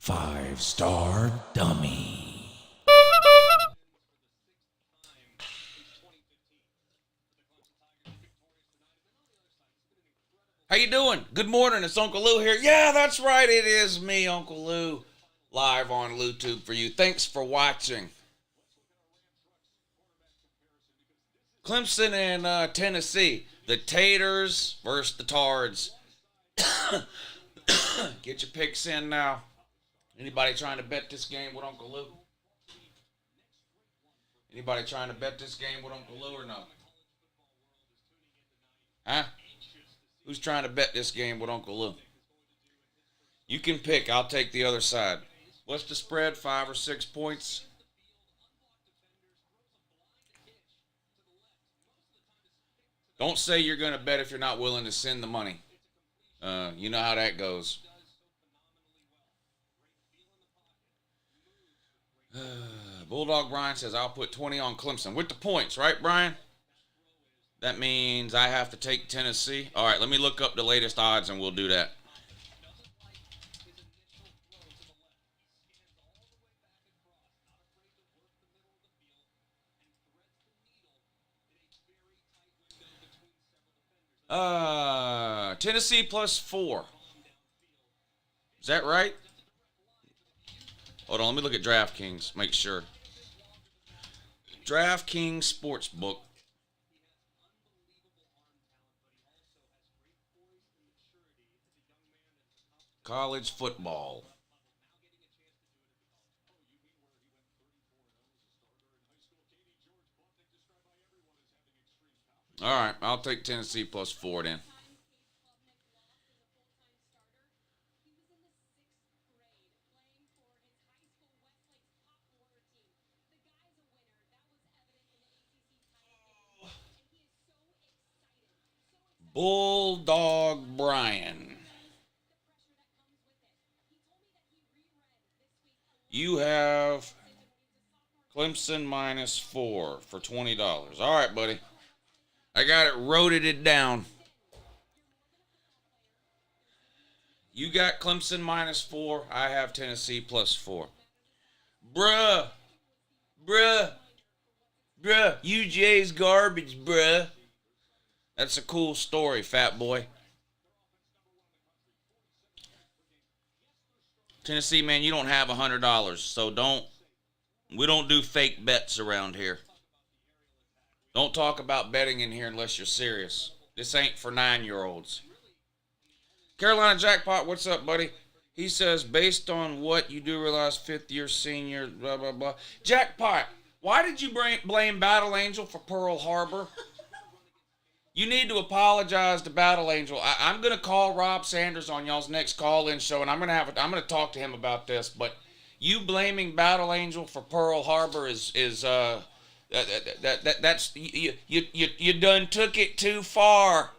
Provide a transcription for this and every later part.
5-star dummy. How you doing? Good morning, it's Uncle Lou here. Yeah, that's right, it is me, Uncle Lou, live on LouTube for you. Thanks for watching. Clemson and Tennessee, the Taters versus the Tards. Get your picks in now. Anybody trying to bet this game with Uncle Lou? Anybody trying to bet this game with Uncle Lou or no? Huh? Who's trying to bet this game with Uncle Lou? You can pick. I'll take the other side. What's the spread? 5 or 6 points? Don't say you're going to bet if you're not willing to send the money. You know how that goes. Bulldog Brian says, I'll put 20 on Clemson. With the points, right, Brian? That means I have to take Tennessee. All right, let me look up the latest odds and we'll do that. Tennessee +4. Is that right? Hold on, let me look at DraftKings, make sure. DraftKings Sportsbook. College football. All right, I'll take Tennessee +4 then. Bulldog Brian. You have Clemson -4 for $20. All right, buddy. I got it, wrote it down. You got Clemson -4. I have Tennessee +4. Bruh. UJ's garbage, bruh. That's a cool story, fat boy. Tennessee, man, you don't have $100, so we don't do fake bets around here. Don't talk about betting in here unless you're serious. This ain't for 9-year-olds. Carolina Jackpot, what's up, buddy? He says, based on what you do realize, fifth-year senior, blah, blah, blah. Jackpot, why did you blame Battle Angel for Pearl Harbor? You need to apologize to Battle Angel. I'm going to call Rob Sanders on y'all's next call-in show, and I'm going to talk to him about this. But you blaming Battle Angel for Pearl Harbor that's you done took it too far.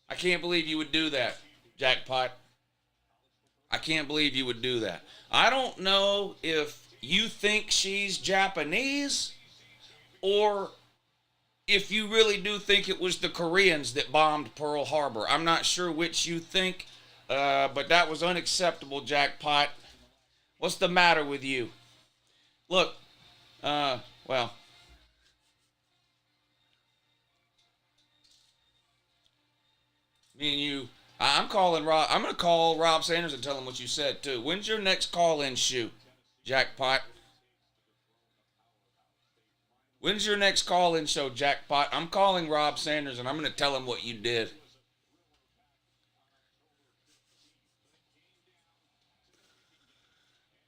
I can't believe you would do that, Jackpot. I can't believe you would do that. I don't know if you think she's Japanese or if you really do think it was the Koreans that bombed Pearl Harbor. I'm not sure which you think, but that was unacceptable, Jackpot. What's the matter with you? Look, well, me and you, I'm going to call Rob Sanders and tell him what you said, too. When's your next call-in shoot, Jackpot? When's your next call-in show, Jackpot? I'm calling Rob Sanders, and I'm going to tell him what you did.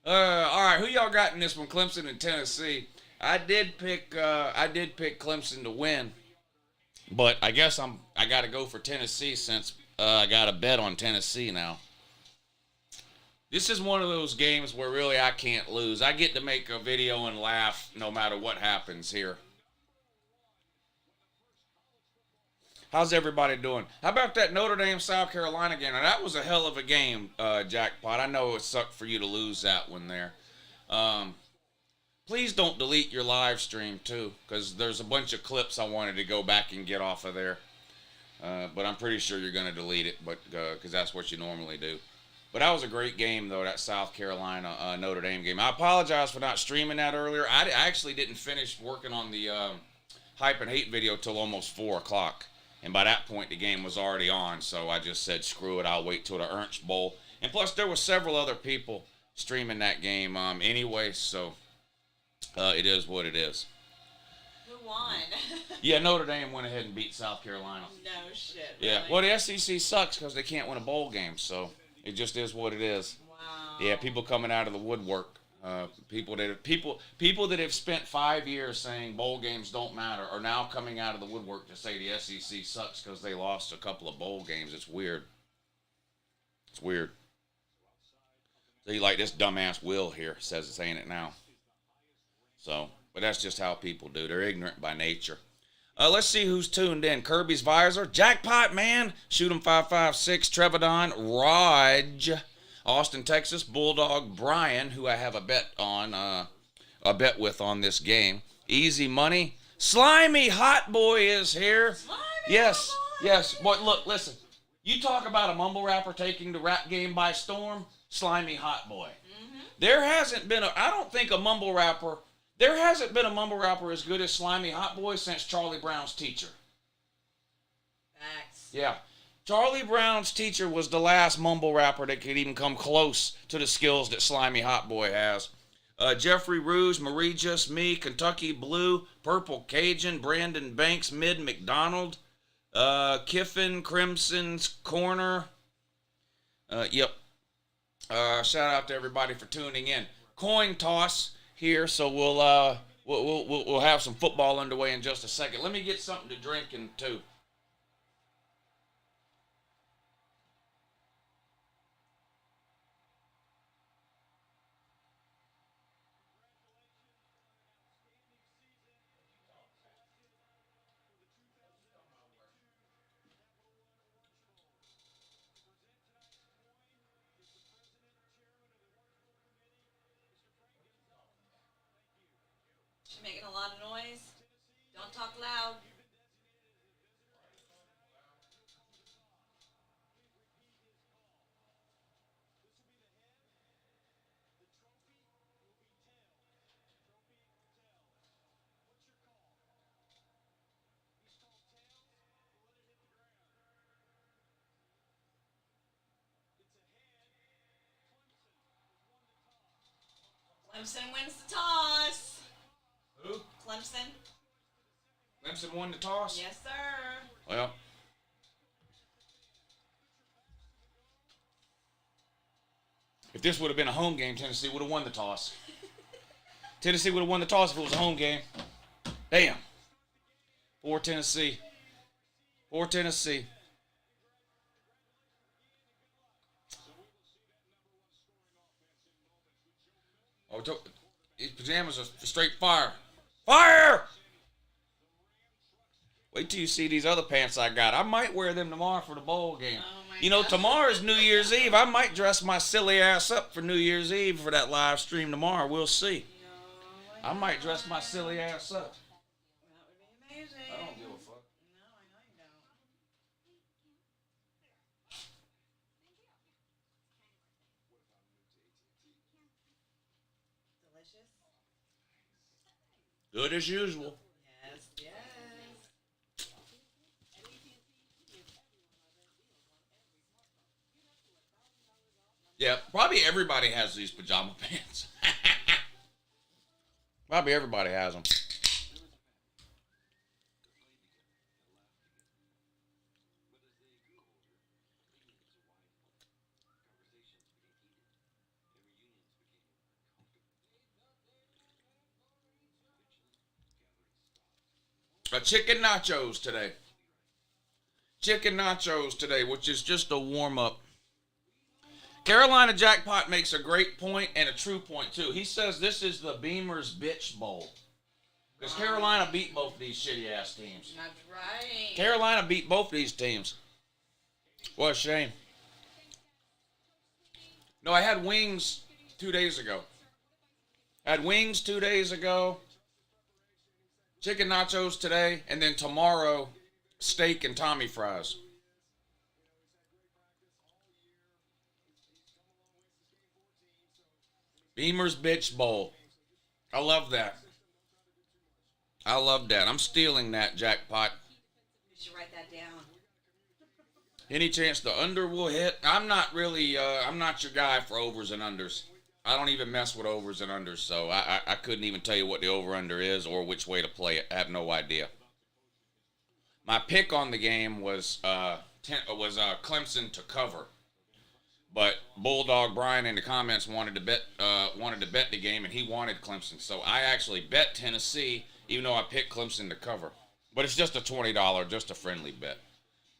All right, who y'all got in this one? Clemson and Tennessee. I did pick Clemson to win, but I guess I got to go for Tennessee since I got a bet on Tennessee now. This is one of those games where really I can't lose. I get to make a video and laugh no matter what happens here. How's everybody doing? How about that Notre Dame South Carolina game? Now, that was a hell of a game, Jackpot. I know it sucked for you to lose that one there. Please don't delete your live stream too, because there's a bunch of clips I wanted to go back and get off of there. But I'm pretty sure you're going to delete it, but because that's what you normally do. But that was a great game, though, that South Carolina Notre Dame game. I apologize for not streaming that earlier. I actually didn't finish working on the Hype and Hate video till almost 4 o'clock. And by that point, the game was already on. So I just said, screw it, I'll wait till the Ernst Bowl. And plus, there were several other people streaming that game anyway. So it is what it is. Who won? Yeah, Notre Dame went ahead and beat South Carolina. No shit. Yeah, Really? well, the SEC sucks because they can't win a bowl game. So it just is what it is. Wow. Yeah, people coming out of the woodwork. People that have spent 5 years saying bowl games don't matter are now coming out of the woodwork to say the SEC sucks because they lost a couple of bowl games. It's weird. It's weird. See, like this dumbass Will here says it's ain't it now. So, but that's just how people do. They're ignorant by nature. Let's see who's tuned in. Kirby's Visor, Jackpot Man, Shoot 'em 556, Trevodon, Raj, Austin, Texas, Bulldog, Brian, who I have a bet with on this game. Easy Money, Slimy Hot Boy is here. Slimy yes, Hot Boy. yes. Boy, look, listen. You talk about a mumble rapper taking the rap game by storm. Slimy Hot Boy. Mm-hmm. There hasn't been I don't think a mumble rapper. There hasn't been a mumble rapper as good as Slimy Hot Boy since Charlie Brown's Teacher. Facts. Yeah. Charlie Brown's Teacher was the last mumble rapper that could even come close to the skills that Slimy Hot Boy has. Jeffrey Rouge, Marie Just Me, Kentucky Blue, Purple Cajun, Brandon Banks, Mid McDonald, Kiffin, Crimson's Corner. Yep. Shout out to everybody for tuning in. Coin toss here, so we'll have some football underway in just a second. Let me get something to drink and too. She's making a lot of noise. Don't talk loud. Clemson wins the toss. Who? Clemson. Clemson won the toss? Yes, sir. Well, if this would have been a home game, Tennessee would have won the toss. Tennessee would have won the toss if it was a home game. Damn. For Tennessee. For Tennessee. Oh, his pajamas are straight fire. Fire! Wait till you see these other pants I got. I might wear them tomorrow for the bowl game. Oh my You know, God. tomorrow's New Year's Eve. I might dress my silly ass up for New Year's Eve for that live stream tomorrow. We'll see. No, I might dress my silly ass up. that would be amazing. I don't give a fuck. No, I know you don't. Delicious. Good as usual. Yes, yes. Yeah, probably everybody has these pajama pants. Probably everybody has them. Chicken nachos today. Chicken nachos today, which is just a warm-up. Carolina Jackpot makes a great point and a true point, too. He says this is the Beamer's Bitch Bowl. Because Carolina beat both of these shitty-ass teams. That's right. Carolina beat both of these teams. What a shame. No, I had wings 2 days ago. I had wings 2 days ago. Chicken nachos today. And then tomorrow, steak and Tommy fries. Beamer's Bitch Bowl. I love that. I love that. I'm stealing that, Jackpot. You should write that down. Any chance the under will hit? I'm not really, I'm not your guy for overs and unders. I don't even mess with overs and unders, so I couldn't even tell you what the over-under is or which way to play it. I have no idea. My pick on the game was Clemson to cover, but Bulldog Brian in the comments wanted to bet the game, and he wanted Clemson, so I actually bet Tennessee, even though I picked Clemson to cover. But it's just a $20, just a friendly bet.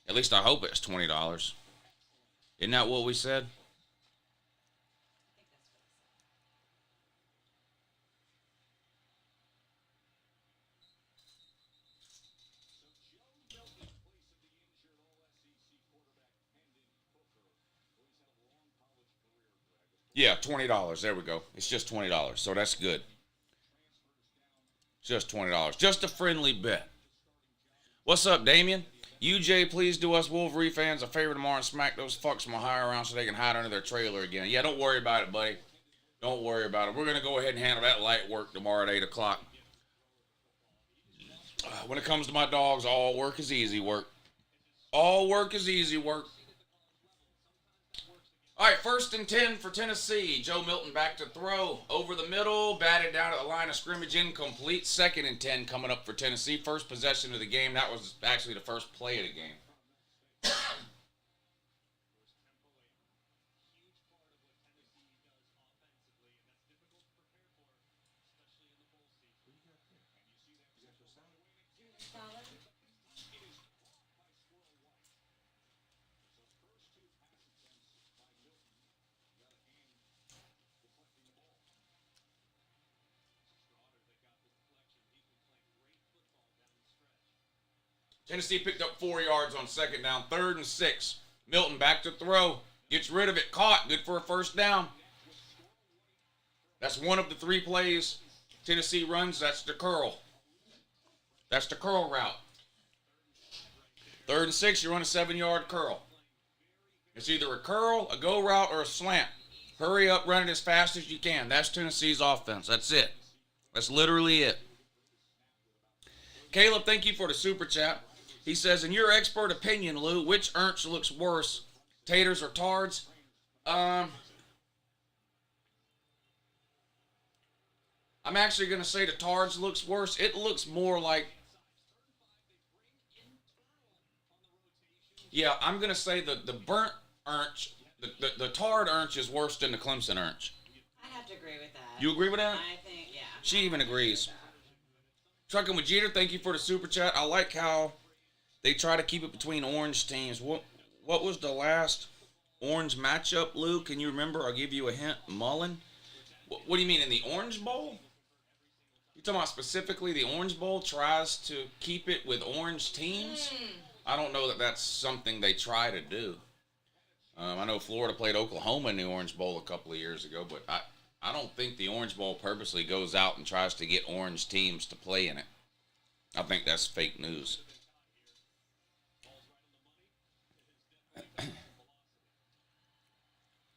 At least I hope it's $20. Isn't that what we said? Yeah, $20. There we go. It's just $20, so that's good. Just $20. Just a friendly bet. What's up, Damien? UJ, please do us Wolverine fans a favor tomorrow and smack those fucks from Ohio around so they can hide under their trailer again. Yeah, don't worry about it, buddy. Don't worry about it. We're going to go ahead and handle that light work tomorrow at 8 o'clock. When it comes to my dogs, all work is easy work. All work is easy work. All right, 1st and 10 for Tennessee. Joe Milton back to throw. Over the middle, batted down at the line of scrimmage, incomplete. 2nd and 10 coming up for Tennessee. First possession of the game. That was actually the first play of the game. Tennessee picked up 4 yards on 2nd down. 3rd and 6. Milton back to throw. Gets rid of it. Caught. Good for a 1st down. That's one of the 3 plays Tennessee runs. That's the curl. That's the curl route. 3rd and 6, you run a 7-yard curl. It's either a curl, a go route, or a slant. Hurry up, run it as fast as you can. That's Tennessee's offense. That's it. That's literally it. Caleb, thank you for the super chat. He says, in your expert opinion, Lou, which Ernst looks worse, Taters or Tards? I'm actually going to say the Tards looks worse. It looks more like... Yeah, I'm going to say the burnt Ernst, the Tard Ernst is worse than the Clemson Ernst. I have to agree with that. You agree with that? I think, yeah. She even agrees. Trucking with Jeter, thank you for the super chat. I like how they try to keep it between orange teams. What was the last orange matchup, Lou? Can you remember? I'll give you a hint. Mullen? What do you mean, in the Orange Bowl? You talking about specifically the Orange Bowl tries to keep it with orange teams? I don't know that that's something they try to do. I know Florida played Oklahoma in the Orange Bowl a couple of years ago, but I don't think the Orange Bowl purposely goes out and tries to get orange teams to play in it. I think that's fake news.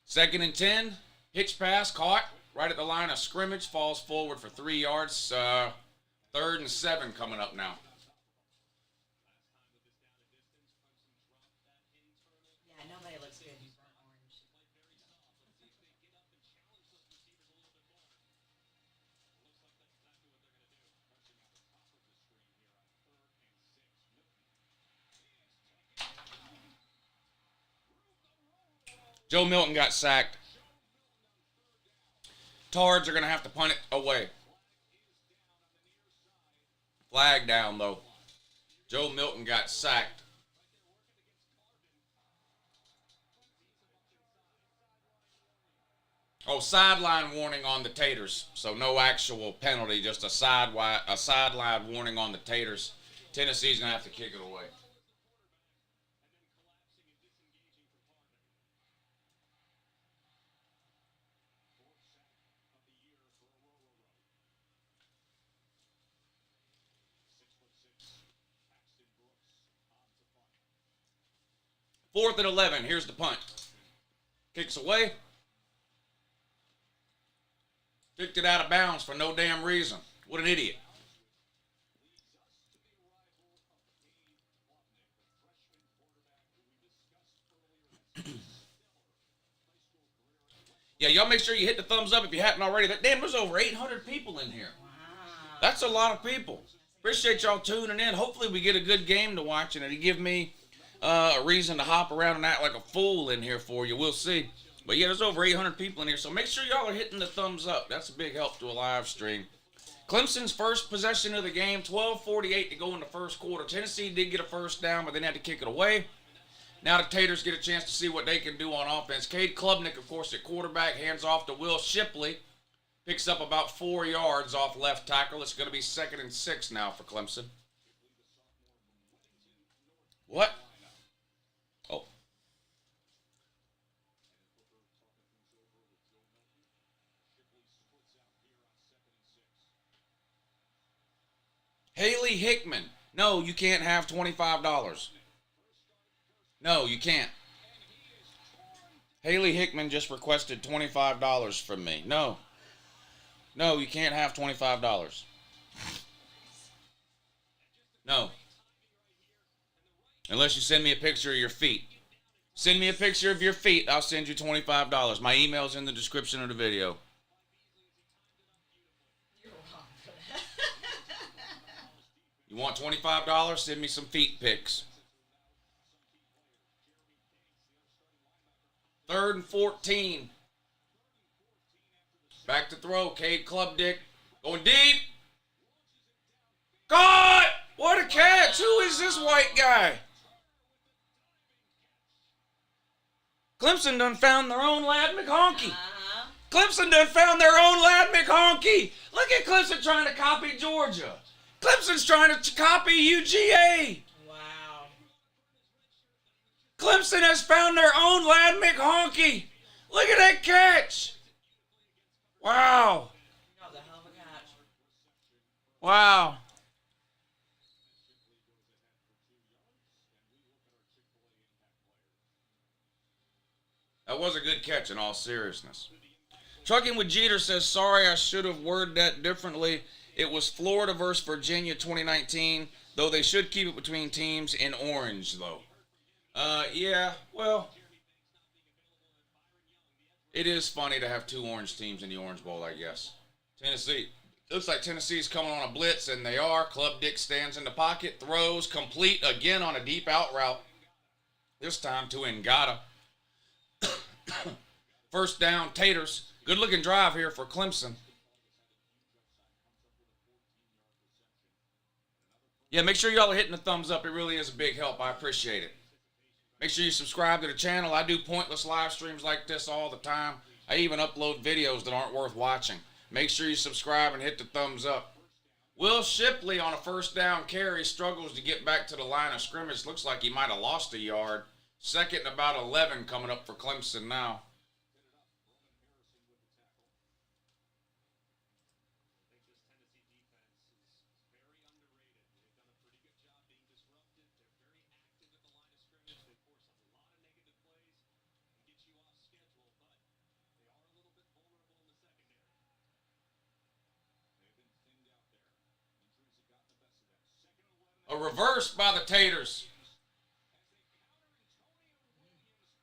2nd and 10, hitch pass, caught, right at the line of scrimmage, falls forward for 3 yards. 3rd and 7 coming up now. Yeah, nobody looks good in burnt orange. Joe Milton got sacked. Tards are going to have to punt it away. Flag down, though. Joe Milton got sacked. Oh, sideline warning on the Taters. So no actual penalty, just a sideline warning on the Taters. Tennessee's going to have to kick it away. Fourth and 11. Here's the punt. Kicks away. Kicked it out of bounds for no damn reason. What an idiot. Yeah, y'all make sure you hit the thumbs up if you haven't already. Damn, there's over 800 people in here. Wow. That's a lot of people. Appreciate y'all tuning in. Hopefully we get a good game to watch and it'll give me a reason to hop around and act like a fool in here for you. We'll see. But yeah, there's over 800 people in here, so make sure y'all are hitting the thumbs up. That's a big help to a live stream. Clemson's first possession of the game, 12:48 to go in the first quarter. Tennessee did get a first down, but then had to kick it away. Now the Taters get a chance to see what they can do on offense. Cade Klubnik, of course, at quarterback, hands off to Will Shipley. Picks up about 4 yards off left tackle. It's going to be 2nd and 6 now for Clemson. What? Oh. Haley Hickman. No, you can't have $25. No, you can't. Haley Hickman just requested $25 from me. No. No, you can't have $25. No. Unless you send me a picture of your feet. Send me a picture of your feet. I'll send you $25. My email's in the description of the video. You're wrong for that. You want $25? Send me some feet pics. 3rd and 14. Back to throw. Cade Klubnik going deep. Caught! What a catch! Who is this white guy? Clemson done found their own Lad McHonky. Clemson done found their own Lad McHonky. Look at Clemson trying to copy Georgia. Clemson's trying to copy UGA. Wow. Clemson has found their own Lad McHonky. Look at that catch. Wow. That was a hell of a catch. Wow. That was a good catch in all seriousness. Trucking with Jeter says, sorry, I should have worded that differently. It was Florida versus Virginia 2019, though they should keep it between teams in orange, though. Yeah, well, it is funny to have 2 orange teams in the Orange Bowl, I guess. Tennessee. Looks like Tennessee's coming on a blitz, and they are. Klubnik stands in the pocket, throws, complete again on a deep out route. This time to Ngata. First down, Taters. Good looking drive here for Clemson. Yeah, make sure y'all are hitting the thumbs up. It really is a big help. I appreciate it. Make sure you subscribe to the channel. I do pointless live streams like this all the time. I even upload videos that aren't worth watching. Make sure you subscribe and hit the thumbs up. Will Shipley on a first down carry struggles to get back to the line of scrimmage. Looks like he might have lost a yard. 2nd and about 11 coming up for Clemson now. A reverse by the Taters.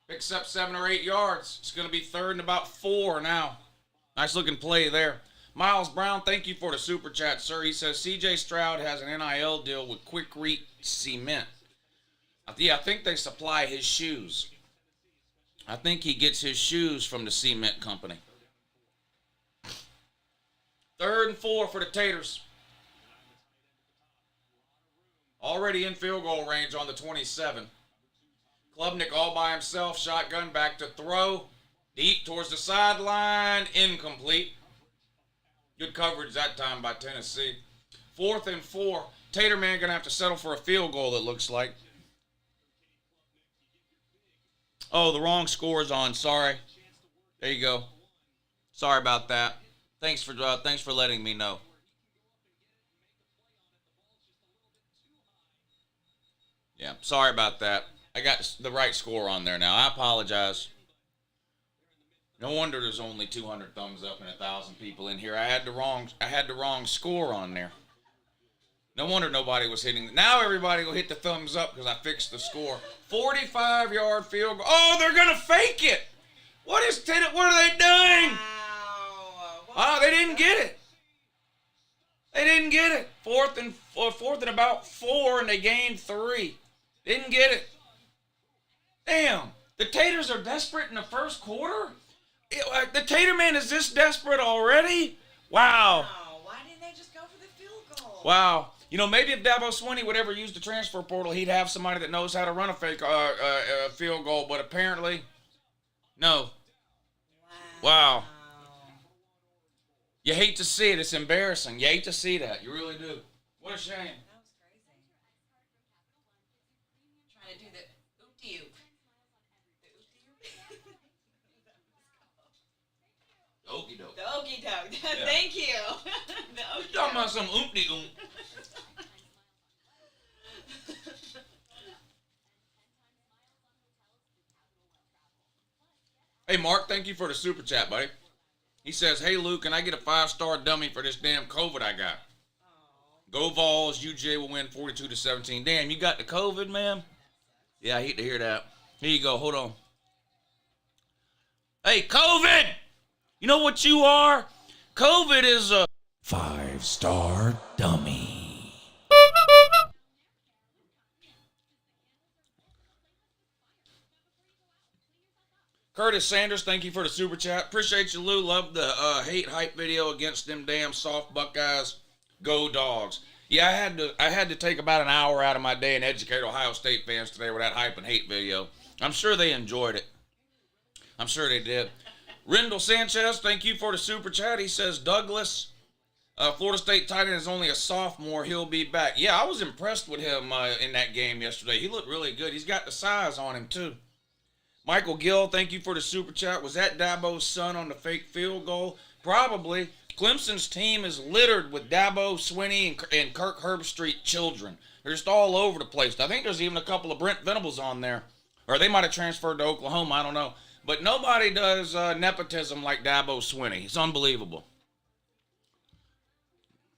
Picks up 7 or 8 yards. It's going to be 3rd and about 4 now. Nice looking play there. Miles Brown, thank you for the super chat, sir. He says CJ Stroud has an NIL deal with Quikrete Cement. Yeah, I think they supply his shoes. I think he gets his shoes from the cement company. 3rd and 4 for the Taters. Already in field goal range on the 27. Klubnik all by himself. Shotgun back to throw. Deep towards the sideline. Incomplete. Good coverage that time by Tennessee. 4th and 4. Tater man going to have to settle for a field goal, it looks like. Oh, the wrong score is on. Sorry. There you go. Sorry about that. Thanks for letting me know. Yeah, sorry about that. I got the right score on there now. I apologize. No wonder there's only 200 thumbs up and 1,000 people in here. I had the wrong score on there. No wonder nobody was hitting. Now everybody will hit the thumbs up because I fixed the score. 45-yard field goal. Oh, they're gonna fake it. What are they doing? Wow. Oh, they didn't get it. They didn't get it. Fourth and about 4, and they gained 3. Didn't get it. Damn. The Taters are desperate in the first quarter? The Tater man is this desperate already? Wow. Why didn't they just go for the field goal? Wow. You know, maybe if Dabo Swinney would ever use the transfer portal, he'd have somebody that knows how to run a fake field goal, but apparently, no. Wow. You hate to see it. It's embarrassing. You hate to see that. You really do. What a shame. That was crazy. Trying to do the oop-de-oop. The okey doke. The okey doke. Yeah. Thank you. The okey You're talking about some oop-de-oop. Hey, Mark, thank you for the super chat, buddy. He says, hey, Lou, can I get a 5-star dummy for this damn COVID I got? Go Vols. UJ will win 42-17. Damn, you got the COVID, man? Yeah, I hate to hear that. Here you go. Hold on. Hey, COVID! You know what you are? COVID is a 5-star dummy. Curtis Sanders, thank you for the super chat. Appreciate you, Lou. Love the hate hype video against them damn soft Buckeyes. Go Dogs. Yeah, I had to take about an hour out of my day and educate Ohio State fans today with that hype and hate video. I'm sure they enjoyed it. I'm sure they did. Rendell Sanchez, thank you for the super chat. He says, Douglas, Florida State tight end is only a sophomore. He'll be back. Yeah, I was impressed with him in that game yesterday. He looked really good. He's got the size on him, too. Michael Gill, thank you for the super chat. Was that Dabo's son on the fake field goal? Probably. Clemson's team is littered with Dabo, Swinney, and Kirk Herbstreit children. They're just all over the place. I think there's even a couple of Brent Venables on there. Or they might have transferred to Oklahoma. I don't know. But nobody does nepotism like Dabo Swinney. It's unbelievable.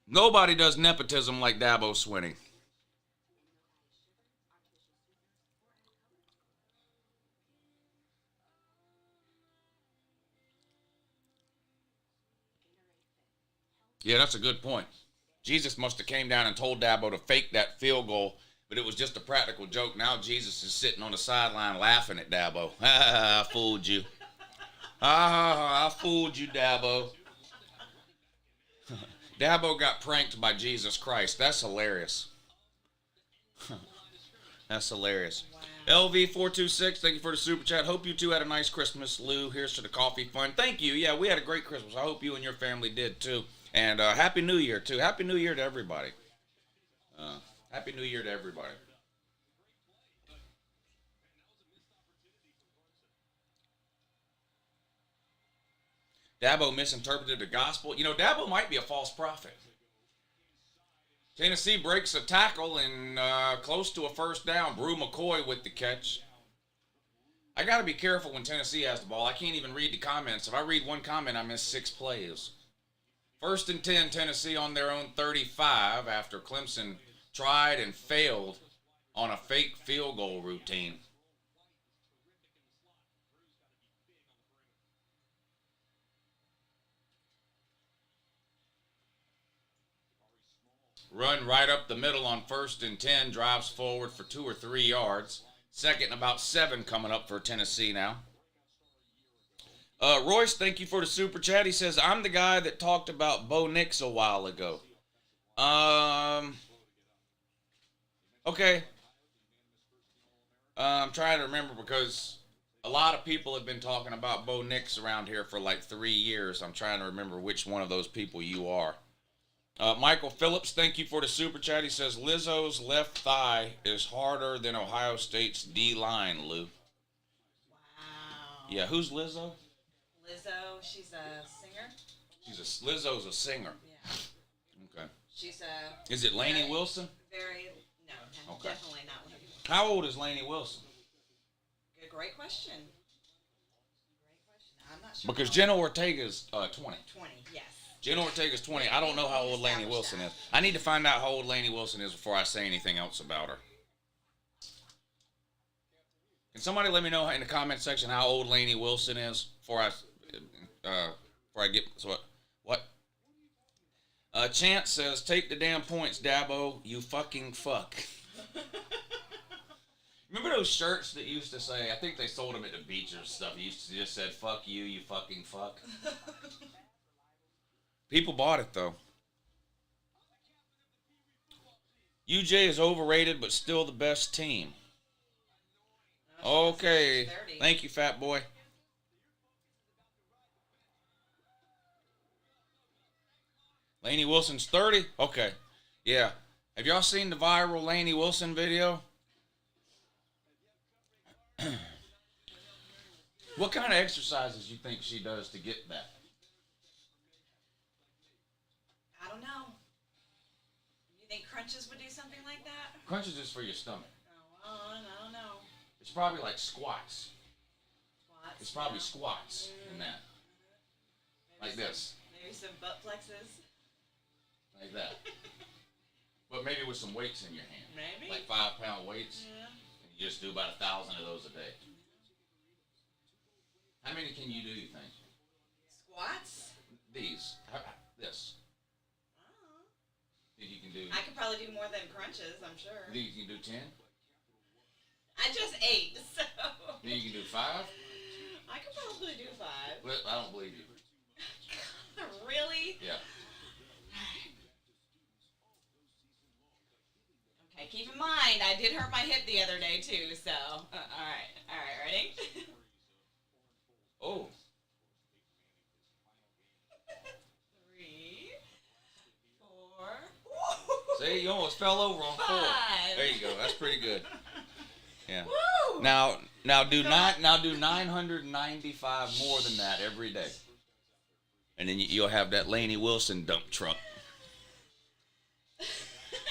Nobody does nepotism like Dabo Swinney. Yeah, that's a good point. Jesus must have came down and told Dabo to fake that field goal, but it was just a practical joke. Now Jesus is sitting on the sideline laughing at Dabo. I fooled you. I fooled you, Dabo. Dabo got pranked by Jesus Christ. That's hilarious. That's hilarious. Wow. LV426, thank you for the super chat. Hope you two had a nice Christmas. Lou, here's to the coffee fund. Thank you. Yeah, we had a great Christmas. I hope you and your family did, too. And Happy New Year, too. Happy New Year to everybody. Happy New Year to everybody. Dabo misinterpreted the gospel. You know, Dabo might be a false prophet. Tennessee breaks a tackle and close to a first down. Brew McCoy with the catch. I got to be careful when Tennessee has the ball. I can't even read the comments. If I read one comment, I miss 6 plays. 1st and 10, Tennessee on their own 35 after Clemson tried and failed on a fake field goal routine. Run right up the middle on 1st and 10, drives forward for 2 or 3 yards. 2nd and about 7 coming up for Tennessee now. Royce, thank you for the super chat. He says, I'm the guy that talked about Bo Nix a while ago. Okay. I'm trying to remember because a lot of people have been talking about Bo Nix around here for like 3 years. I'm trying to remember which one of those people you are. Michael Phillips, thank you for the super chat. He says, Lizzo's left thigh is harder than Ohio State's D-line, Lou. Wow. Yeah, who's Lizzo? Lizzo, she's a singer. Lizzo's a singer. Yeah. Okay. She's a... Is it Lainey Wilson? No, okay. Definitely not Lainey Wilson. How old is Lainey Wilson? Great question. not sure. Because Jenna Ortega's 20. 20, yes. Jenna Ortega's 20. I don't know how old Lainey Wilson is. I need to find out how old Lainey Wilson is before I say anything else about her. Can somebody let me know in the comment section how old Lainey Wilson is before I get what? Chance says, take the damn points, Dabo, you fucking fuck. Remember those shirts that used to say, I think they sold them at the beach or stuff, it used to just said, fuck you, you fucking fuck. People bought it, though. UJ is overrated, but still the best team. Okay. Thank you, fat boy. Lainey Wilson's 30? Okay. Yeah. Have y'all seen the viral Lainey Wilson video? What kind of exercises you think she does to get that? I don't know. You think crunches would do something like that? Crunches is for your stomach. Oh, I don't know. It's probably like squats. Squats. It's probably squats in that. Like this. Maybe some butt flexes. Like that. But maybe with some weights in your hand. Maybe. Like 5-pound weights. Yeah. And you just do about 1,000 of those a day. How many can you do, you think? Squats? These. This. Think you can do... I could probably do more than crunches, I'm sure. Think you can do 10? I just ate, so... Think you can do 5? I could probably do 5. Well, I don't believe you. Really? Yeah. Okay, keep in mind, I did hurt my hip the other day, too, so... Alright, ready? Oh. 3, 4... See, you almost fell over on 4. 5. There you go. That's pretty good. Yeah. Woo! Now do 995 more than that every day. And then you'll have that Lainey Wilson dump truck.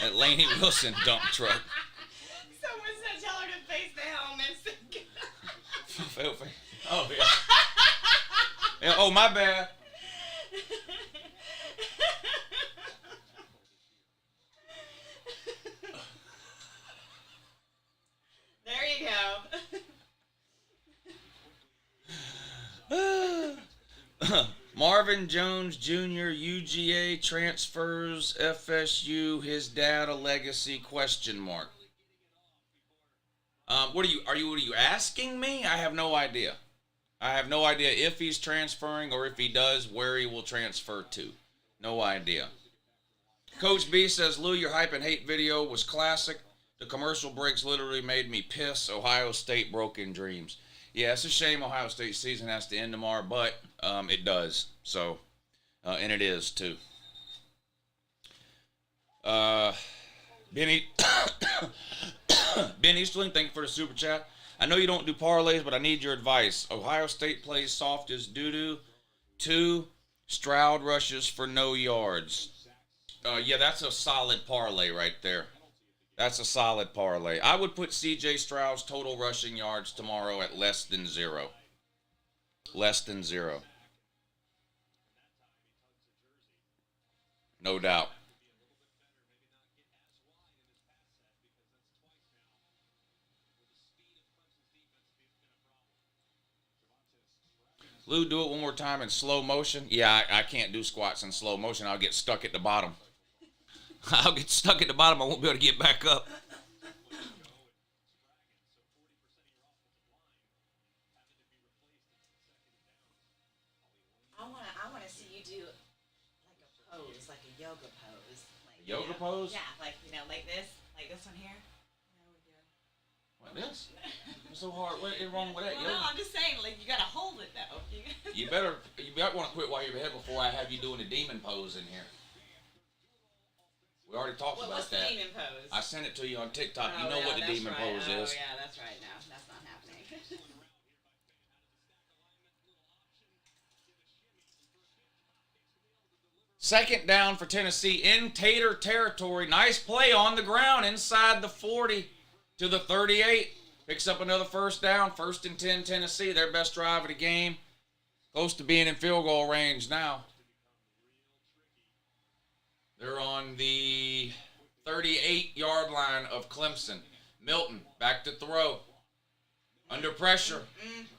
That Lainey Wilson dump truck. Someone said tell her to face the helmets. Oh, yeah. Yeah. Oh, my bad. There you go. Marvin Jones Jr. UGA transfers FSU. His dad a legacy ? What are you asking me? I have no idea. I have no idea if he's transferring or if he does, where he will transfer to. No idea. Coach B says, Lou, your hype and hate video was classic. The commercial breaks literally made me piss. Ohio State broken dreams. Yeah, it's a shame Ohio State season has to end tomorrow, but it does. So, and it is too. Benny, Ben Easterling, thank you for the super chat. I know you don't do parlays, but I need your advice. Ohio State plays soft as doo-doo. 2 Stroud rushes for no yards. Yeah, that's a solid parlay right there. That's a solid parlay. I would put C.J. Stroud's total rushing yards tomorrow at less than 0. Less than 0. No doubt. Lou, do it one more time in slow motion. Yeah, I can't do squats in slow motion. I'll get stuck at the bottom. I'll get stuck at the bottom. I won't be able to get back up. I want to see you do like a pose, like a yoga pose. Like, Yoga pose? Yeah, like like this one here. Like this? It's so hard. What is wrong with that? Well, no, I'm just saying, like you gotta hold it though. You might want to quit while you're ahead before I have you doing a demon pose in here. We already talked about what's that. The demon pose? I sent it to you on TikTok. Oh, You know yeah, what the that's demon right. pose is. Oh yeah, that's right. No, that's not happening. Second down for Tennessee in Tater territory. Nice play on the ground inside the 40 to the 38. Picks up another first down. 1st and 10 Tennessee. Their best drive of the game. Close to being in field goal range now. They're on the 38-yard line of Clemson. Milton, back to throw. Under pressure.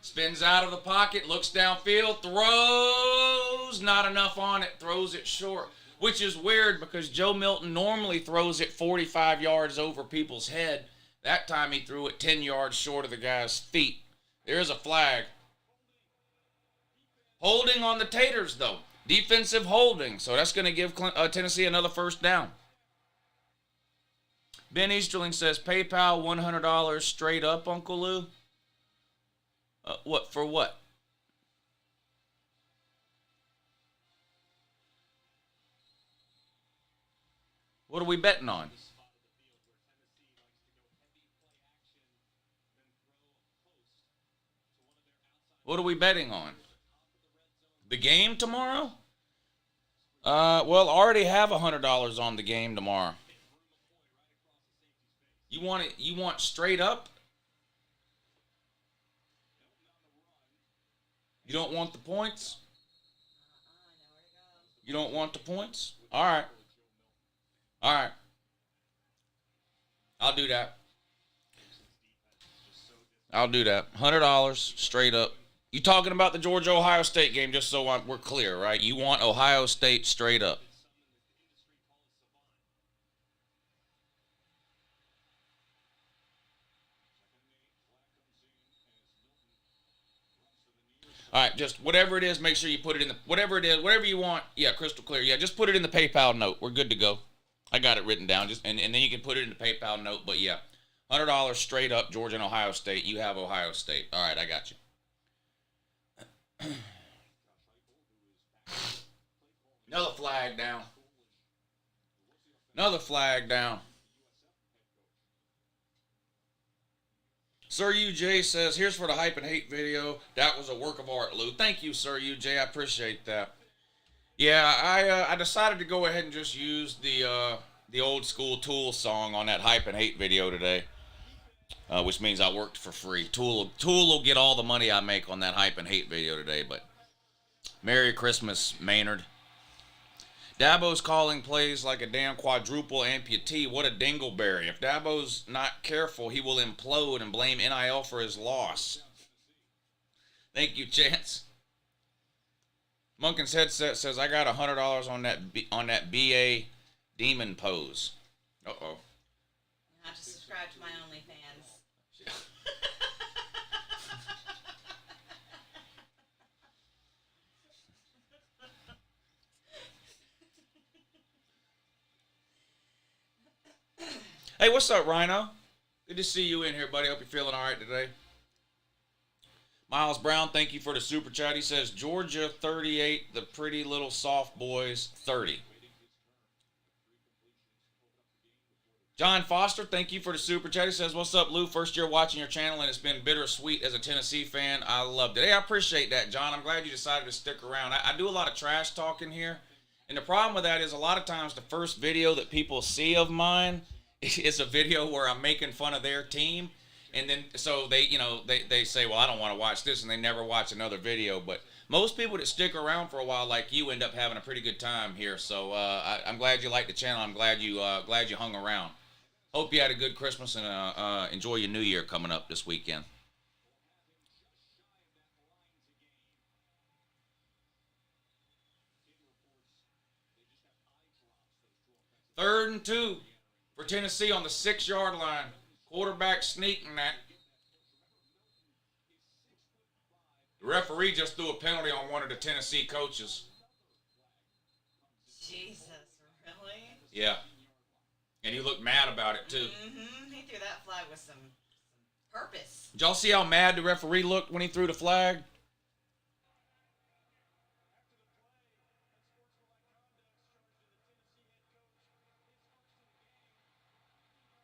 Spins out of the pocket, looks downfield, throws. Not enough on it, throws it short. Which is weird because Joe Milton normally throws it 45 yards over people's head. That time he threw it 10 yards short of the guy's feet. There's a flag. Holding on the Taters, though. Defensive holding. So that's going to give Tennessee another first down. Ben Easterling says, PayPal $100 straight up, Uncle Lou. What? For what? What are we betting on? What are we betting on? The game tomorrow? Well, I already have $100 on the game tomorrow. You want it? You want straight up? You don't want the points? You don't want the points? All right. All right. I'll do that. I'll do that. $100 straight up. You talking about the Georgia-Ohio State game, just so we're clear, right? You want Ohio State straight up. All right, just whatever it is, make sure you put it in the, whatever it is, whatever you want. Yeah, crystal clear. Yeah, just put it in the PayPal note. We're good to go. I got it written down, just and then you can put it in the PayPal note. But yeah, $100 straight up, Georgia and Ohio State. You have Ohio State. All right, I got you. Another flag down. Another flag down. Sir UJ says, here's for the hype and hate video. That was a work of art, Lou. Thank you, Sir UJ. I appreciate that. Yeah, I decided to go ahead and just use the old school Tool song on that hype and hate video today, which means I worked for free. Tool will get all the money I make on that hype and hate video today, but Merry Christmas, Maynard. Dabo's calling plays like a damn quadruple amputee. What a dingleberry. If Dabo's not careful, he will implode and blame NIL for his loss. Thank you, Chance. Munkin's headset says, I got $100 on that BA demon pose. Uh-oh. I have to subscribe to my OnlyFans. Hey, what's up, Rhino? Good to see you in here, buddy. Hope you're feeling all right today. Miles Brown, thank you for the super chat. He says, Georgia 38, the pretty little soft boys 30. John Foster, thank you for the super chat. He says, what's up, Lou? First year watching your channel, and it's been bittersweet as a Tennessee fan. I loved it. Hey, I appreciate that, John. I'm glad you decided to stick around. I do a lot of trash talking here, and the problem with that is a lot of times the first video that people see of mine is a video where I'm making fun of their team, and then so they say, well, I don't want to watch this, and they never watch another video. But most people that stick around for a while like you end up having a pretty good time here. So I'm glad you like the channel. I'm glad you hung around. Hope you had a good Christmas and enjoy your New Year coming up this weekend. Third and 2 for Tennessee on the 6-yard line. Quarterback sneaking that. The referee just threw a penalty on one of the Tennessee coaches. Jesus, really? Yeah. And he looked mad about it, too. Mm-hmm. He threw that flag with some purpose. Did y'all see how mad the referee looked when he threw the flag?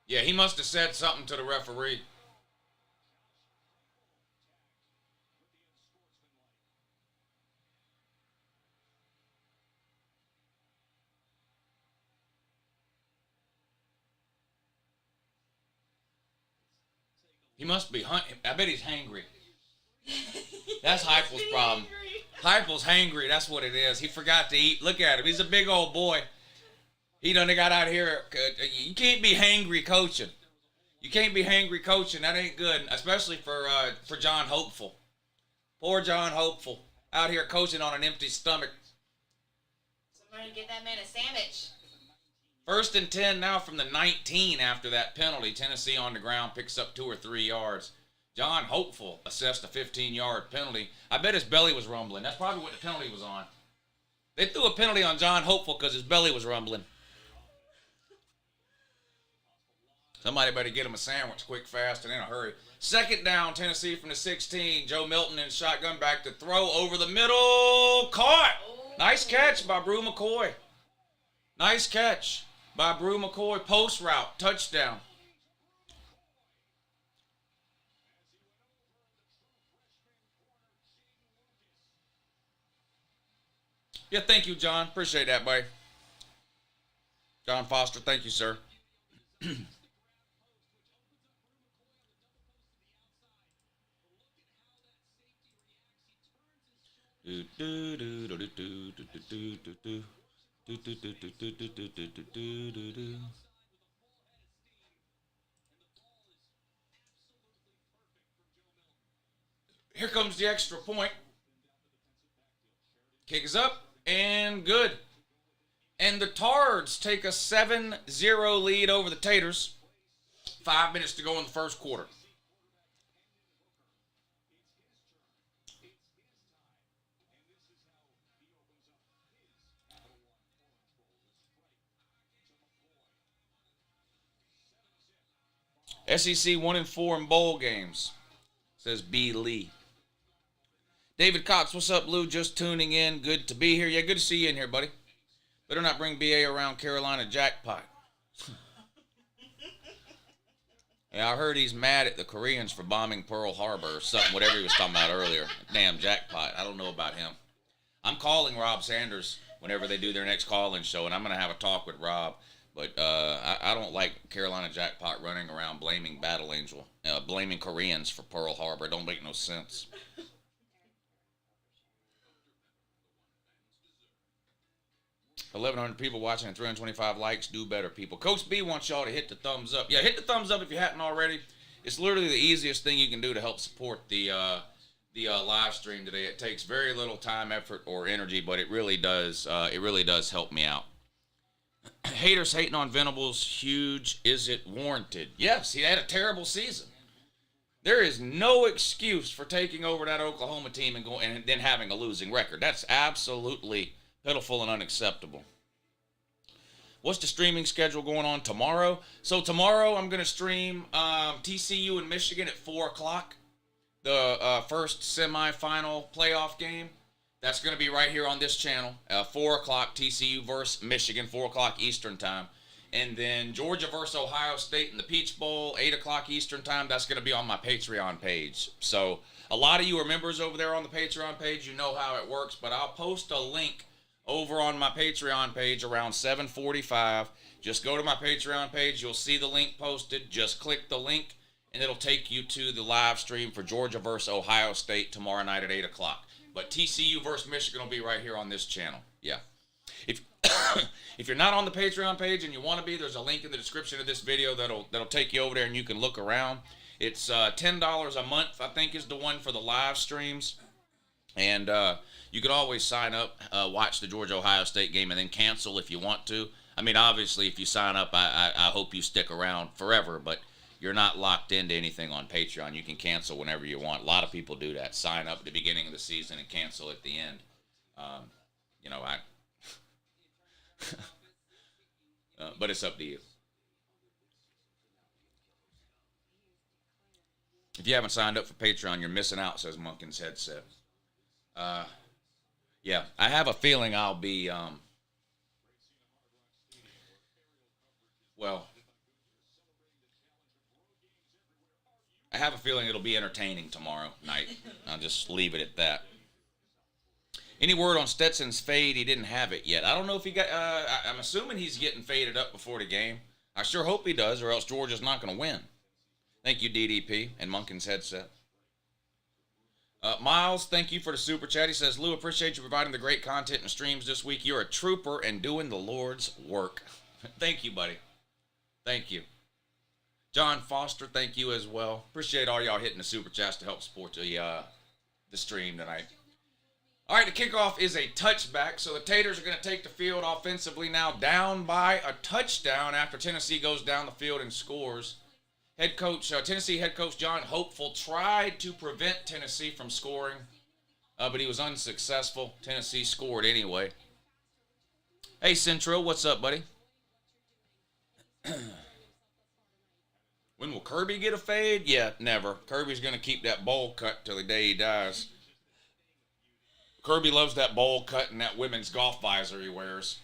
Yeah, he must have said something to the referee. He must be hungry. I bet he's hangry. That's Heiffel's problem. Heupel's hangry. That's what it is. He forgot to eat. Look at him. He's a big old boy. He done got out here. You can't be hangry coaching. You can't be hangry coaching. That ain't good, especially for John Hopeful. Poor John Hopeful out here coaching on an empty stomach. Somebody get that man a sandwich. 1st and 10 now from the 19 after that penalty. Tennessee on the ground picks up 2 or 3 yards. John Hopeful assessed a 15-yard penalty. I bet his belly was rumbling. That's probably what the penalty was on. They threw a penalty on John Hopeful because his belly was rumbling. Somebody better get him a sandwich quick, fast, and in a hurry. 2nd down, Tennessee from the 16. Joe Milton in shotgun back to throw over the middle. Caught! Nice catch by Brew McCoy. Nice catch by Brew McCoy. Post route, touchdown. Yeah, thank you, John. Appreciate that, buddy. John Foster, thank you, sir. Here comes the extra point. Kick is up and good. And the Tards take a 7-0 lead over the Taters. 5 minutes to go in the first quarter. SEC 1-4 in bowl games, says B. Lee. David Cox, what's up, Lou? Just tuning in. Good to be here. Yeah, good to see you in here, buddy. Better not bring BA around Carolina jackpot. Yeah, I heard he's mad at the Koreans for bombing Pearl Harbor or something, whatever he was talking about earlier. Damn jackpot. I don't know about him. I'm calling Rob Sanders whenever they do their next call-in show, and I'm going to have a talk with Rob. But I don't like Carolina jackpot running around blaming Battle Angel, blaming Koreans for Pearl Harbor. It don't make no sense. $1,100 people watching and 325 likes. Do better, people. Coach B wants y'all to hit the thumbs up. Yeah, hit the thumbs up if you hadn't already. It's literally the easiest thing you can do to help support the live stream today. It takes very little time, effort, or energy, but it really does. It really does help me out. Haters hating on Venables. Huge. Is it warranted? Yes, he had a terrible season. There is no excuse for taking over that Oklahoma team and then having a losing record. That's absolutely pitiful and unacceptable. What's the streaming schedule going on tomorrow? So tomorrow I'm going to stream TCU and Michigan at 4 o'clock. The first semifinal playoff game. That's going to be right here on this channel. 4 o'clock, TCU versus Michigan, 4 o'clock Eastern time. And then Georgia versus Ohio State in the Peach Bowl, 8 o'clock Eastern time. That's going to be on my Patreon page. So a lot of you are members over there on the Patreon page. You know how it works. But I'll post a link over on my Patreon page around 7:45. Just go to my Patreon page. You'll see the link posted. Just click the link, and it'll take you to the live stream for Georgia versus Ohio State tomorrow night at 8 o'clock. But TCU versus Michigan will be right here on this channel. Yeah. If if you're not on the Patreon page and you want to be, there's a link in the description of this video that'll take you over there and you can look around. It's $10 a month, I think, is the one for the live streams. And you can always sign up, watch the Georgia-Ohio State game, and then cancel if you want to. I mean, obviously, if you sign up, I hope you stick around forever, but you're not locked into anything on Patreon. You can cancel whenever you want. A lot of people do that. Sign up at the beginning of the season and cancel at the end. But it's up to you. If you haven't signed up for Patreon, you're missing out, says Munkin's Headset. Yeah, I have a feeling I'll be, I have a feeling it'll be entertaining tomorrow night. I'll just leave it at that. Any word on Stetson's fade? He didn't have it yet. I don't know if he got, I'm assuming he's getting faded up before the game. I sure hope he does, or else Georgia's not going to win. Thank you, DDP and Munkin's Headset. Miles, thank you for the super chat. He says, Lou, appreciate you providing the great content and streams this week. You're a trooper and doing the Lord's work. Thank you, buddy. Thank you. John Foster, thank you as well. Appreciate all y'all hitting the super chats to help support the stream tonight. All right, the kickoff is a touchback, so the Taters are going to take the field offensively now, down by a touchdown after Tennessee goes down the field and scores. Tennessee head coach John Hopeful tried to prevent Tennessee from scoring, but he was unsuccessful. Tennessee scored anyway. Hey, Central, what's up, buddy? When will Kirby get a fade? Yeah, never. Kirby's going to keep that bowl cut till the day he dies. Kirby loves that bowl cut and that women's golf visor he wears.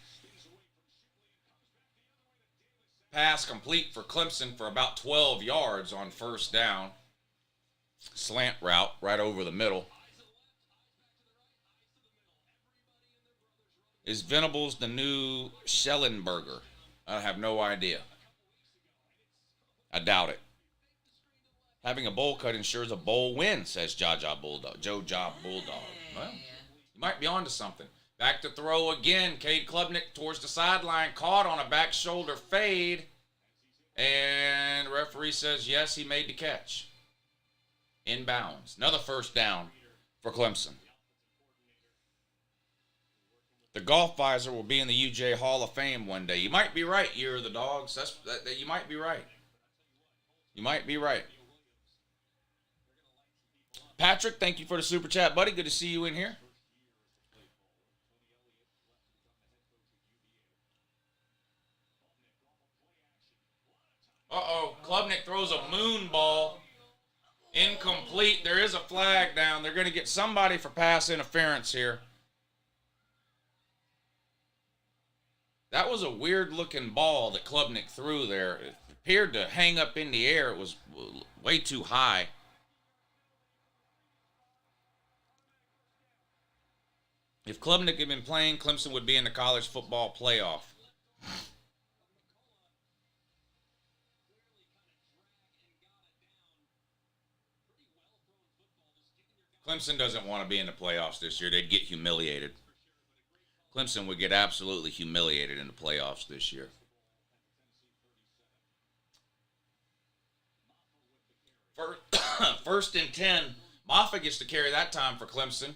Pass complete for Clemson for about 12 yards on first down. Slant route right over the middle. Is Venables the new Schellenberger? I have no idea. I doubt it. Having a bowl cut ensures a bowl win, says Joe Job Bulldog. Well, you might be onto something. Back to throw again. Cade Klubnik towards the sideline. Caught on a back shoulder fade. And referee says, yes, he made the catch. Inbounds. Another first down for Clemson. The golf visor will be in the UJ Hall of Fame one day. You might be right, Year of the Dogs. You might be right. You might be right. Patrick, thank you for the super chat, buddy. Good to see you in here. Uh-oh, Klubnik throws a moon ball. Incomplete. There is a flag down. They're going to get somebody for pass interference here. That was a weird-looking ball that Klubnik threw there. It appeared to hang up in the air. It was way too high. If Klubnik had been playing, Clemson would be in the college football playoff. Clemson doesn't want to be in the playoffs this year. They'd get humiliated. Clemson would get absolutely humiliated in the playoffs this year. First and 10. Moffitt gets to carry that time for Clemson.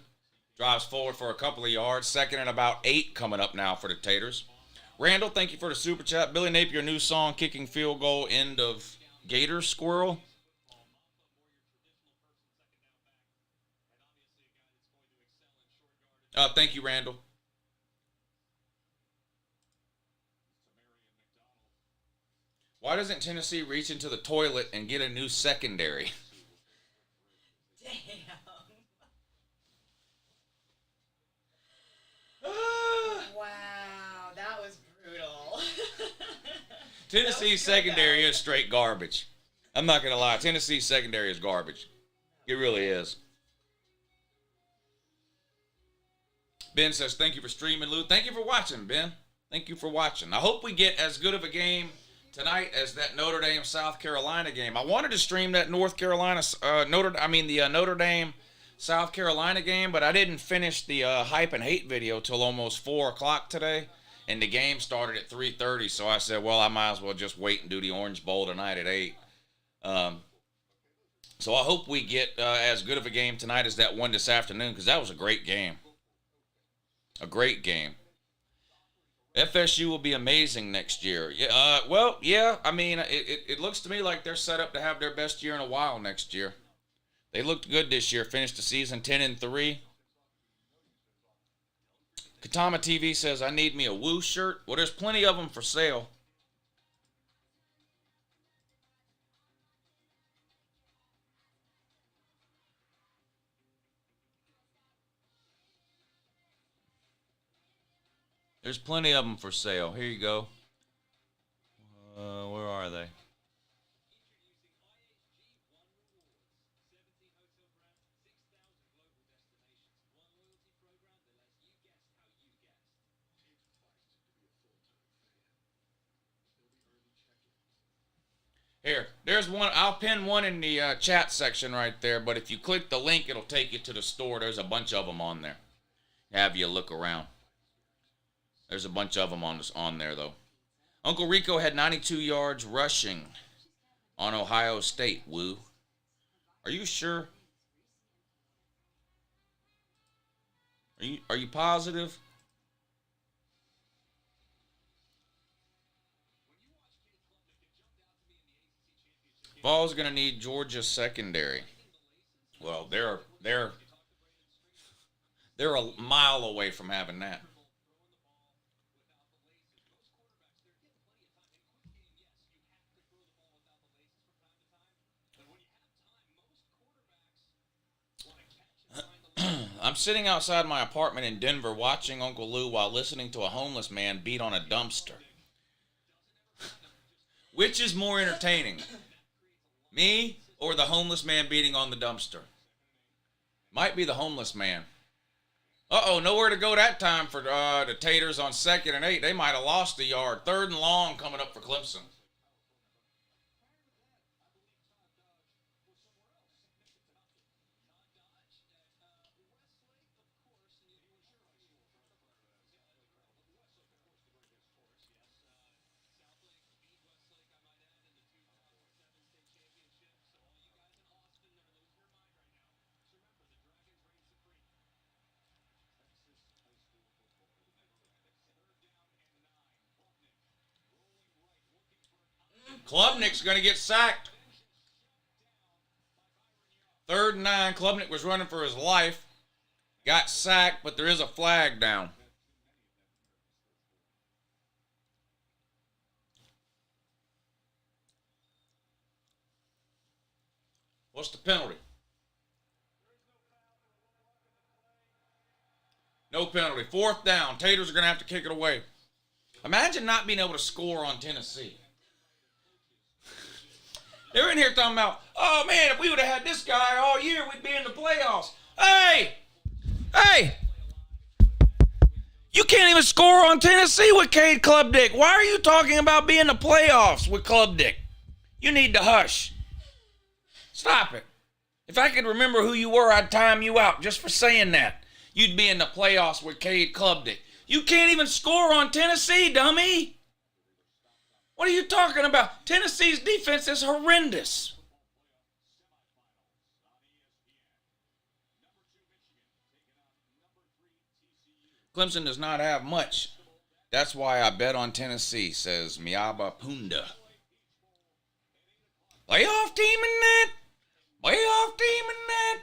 Drives forward for a couple of yards. Second and about 8 coming up now for the Taters. Randall, thank you for the super chat. Billy Napier, new song, Kicking Field Goal, End of Gator Squirrel. Thank you, Randall. Why doesn't Tennessee reach into the toilet and get a new secondary? Damn. Wow, that was brutal. Tennessee's secondary is straight garbage. I'm not going to lie. Tennessee's secondary is garbage. It really is. Ben says, thank you for streaming, Lou. Thank you for watching, Ben. Thank you for watching. I hope we get as good of a game tonight as that Notre Dame South Carolina game. I wanted to stream that Notre Dame South Carolina game, but I didn't finish the hype and hate video till almost 4 o'clock today, and the game started at 3:30. So I said, well, I might as well just wait and do the Orange Bowl tonight at 8. So I hope we get as good of a game tonight as that one this afternoon, because that was a great game. A great game. FSU will be amazing next year. Yeah, I mean, it looks to me like they're set up to have their best year in a while next year. They looked good this year. Finished the season 10-3. Katama TV says, I need me a Woo shirt. Well, there's plenty of them for sale. There's plenty of them for sale. Here you go. Where are they? Here, There's one. I'll pin one in the chat section right there. But if you click the link, it'll take you to the store. There's a bunch of them on there. Have you look around. There's a bunch of them on there though. Uncle Rico had 92 yards rushing on Ohio State. Woo. Are you sure? Are you positive? Vols gonna need Georgia secondary. Well, they're a mile away from having that. I'm sitting outside my apartment in Denver watching Uncle Lou while listening to a homeless man beat on a dumpster. Which is more entertaining? Me or the homeless man beating on the dumpster? Might be the homeless man. Uh-oh, nowhere to go that time for the Taters on 2nd and 8. They might have lost a yard. 3rd and long coming up for Clemson. Klubnik's going to get sacked. 3rd and 9. Klubnik was running for his life. Got sacked, but there is a flag down. What's the penalty? No penalty. 4th down. Taters are going to have to kick it away. Imagine not being able to score on Tennessee. They're in here talking about, oh man, if we would have had this guy all year, we'd be in the playoffs. Hey! You can't even score on Tennessee with Cade Klubnik. Why are you talking about being in the playoffs with Klubnik? You need to hush. Stop it. If I could remember who you were, I'd time you out just for saying that. You'd be in the playoffs with Cade Klubnik. You can't even score on Tennessee, dummy. What are you talking about? Tennessee's defense is horrendous. Clemson does not have much. That's why I bet on Tennessee, says Miaba Punda. Playoff team in that? Playoff team in that?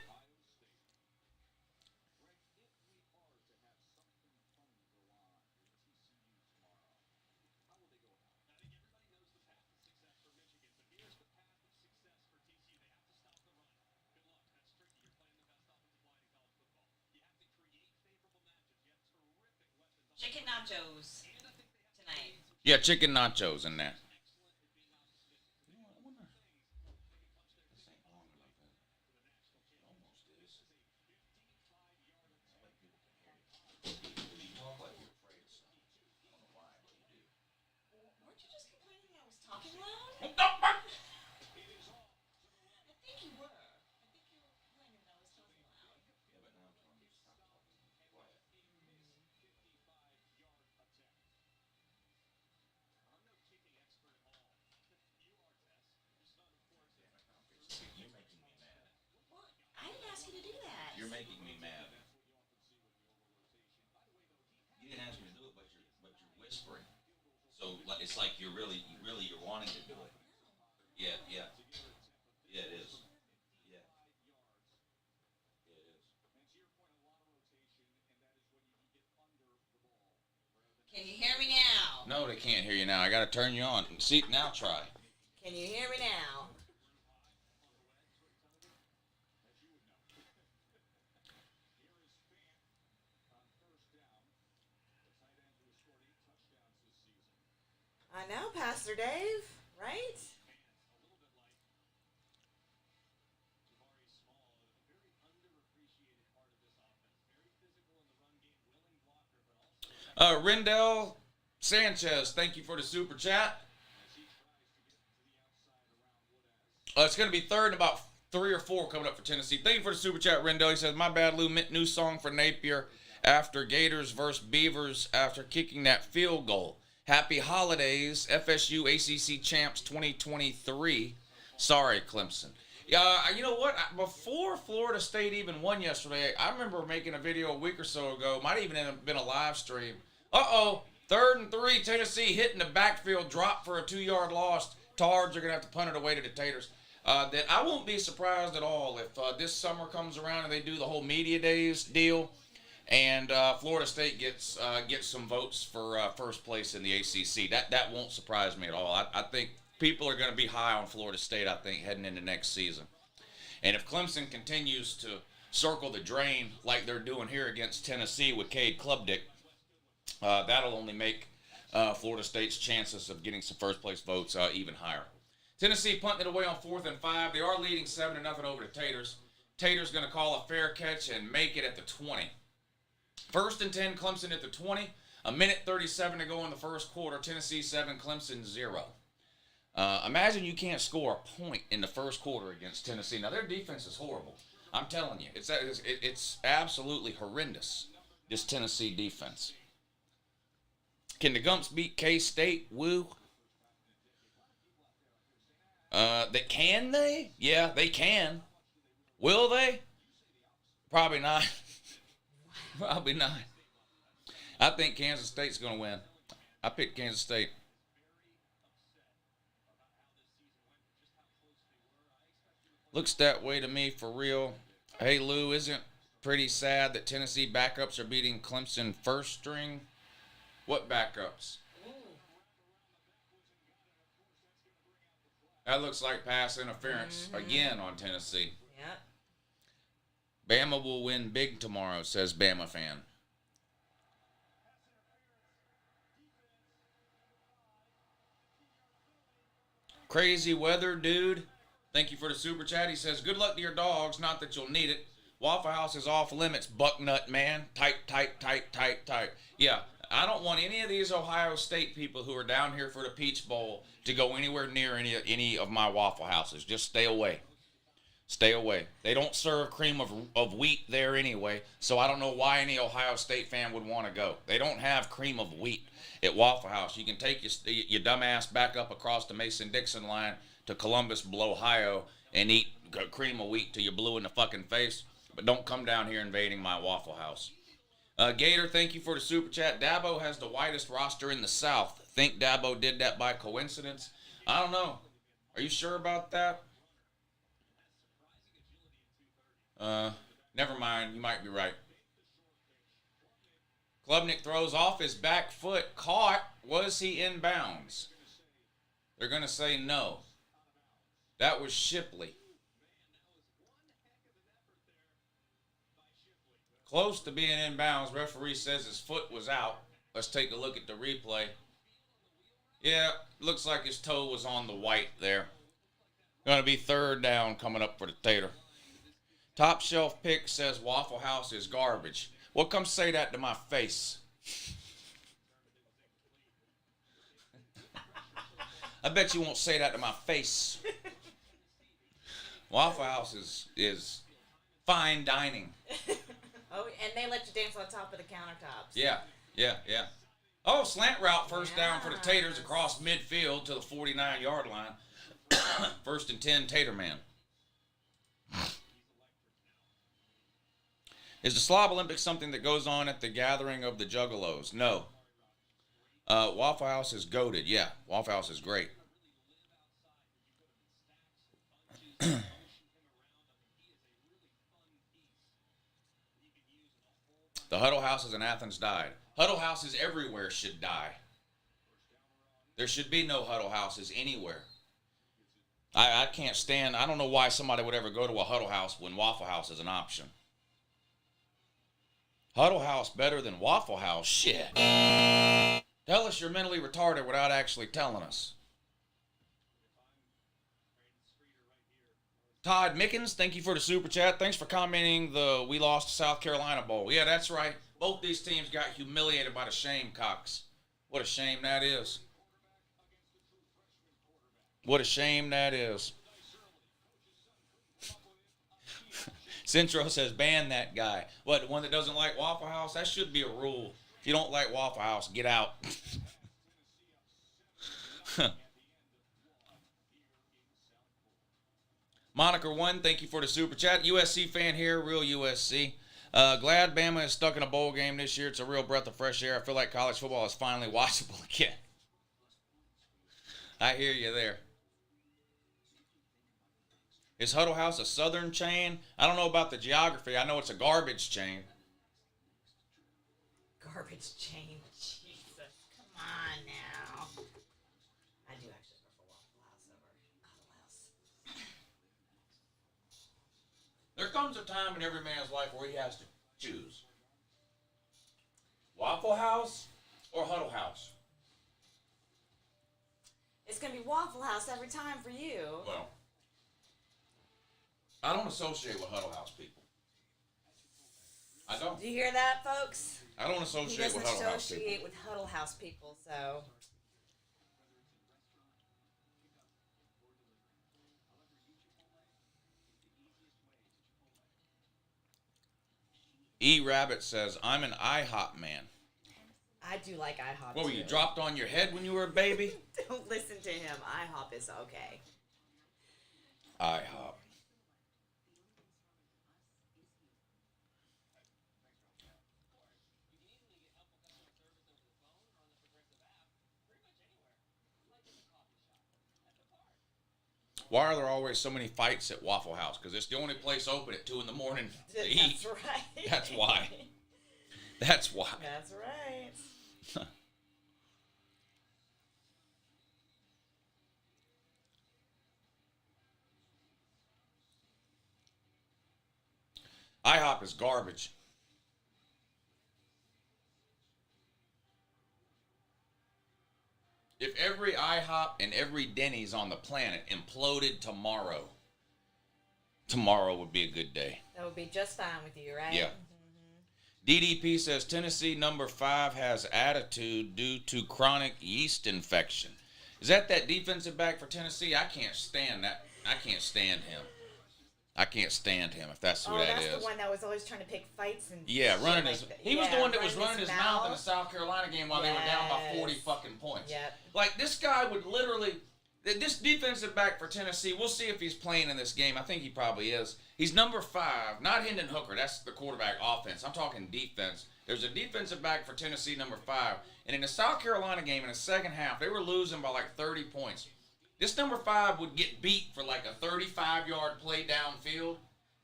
Chicken nachos tonight. Yeah, chicken nachos in that. Weren't you just complaining I was talking loud? I think you were. I think you were complaining that I was talking loud. Well, I didn't ask you to do that. You're making me mad. You didn't ask me to do it, but you're whispering. So it's like you're wanting to do it. Yeah. Yeah, it is. Yeah. It is. Can you hear me now? No, they can't hear you now. I got to turn you on. See, now try. Can you hear me now? I know, Pastor Dave, right? Rendell Sanchez, thank you for the super chat. It's going to be third and about 3 or 4 coming up for Tennessee. Thank you for the super chat, Rendell. He says, my bad, Lou. New song for Napier after Gators versus Beavers after kicking that field goal. Happy holidays, FSU ACC champs 2023. Sorry, Clemson. You know what? Before Florida State even won yesterday, I remember making a video a week or so ago. Might even have been a live stream. Third and 3, Tennessee hitting the backfield, drop for a 2-yard loss. Tards are going to have to punt it away to the Taters. That I won't be surprised at all if this summer comes around and they do the whole media days deal, and Florida State gets some votes for first place in the ACC. That won't surprise me at all. I think people are going to be high on Florida State, I think, heading into next season. And if Clemson continues to circle the drain like they're doing here against Tennessee with Cade Klubnik, that'll only make Florida State's chances of getting some first-place votes even higher. Tennessee punting it away on 4th and 5. They are leading 7-0 over the Taters. Taters going to call a fair catch and make it at the 20. 1st and 10, Clemson at the 20. 1:37 to go in the first quarter. Tennessee 7, Clemson 0. Imagine you can't score a point in the first quarter against Tennessee. Now, their defense is horrible. I'm telling you. It's absolutely horrendous, this Tennessee defense. Can the Gumps beat K-State? Woo. Can they? Yeah, they can. Will they? Probably not. Probably not. I think Kansas State's going to win. I picked Kansas State. Looks that way to me for real. Hey, Lou, isn't pretty sad that Tennessee backups are beating Clemson first string? What backups? That looks like pass interference again on Tennessee. Yeah. Bama will win big tomorrow, says Bama fan. Crazy weather, dude. Thank you for the super chat. He says, good luck to your dogs. Not that you'll need it. Waffle House is off limits, bucknut man. Tight. Yeah, I don't want any of these Ohio State people who are down here for the Peach Bowl to go anywhere near any of my Waffle Houses. Just stay away. Stay away. They don't serve cream of wheat there anyway, so I don't know why any Ohio State fan would want to go. They don't have cream of wheat at Waffle House. You can take your dumb ass back up across the Mason-Dixon line to Columbus, Ohio, and eat cream of wheat till you're blue in the fucking face, but don't come down here invading my Waffle House. Gator, thank you for the super chat. Dabo has the whitest roster in the South. Think Dabo did that by coincidence? I don't know. Are you sure about that? Never mind. You might be right. Klubnik throws off his back foot. Caught. Was he in bounds? They're going to say no. That was Shipley. Close to being in bounds. Referee says his foot was out. Let's take a look at the replay. Yeah, looks like his toe was on the white there. Going to be 3rd down coming up for the Tater. Top Shelf Pick says Waffle House is garbage. Well, come say that to my face. I bet you won't say that to my face. Waffle House is fine dining. Oh, and they let you dance on top of the countertops. Yeah. Oh, slant route, first down for the Taters across midfield to the 49-yard line. 1st and 10, Tater man. Is the Slob Olympics something that goes on at the gathering of the Juggalos? No. Waffle House is goated. Yeah, Waffle House is great. The Huddle Houses in Athens died. Huddle Houses everywhere should die. There should be no Huddle Houses anywhere. I can't stand, I don't know why somebody would ever go to a Huddle House when Waffle House is an option. Huddle House better than Waffle House? Shit. Tell us you're mentally retarded without actually telling us. Todd Mickens, thank you for the super chat. Thanks for commenting the we lost to South Carolina Bowl. Yeah, that's right. Both these teams got humiliated by the Shamecocks. What a shame that is. What a shame that is. Centro says, ban that guy. What, the one that doesn't like Waffle House? That should be a rule. If you don't like Waffle House, get out. Moniker1, thank you for the super chat. USC fan here, real USC. Glad Bama is stuck in a bowl game this year. It's a real breath of fresh air. I feel like college football is finally watchable again. I hear you there. Is Huddle House a southern chain? I don't know about the geography. I know it's a garbage chain. Garbage chain. Jesus. Come on now. I do actually prefer Waffle House over Huddle House. There comes a time in every man's life where he has to choose. Waffle House or Huddle House? It's going to be Waffle House every time for you. Well, I don't associate with Huddle House people. I don't. Do you hear that, folks? I don't associate with Huddle House people. He doesn't associate with Huddle House people, so... E-Rabbit says, I'm an IHOP man. I do like IHOP, What, were too. you dropped on your head when you were a baby? Don't listen to him. IHOP is okay. IHOP. Why are there always so many fights at Waffle House? Because it's the only place open at 2 in the morning to eat. That's right. That's why. That's why. That's right. IHOP is garbage. If every IHOP and every Denny's on the planet imploded tomorrow, tomorrow would be a good day. That would be just fine with you, right? Yeah. DDP says Tennessee number 5 has attitude due to chronic yeast infection. Is that defensive back for Tennessee? I can't stand that. I can't stand him. I can't stand him if that's who that is. Oh, that's the one that was always trying to pick fights and yeah, running like his. He was the one that was running his mouth in the South Carolina game while they were down by 40 fucking points. Yep. Like this guy would literally. This defensive back for Tennessee, we'll see if he's playing in this game. I think he probably is. He's number 5, not Hendon Hooker. That's the quarterback offense. I'm talking defense. There's a defensive back for Tennessee, number 5. And in the South Carolina game, in the second half, they were losing by like 30 points. This number 5 would get beat for like a 35-yard play downfield.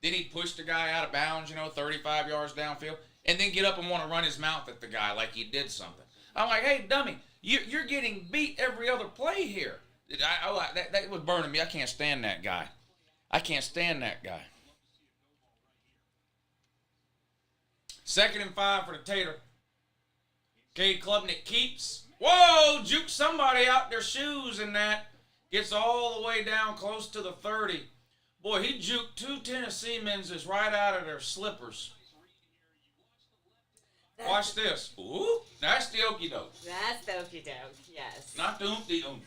Then he'd push the guy out of bounds, 35 yards downfield. And then get up and want to run his mouth at the guy like he did something. I'm like, hey, dummy, you're getting beat every other play here. That was burning me. I can't stand that guy. I can't stand that guy. 2nd and 5 for the Tater. Cade Klubnik keeps. Whoa! Juke somebody out their shoes and that. Gets all the way down close to the 30. Boy, he juked 2 Tennessee men's right out of their slippers. Watch this. Ooh, that's the okie doke. That's the okie doke, yes. Not the oomp-de-oomp.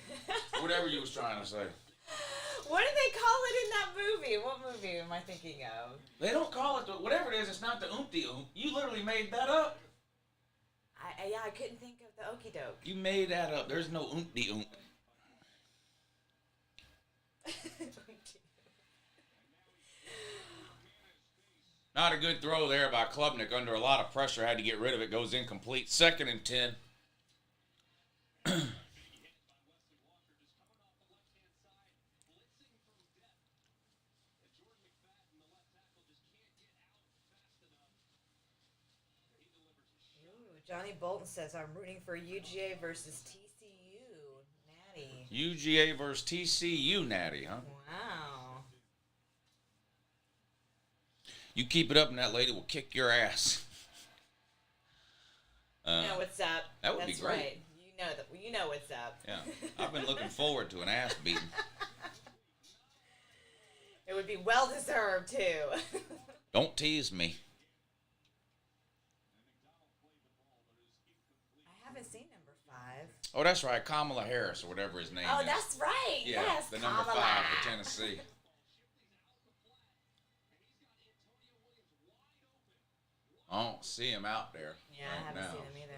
Whatever you was trying to say. What do they call it in that movie? What movie am I thinking of? They don't call it, whatever it is, it's not the oomp-de-oomp. You literally made that up. I couldn't think of the okie doke. You made that up. There's no oomp-de-oomp. Not a good throw there by Klubnik under a lot of pressure. Had to get rid of it. Goes incomplete. 2nd and 10. Johnny Bolton says, I'm rooting for UGA versus TCU. Natty. UGA versus TCU, Natty, huh? Wow. You keep it up and that lady will kick your ass. You know what's up. That would That's be great. Right. You know what's up. Yeah. I've been looking forward to an ass beating. It would be well deserved, too. Don't tease me. I haven't seen number 5. Oh, that's right. Kamala Harris or whatever his name is. Oh, that's right. Yeah, yes, the number Kamala. 5 for Tennessee. I don't see him out there Yeah, I right haven't now. seen them either.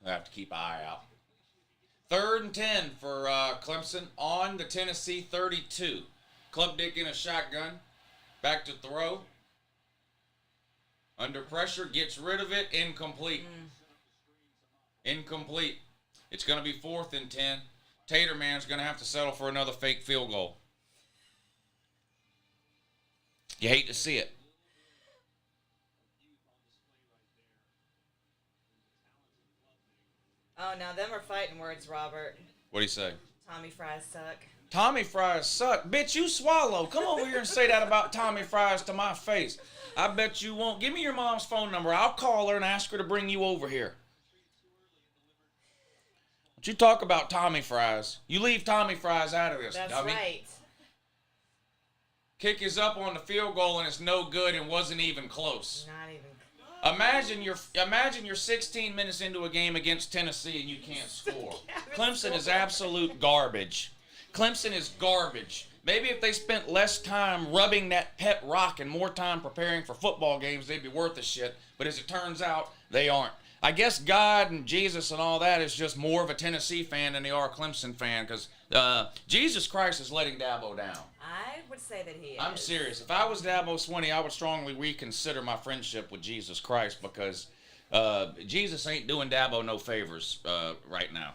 I have to keep an eye out. 3rd and 10 for Clemson on the Tennessee 32. Club Dick in a shotgun. Back to throw. Under pressure, gets rid of it. Incomplete. Incomplete. It's going to be 4th and 10. Tater Man's going to have to settle for another fake field goal. You hate to see it. Oh, now them are fighting words, Robert. What do you say? Tommy fries suck. Tommy fries suck. Bitch, you swallow. Come over here and say that about Tommy fries to my face. I bet you won't. Give me your mom's phone number. I'll call her and ask her to bring you over here. Don't you talk about Tommy fries. You leave Tommy fries out of this, That's dummy. right. Kick is up on the field goal and it's no good and wasn't even close. Not even. Imagine you're 16 minutes into a game against Tennessee and you can't score. Clemson is absolute garbage. Clemson is garbage. Maybe if they spent less time rubbing that pet rock and more time preparing for football games, they'd be worth a shit. But as it turns out, they aren't. I guess God and Jesus and all that is just more of a Tennessee fan than they are a Clemson fan because Jesus Christ is letting Dabo down. I would say that he is. I'm serious. If I was Dabo Swinney, I would strongly reconsider my friendship with Jesus Christ because Jesus ain't doing Dabo no favors right now.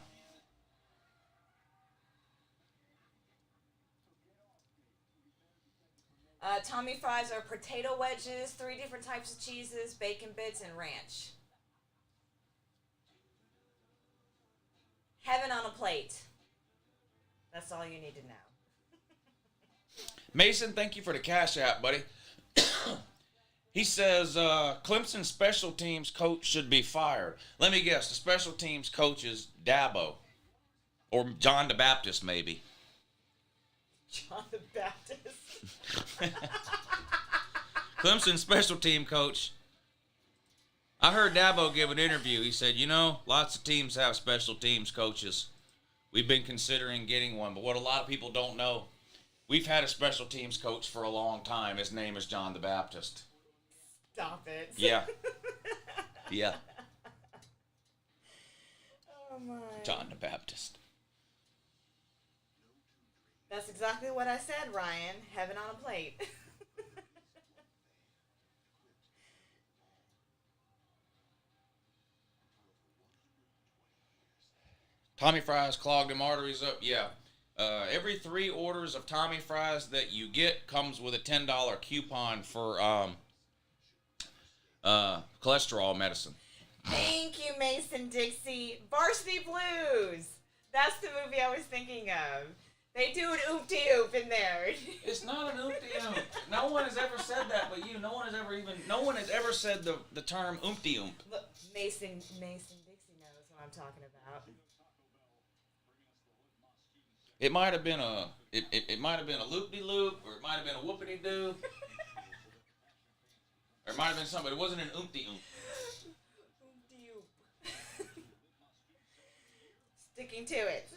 Tommy fries are potato wedges, 3 different types of cheeses, bacon bits, and ranch. Heaven on a plate. That's all you need to know. Mason, thank you for the cash app, buddy. He says Clemson special teams coach should be fired. Let me guess, the special teams coach is Dabo. Or John the Baptist, maybe. John the Baptist. Clemson special team coach. I heard Dabo give an interview. He said, lots of teams have special teams coaches. We've been considering getting one. But what a lot of people don't know, we've had a special teams coach for a long time. His name is John the Baptist. Stop it. Yeah. Yeah. Oh, my. John the Baptist. That's exactly what I said, Ryan. Heaven on a plate. Tommy Fries clogged them arteries up. Yeah. Every 3 orders of Tommy Fries that you get comes with a $10 coupon for cholesterol medicine. Thank you, Mason Dixie. Varsity Blues. That's the movie I was thinking of. They do an oop-de-oop in there. It's not an oop-de-oop. No one has ever said that but you. No one has ever said the term oop-de-oop. Look, Mason Dixie knows what I'm talking about. It might have been a loop-de-loop, or it might have been a whoopity-doo. Or it might have been something, but it wasn't an oop-de-oop. Oop-de-oop. Sticking to it.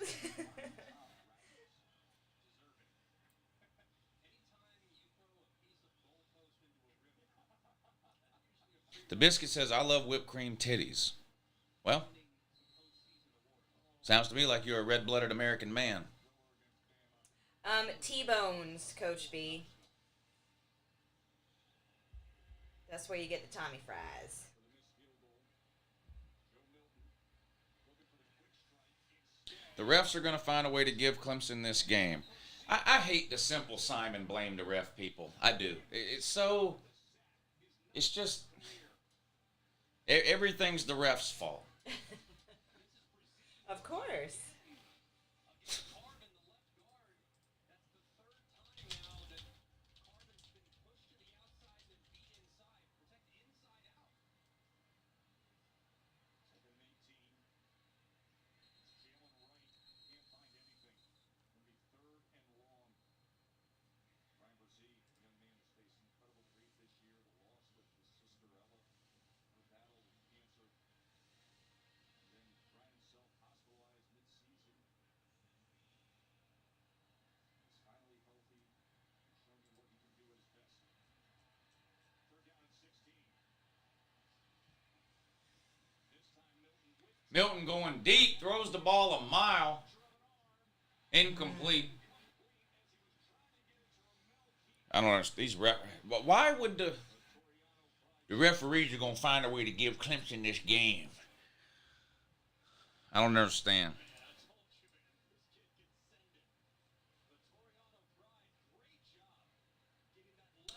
The Biscuit says, I love whipped cream titties. Well, sounds to me like you're a red-blooded American man. T-bones, Coach B. That's where you get the Tommy fries. The refs are going to find a way to give Clemson this game. I hate the simple Simon blame the ref people. I do. It's just, everything's the ref's fault. Of course. Milton going deep, throws the ball a mile. Incomplete. I don't understand. Why would the referees are going to find a way to give Clemson this game? I don't understand.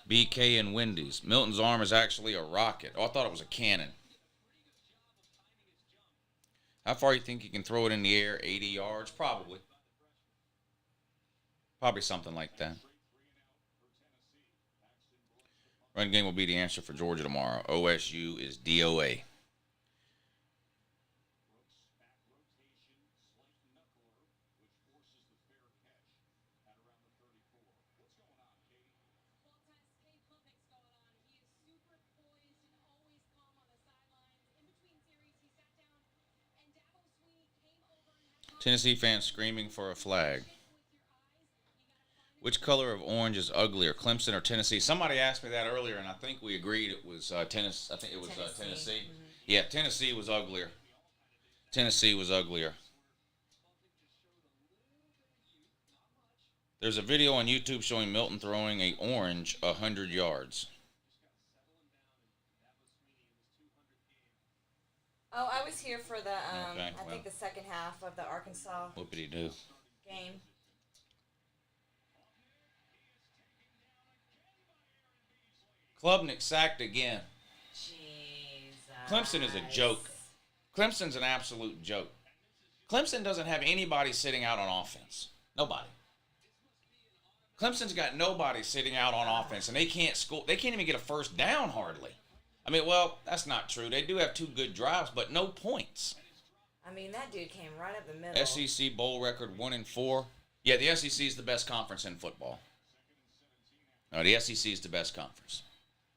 BK and Wendy's. Milton's arm is actually a rocket. Oh, I thought it was a cannon. How far do you think you can throw it in the air? 80 yards? Probably. Probably something like that. Run game will be the answer for Georgia tomorrow. OSU is DOA. Tennessee fans screaming for a flag. Which color of orange is uglier, Clemson or Tennessee? Somebody asked me that earlier, and I think we agreed it was Tennessee. I think it was Tennessee. Mm-hmm. Yeah, Tennessee was uglier. Tennessee was uglier. There's a video on YouTube showing Milton throwing a orange 100 yards. Oh, I was here for the, I think the second half of the Arkansas Whoopity-doo. game. Klubnik sacked again. Jesus. Clemson is a joke. Clemson's an absolute joke. Clemson doesn't have anybody sitting out on offense. Nobody. Clemson's got nobody sitting out on offense, and they can't score. They can't even get a first down hardly. I mean, well, that's not true. They do have 2 good drives, but no points. I mean, that dude came right up the middle. SEC bowl record 1-4. Yeah, the SEC is the best conference in football. No, the SEC is the best conference.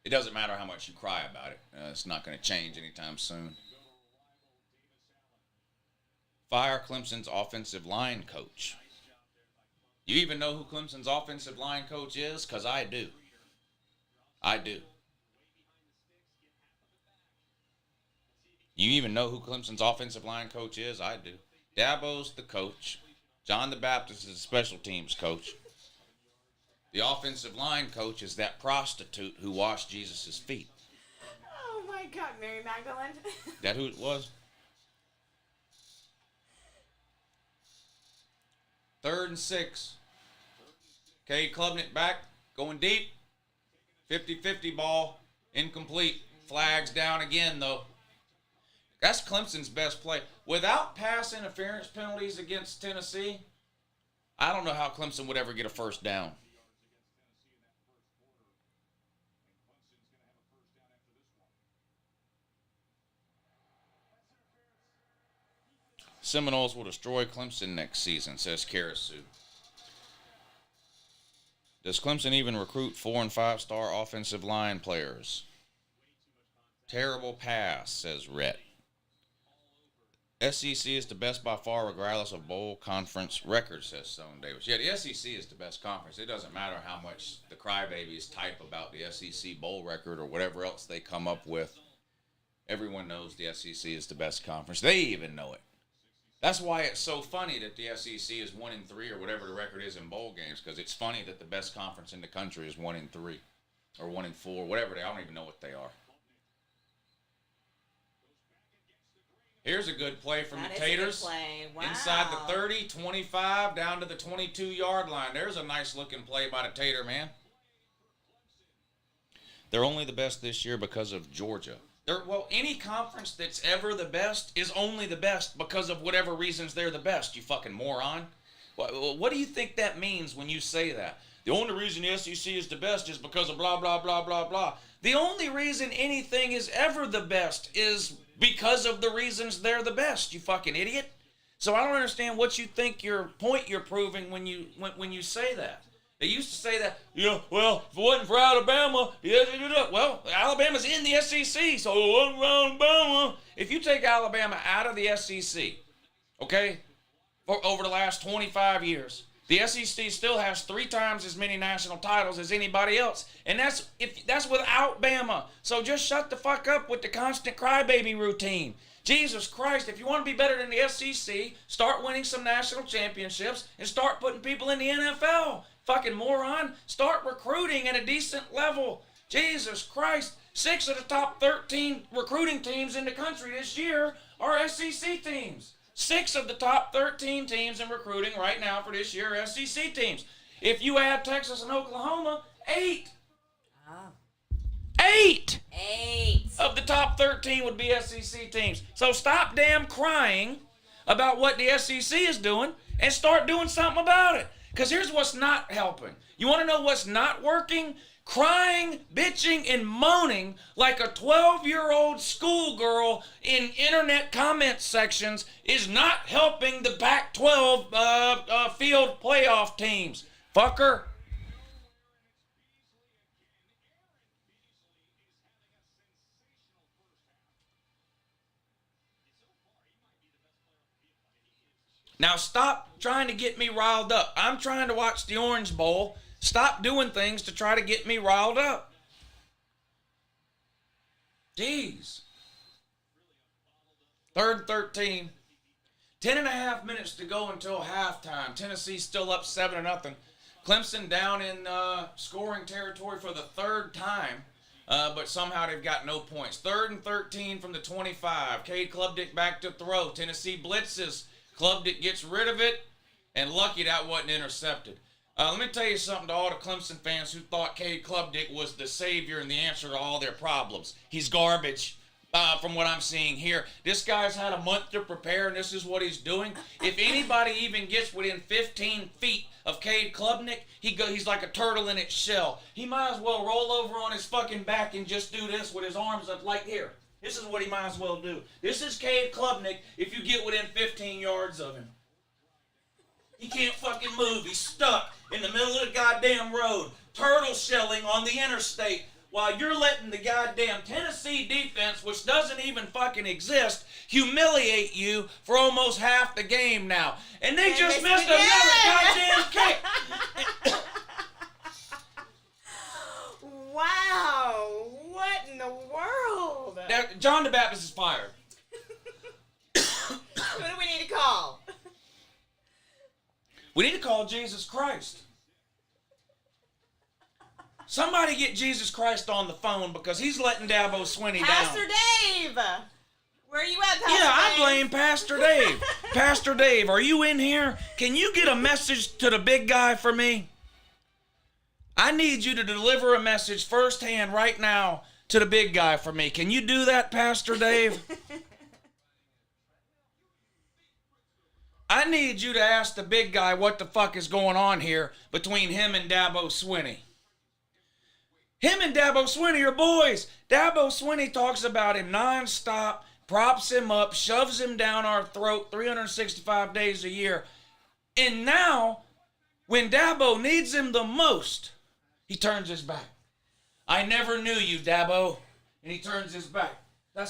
It doesn't matter how much you cry about it. It's not going to change anytime soon. Fire Clemson's offensive line coach. You even know who Clemson's offensive line coach is? Because I do. I do. You even know who Clemson's offensive line coach is? I do. Dabo's the coach. John the Baptist is the special teams coach. The offensive line coach is that prostitute who washed Jesus' feet. Oh, my God. Mary Magdalene. That who it was? 3rd and 6. Okay, Klubnik back. Going deep. 50-50 ball. Incomplete. Flags down again, though. That's Clemson's best play. Without pass interference penalties against Tennessee, I don't know how Clemson would ever get a first down. Seminoles will destroy Clemson next season, says Karasu. Does Clemson even recruit 4- and 5-star offensive line players? Terrible pass, says Rhett. SEC is the best by far regardless of bowl conference record, says Stone Davis. Yeah, the SEC is the best conference. It doesn't matter how much the crybabies type about the SEC bowl record or whatever else they come up with. Everyone knows the SEC is the best conference. They even know it. That's why it's so funny that the SEC is 1-3 or whatever the record is in bowl games, because it's funny that the best conference in the country is 1-3 or 1-4, whatever they are. I don't even know what they are. Here's a good play from the Taters. Wow. Inside the 30, 25, down to the 22-yard line. There's a nice-looking play by the Tater, man. They're only the best this year because of Georgia. Well, any conference that's ever the best is only the best because of whatever reasons they're the best, you fucking moron. What do you think that means when you say that? The only reason the SEC is the best is because of blah, blah, blah, blah, blah. The only reason anything is ever the best is because of the reasons they're the best, you fucking idiot. So I don't understand what you think your point you're proving when you say that. They used to say that, well, if it wasn't for Alabama, well, Alabama's in the SEC, so it wasn't for Alabama. If you take Alabama out of the SEC, okay, over the last 25 years, the SEC still has 3 times as many national titles as anybody else, and that's without Bama. So just shut the fuck up with the constant crybaby routine. Jesus Christ, if you want to be better than the SEC, start winning some national championships and start putting people in the NFL. Fucking moron. Start recruiting at a decent level. Jesus Christ. 6 of the top 13 recruiting teams in the country this year are SEC teams. 6 of the top 13 teams in recruiting right now for this year are SEC teams. If you add Texas and Oklahoma, 8. Oh. 8 8 of the top 13 would be SEC teams. So stop damn crying about what the SEC is doing and start doing something about it. Because here's what's not helping. You want to know what's not working? Crying, bitching, and moaning like a 12-year-old schoolgirl in internet comment sections is not helping the Pac-12 field playoff teams. Fucker. Now stop trying to get me riled up. I'm trying to watch the Orange Bowl. Stop doing things to try to get me riled up. Jeez. 3rd and 13. 10.5 minutes to go until halftime. Tennessee's still up 7-0. Clemson down in scoring territory for the 3rd time. But somehow they've got no points. 3rd and 13 from the 25. Cade Klubnik back to throw. Tennessee blitzes. Klubnik gets rid of it. And lucky that wasn't intercepted. Let me tell you something to all the Clemson fans who thought Cade Klubnik was the savior and the answer to all their problems. He's garbage from what I'm seeing here. This guy's had a month to prepare, and this is what he's doing. If anybody even gets within 15 feet of Cade Klubnik, he's like a turtle in its shell. He might as well roll over on his fucking back and just do this with his arms up like here. This is what he might as well do. This is Cade Klubnik if you get within 15 yards of him. He can't fucking move. He's stuck in the middle of the goddamn road, turtle shelling on the interstate, while you're letting the goddamn Tennessee defense, which doesn't even fucking exist, humiliate you for almost half the game now. And they just missed another goddamn kick. Wow. What in the world? Now, John the Baptist is fired. Who do we need to call? We need to call Jesus Christ. Somebody get Jesus Christ on the phone because he's letting Dabo Swinney down. Pastor Dave! Where are you at, Pastor Yeah, I Dave? blame Pastor Dave. Pastor Dave, are you in here? Can you get a message to the big guy for me? I need you to deliver a message firsthand right now to the big guy for me. Can you do that, Pastor Dave? I need you to ask the big guy what the fuck is going on here between him and Dabo Swinney. Him and Dabo Swinney are boys. Dabo Swinney talks about him nonstop, props him up, shoves him down our throat 365 days a year. And now, when Dabo needs him the most, he turns his back. I never knew you, Dabo. And he turns his back. I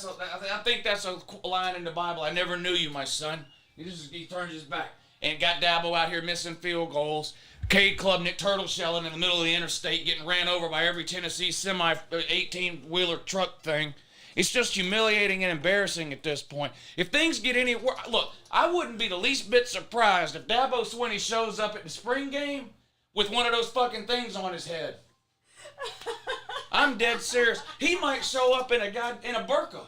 think that's a line in the Bible. I never knew you, my son. He turns his back and got Dabo out here missing field goals. Cade Klubnik turtle shelling in the middle of the interstate, getting ran over by every Tennessee semi 18-wheeler truck thing. It's just humiliating and embarrassing at this point. If things get any worse, look, I wouldn't be the least bit surprised if Dabo Swinney shows up at the spring game with one of those fucking things on his head. I'm dead serious. He might show up in a burqa.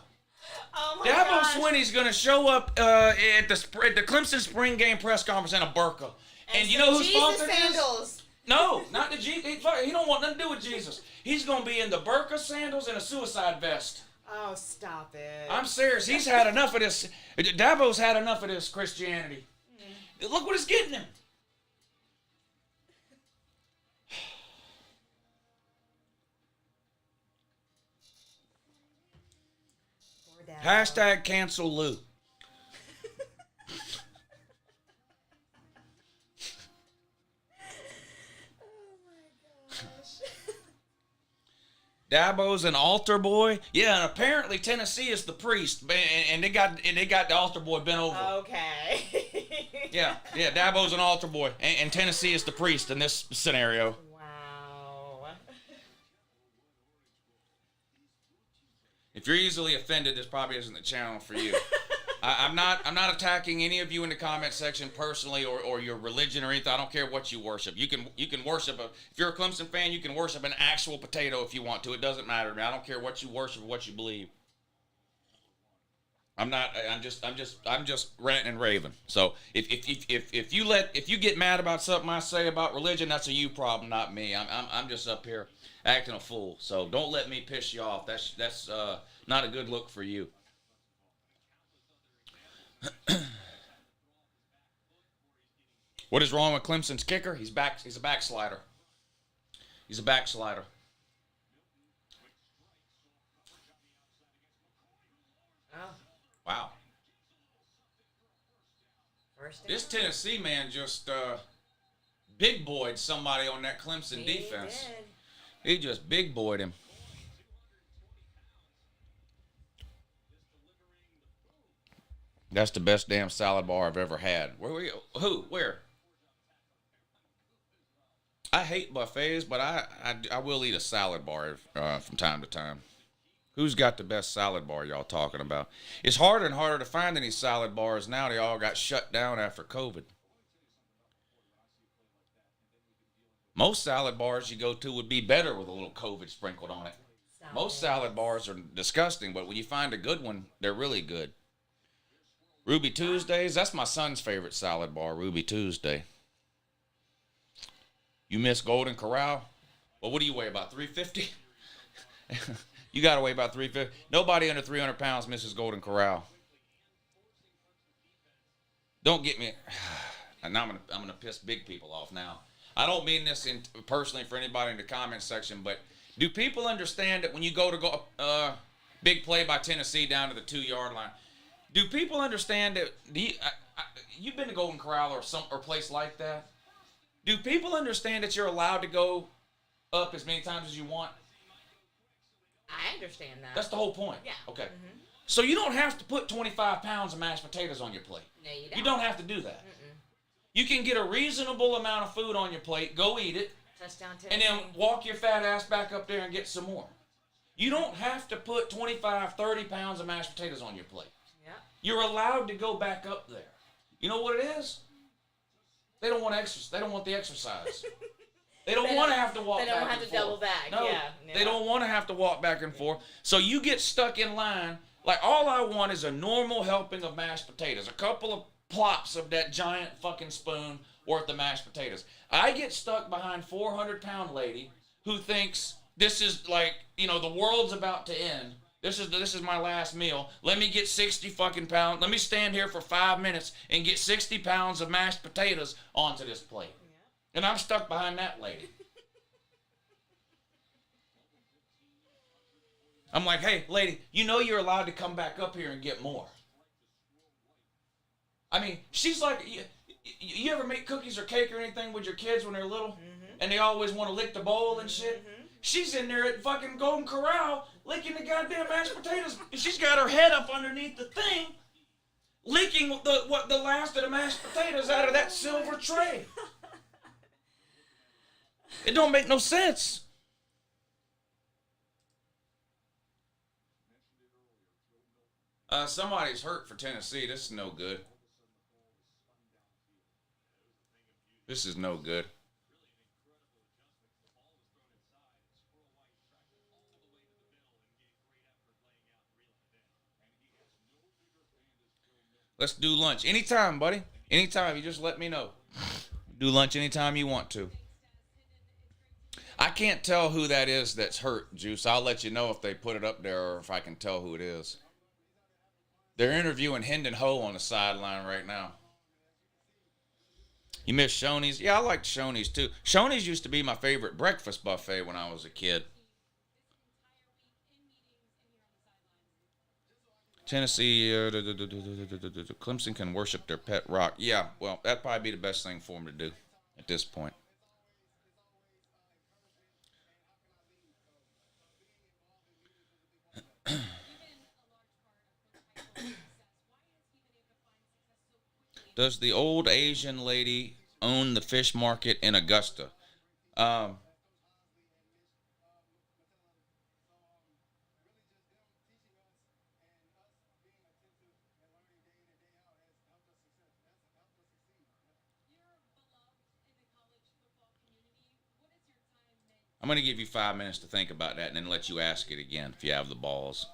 Oh my Dabo gosh. Swinney's going to show up at the Clemson spring game press conference in a burqa. And you know whose fault it sandals. is? No, not the Jesus. He don't want nothing to do with Jesus. He's going to be in the burqa sandals and a suicide vest. Oh, stop it. I'm serious. He's had enough of this. Dabo's had enough of this Christianity. Look what it's getting him. Hashtag cancel Lou. Dabo's an altar boy. Yeah, and apparently Tennessee is the priest, and they got the altar boy bent over. Okay. Yeah, Dabo's an altar boy, and Tennessee is the priest in this scenario. Wow. If you're easily offended, this probably isn't the channel for you. I'm not attacking any of you in the comment section personally or your religion or anything. I don't care what you worship. You can worship if you're a Clemson fan, you can worship an actual potato if you want to. It doesn't matter to me. I don't care what you worship or what you believe. I'm just ranting and raving. So if you get mad about something I say about religion, that's a you problem, not me. I'm just up here acting a fool. So don't let me piss you off. That's not a good look for you. What is wrong with Clemson's kicker? He's a backslider. He's a backslider. Oh. Wow. This Tennessee man just big boyed somebody on that Clemson defense. He just big boyed him. That's the best damn salad bar I've ever had. Where were you? Who? Where? I hate buffets, but I will eat a salad bar from time to time. Who's got the best salad bar y'all talking about? It's harder and harder to find any salad bars now. They all got shut down after COVID. Most salad bars you go to would be better with a little COVID sprinkled on it. Most salad bars are disgusting, but when you find a good one, they're really good. Ruby Tuesdays, that's my son's favorite salad bar, Ruby Tuesday. You miss Golden Corral? Well, what do you weigh, about 350? You got to weigh about 350. Nobody under 300 pounds misses Golden Corral. Don't get me... And now I'm gonna piss big people off now. I don't mean this personally for anybody in the comment section, but do people understand that when you go big play by Tennessee down to the 2-yard line, do people understand that you've been to Golden Corral or place like that? Do people understand that you're allowed to go up as many times as you want? I understand that. That's the whole point. Yeah. Okay. Mm-hmm. So you don't have to put 25 pounds of mashed potatoes on your plate. No, you don't. You don't have to do that. You can get a reasonable amount of food on your plate, go eat it, Touchdown and then walk your fat ass back up there and get some more. You don't have to put 25, 30 pounds of mashed potatoes on your plate. Yeah. You're allowed to go back up there. You know what it is? They don't want exercise. They don't want the exercise. They don't want to have to walk back and forth. They don't have to double back. No, yeah. They don't want to have to walk back and forth. So you get stuck in line. Like, all I want is a normal helping of mashed potatoes. A couple of plops of that giant fucking spoon worth of mashed potatoes. I get stuck behind 400-pound lady who thinks this is like, the world's about to end. This is my last meal. Let me get 60 fucking pounds. Let me stand here for 5 minutes and get 60 pounds of mashed potatoes onto this plate. Yeah. And I'm stuck behind that lady. I'm like, hey, lady, you're allowed to come back up here and get more. I mean, she's like, you ever make cookies or cake or anything with your kids when they're little? Mm-hmm. And they always want to lick the bowl and shit? Mm-hmm. She's in there at fucking Golden Corral licking the goddamn mashed potatoes. And she's got her head up underneath the thing, licking the last of the mashed potatoes out of that silver tray. It don't make no sense. Somebody's hurt for Tennessee. This is no good. This is no good. Let's do lunch. Anytime, buddy. Anytime. You just let me know. Do lunch anytime you want to. I can't tell who that is that's hurt, Juice. I'll let you know if they put it up there or if I can tell who it is. They're interviewing Hendon Ho on the sideline right now. You miss Shoney's? Yeah, I liked Shoney's too. Shoney's used to be my favorite breakfast buffet when I was a kid. Tennessee, Clemson can worship their pet rock. Yeah, well, that'd probably be the best thing for them to do at this point. Does the old Asian lady own the fish market in Augusta? I'm going to give you 5 minutes to think about that and then let you ask it again if you have the balls.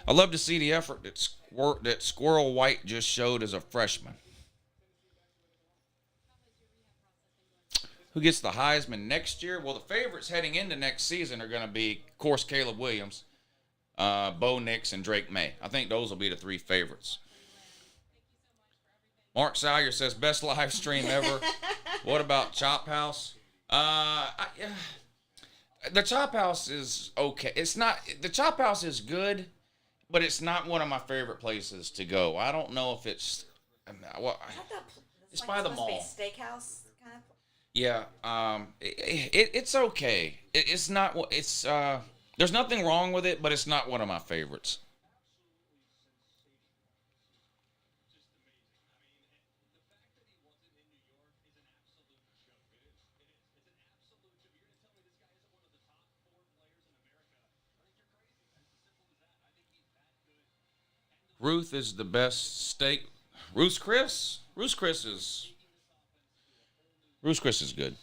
I love to see the effort that Squirrel White just showed as a freshman. Who gets the Heisman next year? Well, the favorites heading into next season are going to be, of course, Caleb Williams, Bo Nix, and Drake May. I think those will be the 3 favorites. Mark Salyer says, best live stream ever. What about Chop House? The Chop House is okay. It's not, the Chop House is good, but it's not one of my favorite places to go. I don't know if it's, well, it's like by the mall. Steakhouse kind of. Yeah, it's okay. It's not, there's nothing wrong with it, but it's not one of my favorites. Ruth is the best steak. Ruth's Chris? Ruth's Chris is good.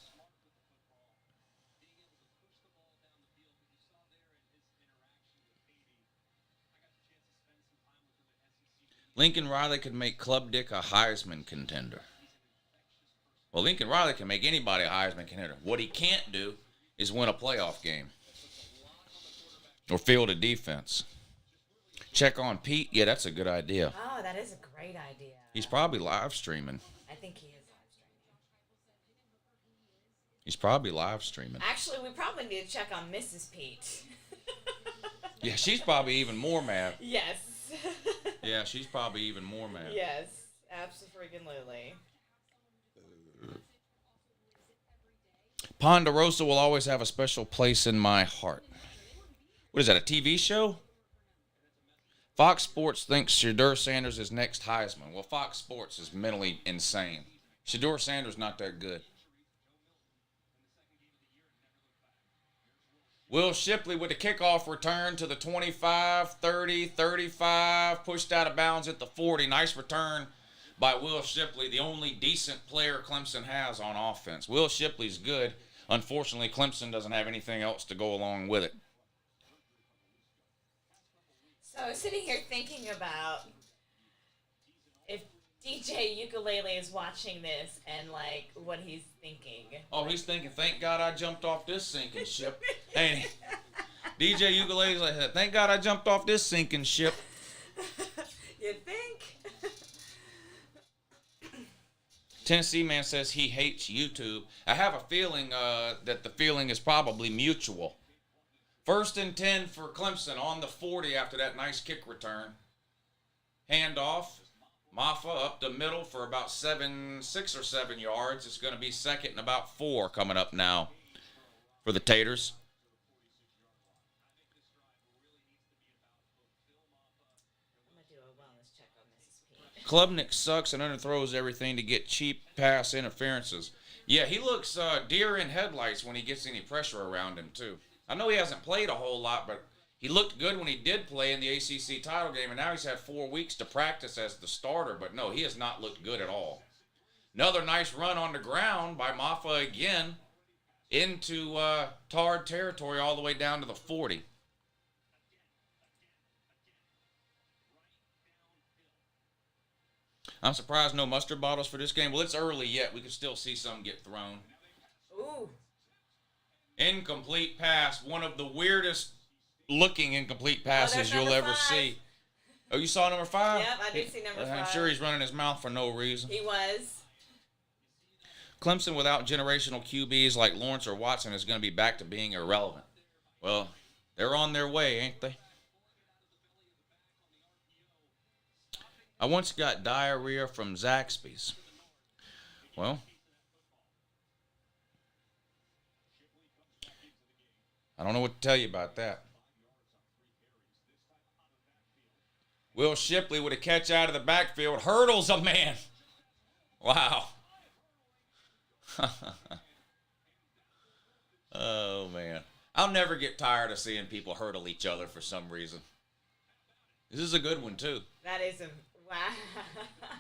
Lincoln Riley could make Club Dick a Heisman contender. Well, Lincoln Riley can make anybody a Heisman contender. What he can't do is win a playoff game or field a defense. Check on Pete. Yeah, that's a good idea. Oh, that is a great idea. He's probably live streaming. I think he is live streaming. He's probably live streaming. Actually, we probably need to check on Mrs. Pete. Yeah, she's probably even more mad. Yes. Yeah, she's probably even more mad. Yes, absolutely. Ponderosa will always have a special place in my heart. What is that, a TV show? Fox Sports thinks Shedeur Sanders is next Heisman. Well, Fox Sports is mentally insane. Shedeur Sanders not that good. Will Shipley with the kickoff return to the 25, 30, 35, pushed out of bounds at the 40. Nice return by Will Shipley, the only decent player Clemson has on offense. Will Shipley's good. Unfortunately, Clemson doesn't have anything else to go along with it. So I was sitting here thinking about if DJ Ukulele is watching this and like what he's thinking. Oh, he's thinking, thank God I jumped off this sinking ship. Hey, DJ Ukulele's like, thank God I jumped off this sinking ship. You think? Tennessee man says he hates YouTube. I have a feeling that the feeling is probably mutual. 1st and 10 for Clemson on the 40 after that nice kick return. Handoff. Maffa up the middle for about 6 or 7 yards. It's going to be 2nd and about 4 coming up now for the Taters. I'm going to do a wellness check on Mrs. Pete. Klubnik sucks and underthrows everything to get cheap pass interferences. Yeah, he looks deer in headlights when he gets any pressure around him, too. I know he hasn't played a whole lot, but he looked good when he did play in the ACC title game, and now he's had 4 weeks to practice as the starter. But no, he has not looked good at all. Another nice run on the ground by Maffa again into Tard territory all the way down to the 40. I'm surprised no mustard bottles for this game. Well, it's early yet. We can still see some get thrown. Ooh. Incomplete pass. One of the weirdest looking incomplete passes you'll ever see. Oh, you saw number 5? Yep, I did see number 5. I'm sure he's running his mouth for no reason. He was. Clemson without generational QBs like Lawrence or Watson is going to be back to being irrelevant. Well, they're on their way, ain't they? I once got diarrhea from Zaxby's. Well, I don't know what to tell you about that. Will Shipley with a catch out of the backfield hurdles a man. Wow. Oh, man. I'll never get tired of seeing people hurdle each other for some reason. This is a good one, too. That is a... Wow.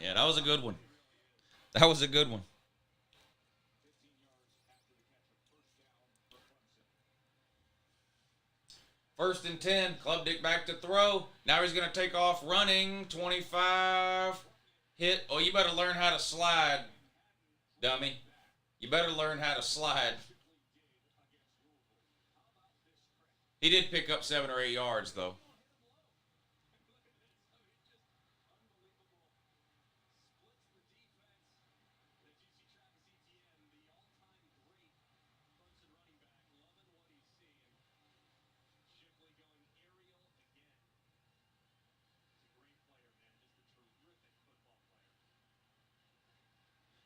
Yeah, that was a good one. That was a good one. First and 10. Klubnik back to throw. Now he's going to take off running. 25. Hit. Oh, you better learn how to slide, dummy. You better learn how to slide. He did pick up 7 or 8 yards, though.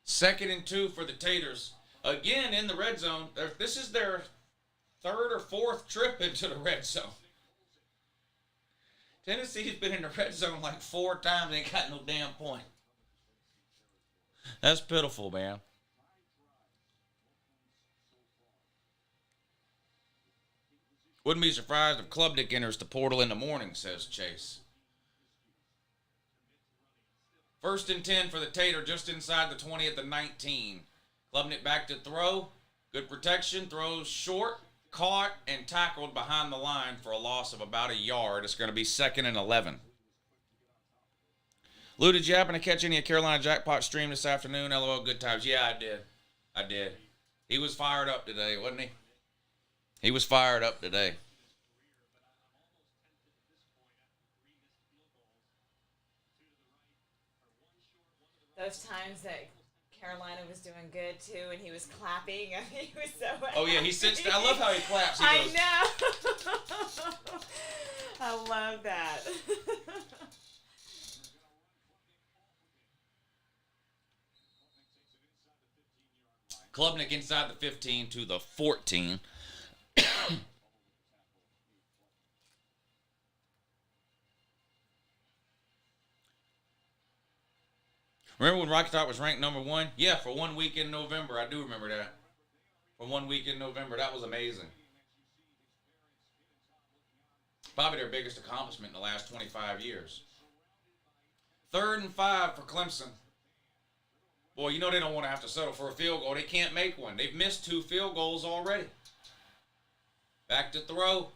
Second and 2 for the Taters. Again in the red zone. This is their third or fourth trip into the red zone. Tennessee's been in the red zone like 4 times. Ain't got no damn point. That's pitiful, man. Wouldn't be surprised if Klubnik enters the portal in the morning, says Chase. First and 10 for the Tater, just inside the 20 at the 19. Klubnik back to throw. Good protection. Throws short. Caught and tackled behind the line for a loss of about a yard. It's going to be 2nd and 11. Lou, did you happen to catch any of Carolina Jackpot stream this afternoon? LOL, good times. Yeah, I did. He was fired up today, wasn't he? He was fired up today. Those times that Carolina was doing good too, and he was clapping. I mean, he was so happy. Oh yeah, he sits down. I love how he claps. He goes, I know. I love that. Klubnik inside the 15 to the 14. Remember when Rocky Top was ranked number 1? Yeah, for 1 week in November. I do remember that. For 1 week in November. That was amazing. Probably their biggest accomplishment in the last 25 years. 3rd and 5 for Clemson. Boy, you know they don't want to have to settle for a field goal. They can't make one. They've missed 2 field goals already. Back to throw.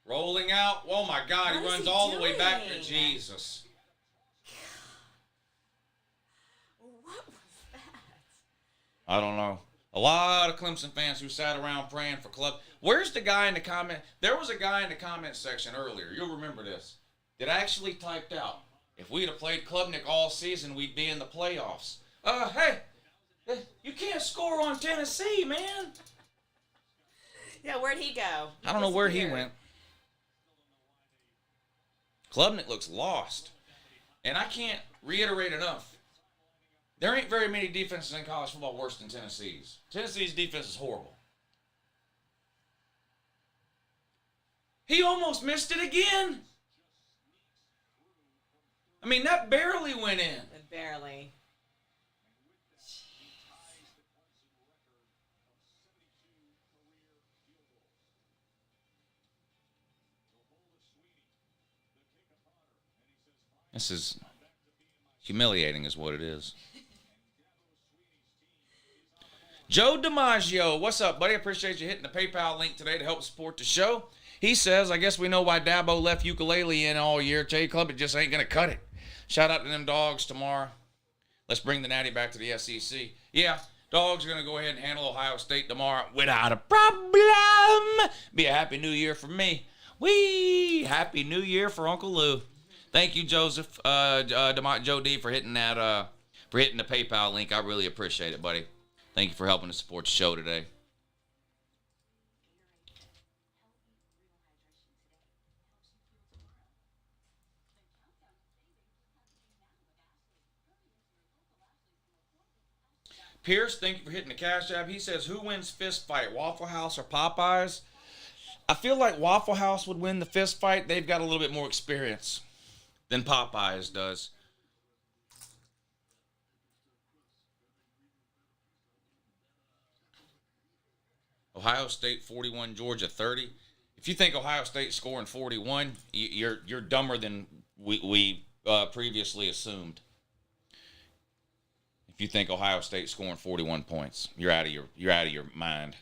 Rolling out. Oh, my God. He runs all the way back to Jesus. What was that? I don't know. A lot of Clemson fans who sat around praying for club. Where's the guy in the comment? There was a guy in the comment section earlier. You'll remember this. That actually typed out, if we'd have played Klubnik all season, we'd be in the playoffs. Hey, you can't score on Tennessee, man. Yeah, where'd he go? I don't know where he went. Klubnik looks lost. And I can't reiterate enough. There ain't very many defenses in college football worse than Tennessee's. Tennessee's defense is horrible. He almost missed it again. I mean, that barely went in. Barely. This is humiliating is what it is. Joe DiMaggio, what's up, buddy? I appreciate you hitting the PayPal link today to help support the show. He says, I guess we know why Dabo left ukulele in all year. J Club, it just ain't going to cut it. Shout out to them dogs tomorrow. Let's bring the Natty back to the SEC. Yeah, dogs are going to go ahead and handle Ohio State tomorrow without a problem. Be a happy new year for me. Wee! Happy new year for Uncle Lou. Thank you, Joseph, Joe D, for hitting that, for hitting the PayPal link. I really appreciate it, buddy. Thank you for helping to support the show today. Pierce, thank you for hitting the Cash App. He says, who wins fist fight, Waffle House or Popeyes? I feel like Waffle House would win the fist fight. They've got a little bit more experience than Popeyes does. Ohio State 41, Georgia 30. If you think Ohio State scoring 41, you're dumber than we previously assumed. If you think Ohio State's scoring 41 points, you're out of your mind.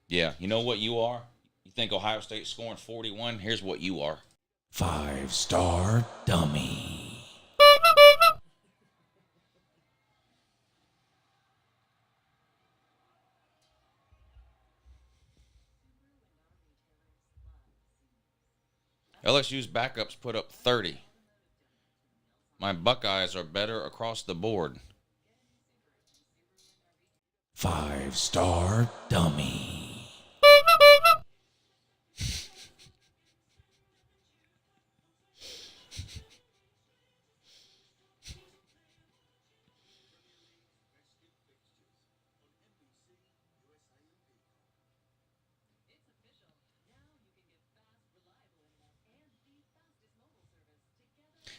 Yeah, you know what you are? You think Ohio State's scoring 41? Here's what you are. 5-star dummy. LSU's backups put up 30. My Buckeyes are better across the board. 5-star dummy.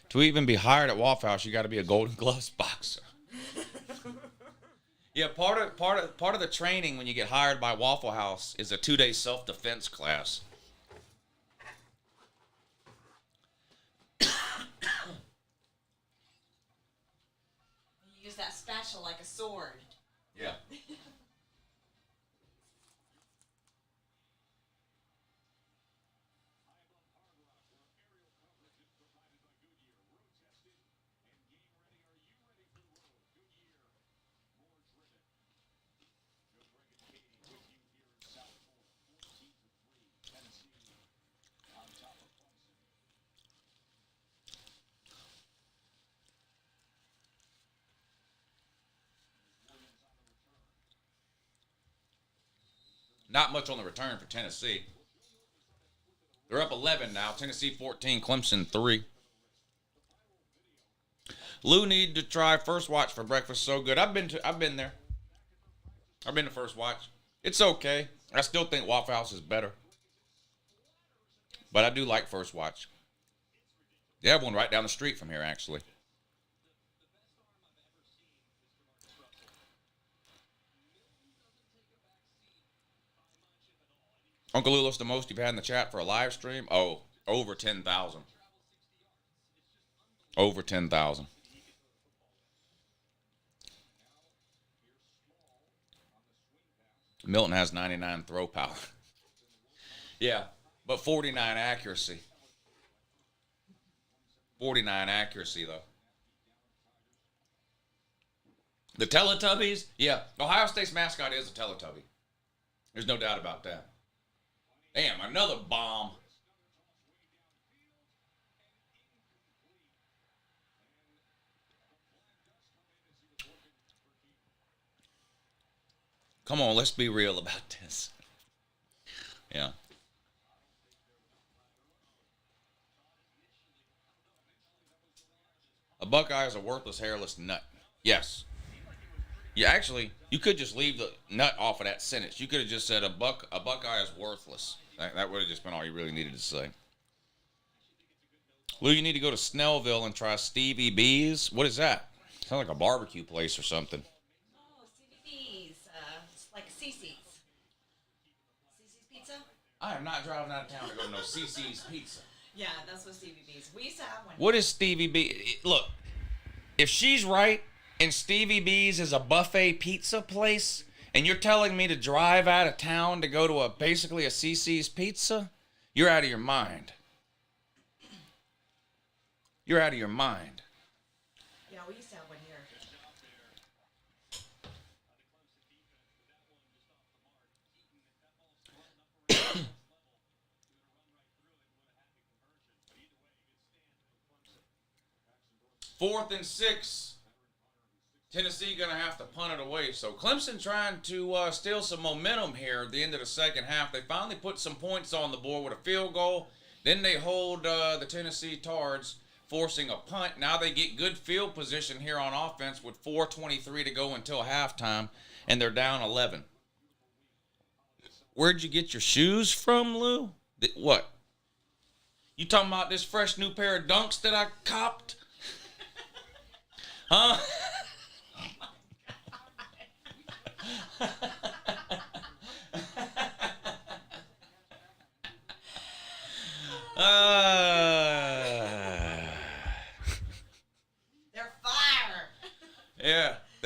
To even be hired at Waffle House, you got to be a Golden Gloves boxer. Yeah, part of the training when you get hired by Waffle House is a 2-day self-defense class. You use that spatula like a sword. Yeah. Not much on the return for Tennessee. They're up 11 now. Tennessee 14, Clemson 3. Lou need to try First Watch for breakfast. So good. I've been there. I've been to First Watch. It's okay. I still think Waffle House is better. But I do like First Watch. They have one right down the street from here, actually. Uncle Lou, what's the most you've had in the chat for a live stream? Oh, over 10,000. Over 10,000. Milton has 99 throw power. Yeah, but 49 accuracy. 49 accuracy, though. The Teletubbies? Yeah, Ohio State's mascot is a Teletubby. There's no doubt about that. Damn, another bomb. Come on, let's be real about this. Yeah. A Buckeye is a worthless, hairless nut. Yes. Yeah, actually, you could just leave the nut off of that sentence. You could have just said a Buckeye is worthless. That would have just been all you really needed to say. Lou, you need to go to Snellville and try Stevie B's. What is that? Sounds like a barbecue place or something. Oh, CBD's. It's like CC's. CC's Pizza? I am not driving out of town to go to no CC's Pizza. Yeah, that's what Stevie B's. We used to have one. What is Stevie B? Look, if she's right and Stevie B's is a buffet pizza place, and you're telling me to drive out of town to go to basically a CC's Pizza, you're out of your mind. You're out of your mind. Yeah, we used to have one here. Fourth and 6. Tennessee going to have to punt it away. So Clemson trying to steal some momentum here at the end of the second half. They finally put some points on the board with a field goal. Then they hold the Tennessee Tards, forcing a punt. Now they get good field position here on offense with 4:23 to go until halftime, and they're down 11. Where'd you get your shoes from, Lou? What? You talking about this fresh new pair of Dunks that I copped? Huh?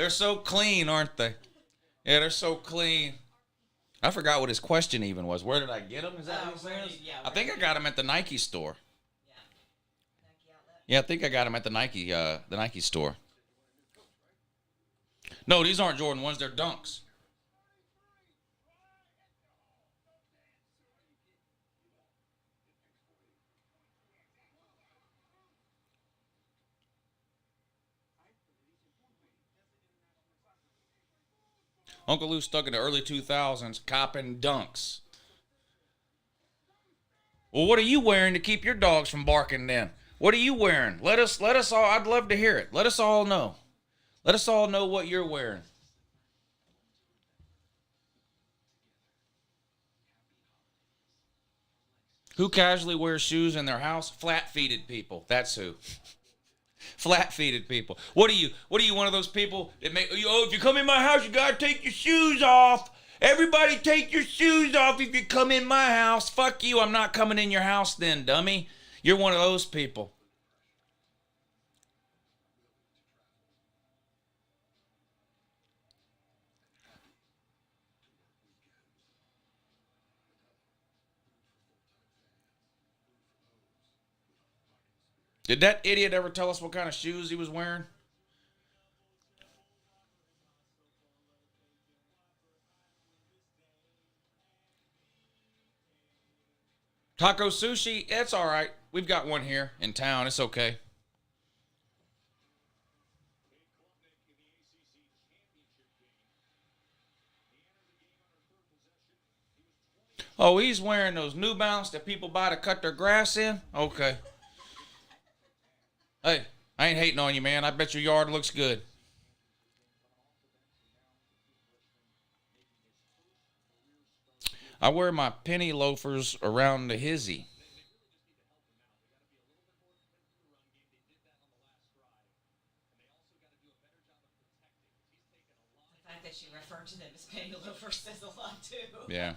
They're so clean, aren't they? Yeah, they're so clean. I forgot what his question even was. Where did I get them? Is that what he says? I think I got them at the Nike store. Yeah. Nike outlet. Yeah, I think I got them at the Nike store. No, these aren't Jordan 1s. They're Dunks. Uncle Lou stuck in the early 2000s copping Dunks. Well, what are you wearing to keep your dogs from barking then? What are you wearing? Let us all, I'd love to hear it. Let us all know. Let us all know what you're wearing. Who casually wears shoes in their house? Flat-feeted people. That's who. Flat-feeted people. What are you, one of those people that make, oh, if you come in my house, you gotta take your shoes off. Everybody take your shoes off if you come in my house. Fuck you, I'm not coming in your house then, dummy. You're one of those people. Did that idiot ever tell us what kind of shoes he was wearing? Taco sushi, it's all right. We've got one here in town. It's okay. Oh, he's wearing those New Balance that people buy to cut their grass in? Okay. Hey, I ain't hating on you, man. I bet your yard looks good. I wear my penny loafers around the hizzy. The fact that she referred to them as penny loafers says a lot too. Yeah.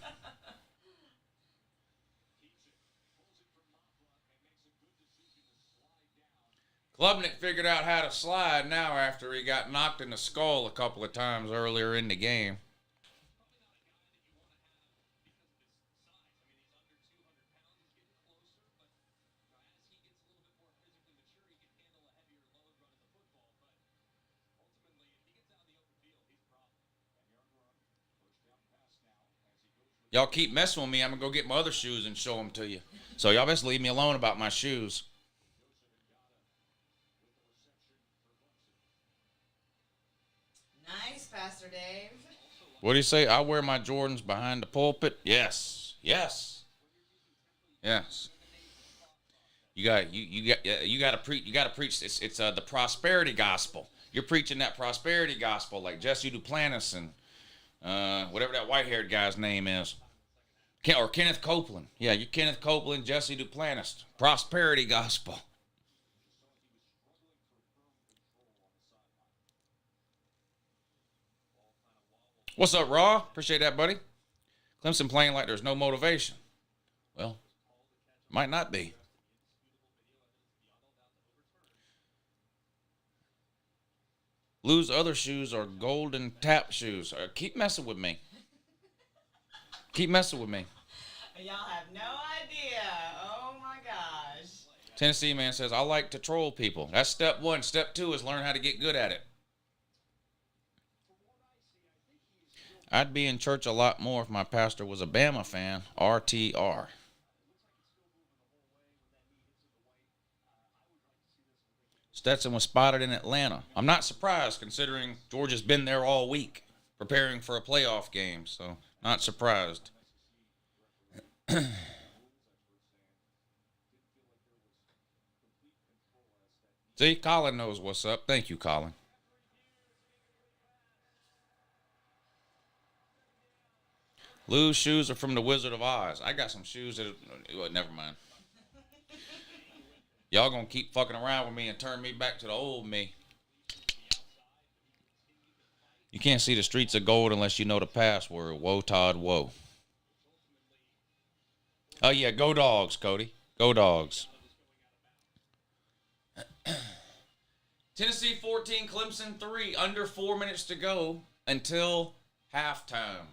Klubnik figured out how to slide now after he got knocked in the skull a couple of times earlier in the game. Y'all keep messing with me, I'm going to go get my other shoes and show them to you. So y'all best leave me alone about my shoes. Nice, Pastor Dave. What do you say? I wear my Jordans behind the pulpit? Yes. Yes. Yes. You got to preach. It's the prosperity gospel. You're preaching that prosperity gospel like Jesse Duplantis and whatever that white-haired guy's name is. Or Kenneth Copeland. Yeah, you're Kenneth Copeland, Jesse Duplantis. Prosperity gospel. What's up, Raw? Appreciate that, buddy. Clemson playing like there's no motivation. Well, might not be. Lou's other shoes are golden tap shoes. Keep messing with me. Keep messing with me. Y'all have no idea. Oh my gosh. Tennessee man says, I like to troll people. That's step one. Step two is learn how to get good at it. I'd be in church a lot more if my pastor was a Bama fan. RTR. Stetson was spotted in Atlanta. I'm not surprised considering Georgia's been there all week preparing for a playoff game, so not surprised. See, Colin knows what's up. Thank you, Colin. Lou's shoes are from the Wizard of Oz. I got some shoes that, well, never mind. Y'all gonna keep fucking around with me and turn me back to the old me. You can't see the streets of gold unless you know the password. Woe, Todd, woe. Oh, yeah, go Dogs, Cody. Go Dogs. Tennessee 14, Clemson 3. Under 4 minutes to go until halftime.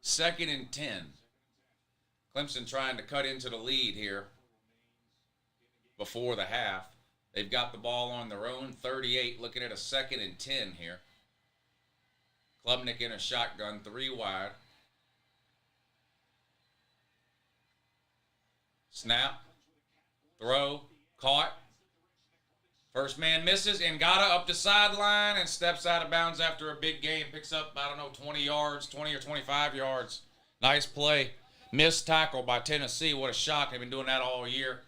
Second and 10. Clemson trying to cut into the lead here before the half. They've got the ball on their own 38, looking at a second and 10 here. Klubnik in a shotgun, 3 wide. Snap, throw, caught. First man misses. Ngata up the sideline and steps out of bounds after a big game. Picks up, 20 yards, 20 or 25 yards. Nice play. Missed tackle by Tennessee. What a shock. They've been doing that all year.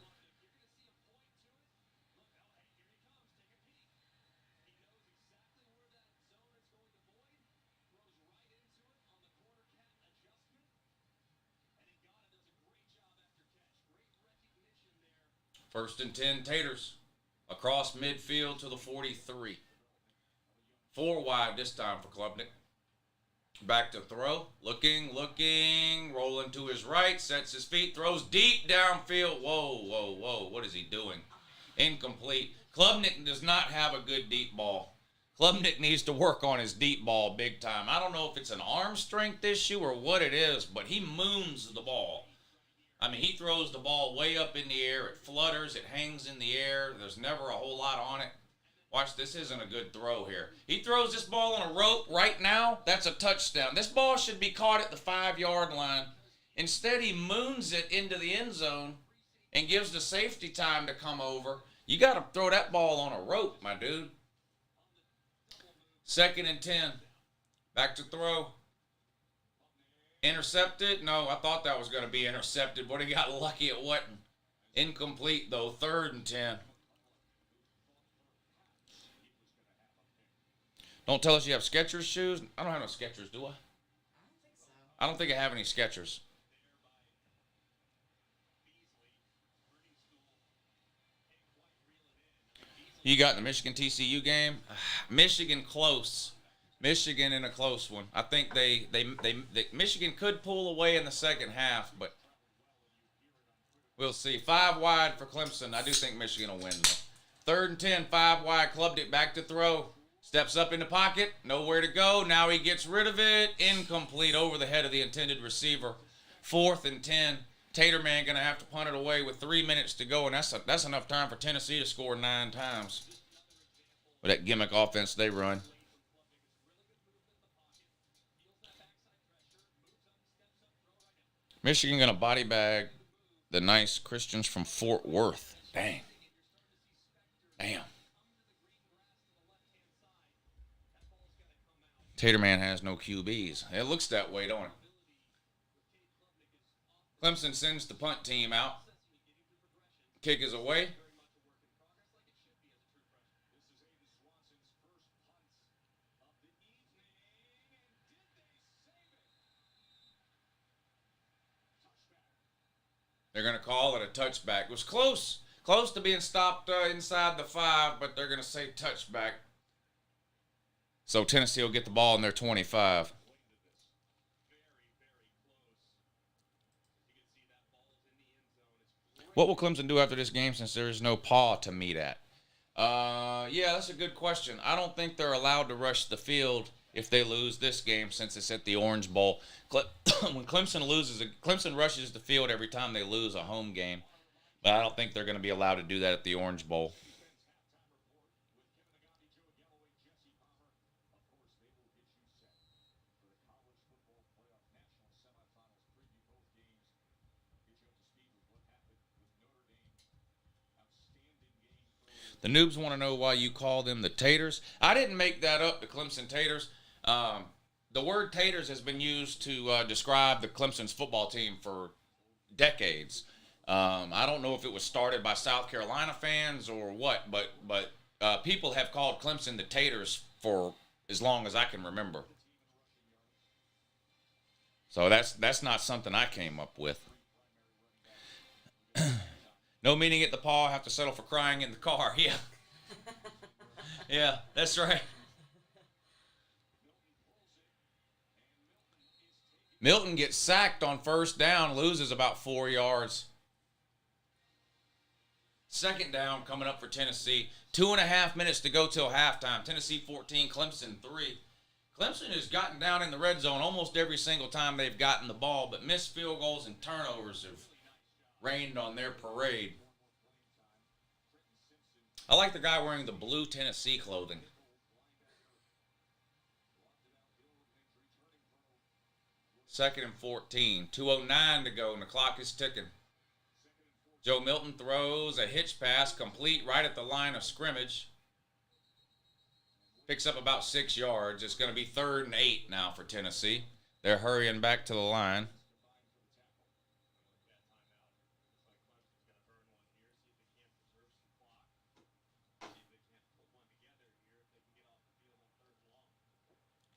First and 10, Taters. Across midfield to the 43. 4 wide this time for Klubnik. Back to throw. Looking. Rolling to his right. Sets his feet. Throws deep downfield. Whoa. What is he doing? Incomplete. Klubnik does not have a good deep ball. Klubnik needs to work on his deep ball big time. I don't know if it's an arm strength issue or what it is, but he moons the ball. I mean, he throws the ball way up in the air. It flutters. It hangs in the air. There's never a whole lot on it. Watch, this isn't a good throw here. He throws this ball on a rope right now. That's a touchdown. This ball should be caught at the 5-yard line. Instead, he moons it into the end zone and gives the safety time to come over. You got to throw that ball on a rope, my dude. Second and 10. Back to throw. Intercepted? No, I thought that was going to be intercepted, but he got lucky it wasn't. Incomplete, though. Third and 10. Don't tell us you have Skechers shoes. I don't have no Skechers, do I? I don't think so. I don't think I have any Skechers. You got in the Michigan TCU game? Michigan close. Michigan in a close one. I think they Michigan could pull away in the second half, but we'll see. 5 wide for Clemson. I do think Michigan will win, though. Third and 10, 5 wide. Clubbed it back to throw. Steps up in the pocket. Nowhere to go. Now he gets rid of it. Incomplete over the head of the intended receiver. 4th and 10. Taterman going to have to punt it away with 3 minutes to go, and that's enough time for Tennessee to score 9 times with that gimmick offense they run. Michigan going to body bag the nice Christians from Fort Worth. Damn. Taterman has no QBs. It looks that way, don't it? Clemson sends the punt team out. Kick is away. They're going to call it a touchback. It was close to being stopped inside the 5, but they're going to say touchback. So Tennessee will get the ball in their 25. What will Clemson do after this game since there is no paw to meet at? Yeah, that's a good question. I don't think they're allowed to rush the field if they lose this game since it's at the Orange Bowl. When Clemson loses, Clemson rushes the field every time they lose a home game. But I don't think they're going to be allowed to do that at the Orange Bowl. The noobs want to know why you call them the Taters. I didn't make that up, the Clemson Taters. The word Taters has been used to describe the Clemson's football team for decades. I don't know if it was started by South Carolina fans or what, but people have called Clemson the Taters for as long as I can remember. So that's not something I came up with. No meaning at the paw, have to settle for crying in the car. Yeah. Yeah, that's right. Milton gets sacked on first down, loses about 4 yards. Second down coming up for Tennessee. 2.5 minutes to go till halftime. Tennessee 14, Clemson 3. Clemson has gotten down in the red zone almost every single time they've gotten the ball, but missed field goals and turnovers have rained on their parade. I like the guy wearing the blue Tennessee clothing. Second and 14. 2:09 to go, and the clock is ticking. Joe Milton throws a hitch pass, complete right at the line of scrimmage. Picks up about 6 yards. It's going to be 3rd and 8 now for Tennessee. They're hurrying back to the line.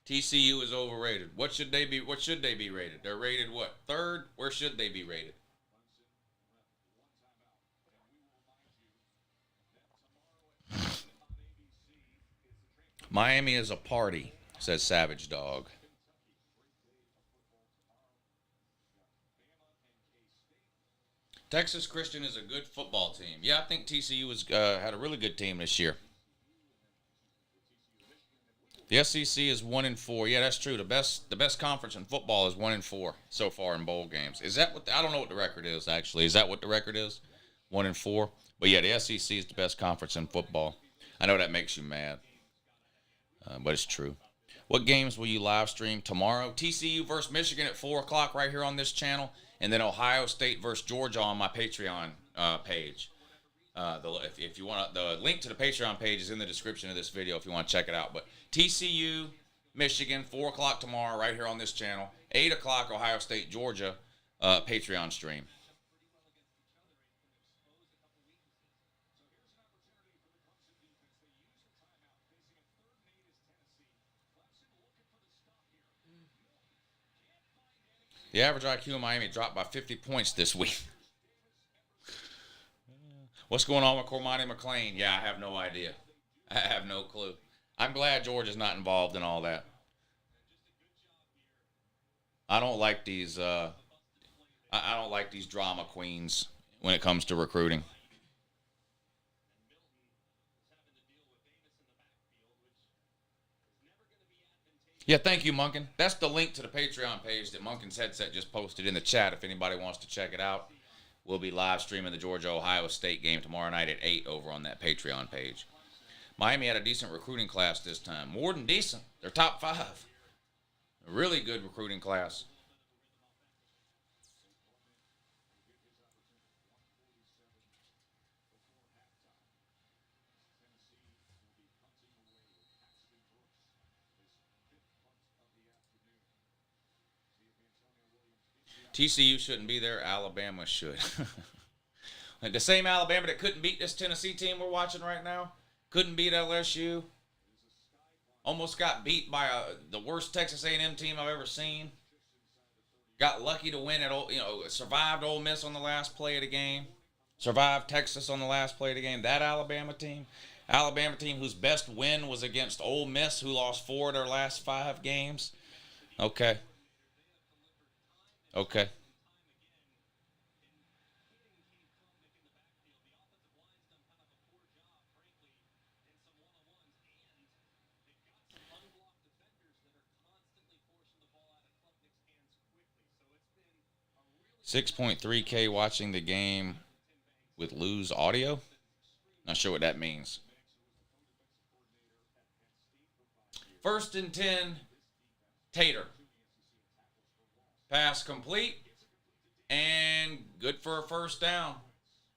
TCU is overrated. What should they be? What should they be rated? They're rated what? 3rd? Where should they be rated? Miami is a party, says Savage Dog. Texas Christian is a good football team. Yeah, I think TCU had a really good team this year. The SEC is 1-4. Yeah, that's true. The best conference in football is 1-4 so far in bowl games. Is that what? I don't know what the record is actually. Is that what the record is? 1-4. But yeah, the SEC is the best conference in football. I know that makes you mad, but it's true. What games will you live stream tomorrow? TCU versus Michigan at 4 o'clock right here on this channel, and then Ohio State versus Georgia on my Patreon page. If you want, the link to the Patreon page is in the description of this video if you want to check it out. But TCU, Michigan, 4 o'clock tomorrow right here on this channel. 8 o'clock Ohio State, Georgia, Patreon stream. The average IQ in Miami dropped by 50 points this week. What's going on with Cormani McClain? Yeah, I have no idea. I have no clue. I'm glad Georgia's not involved in all that. I don't like these. I don't like these drama queens when it comes to recruiting. Yeah, thank you, Munkin. That's the link to the Patreon page that Munkin's Headset just posted in the chat if anybody wants to check it out. We'll be live streaming the Georgia-Ohio State game tomorrow night at 8 over on that Patreon page. Miami had a decent recruiting class this time. More than decent. They're top 5. A really good recruiting class. TCU shouldn't be there. Alabama should. The same Alabama that couldn't beat this Tennessee team we're watching right now. Couldn't beat LSU. Almost got beat by the worst Texas A&M team I've ever seen. Got lucky to win survived Ole Miss on the last play of the game. Survived Texas on the last play of the game. That Alabama team whose best win was against Ole Miss, who lost 4 of their last 5 games. Okay. 6.3K watching the game with lose audio. Not sure what that means. 1st and 10, Tater. Pass complete and good for a first down.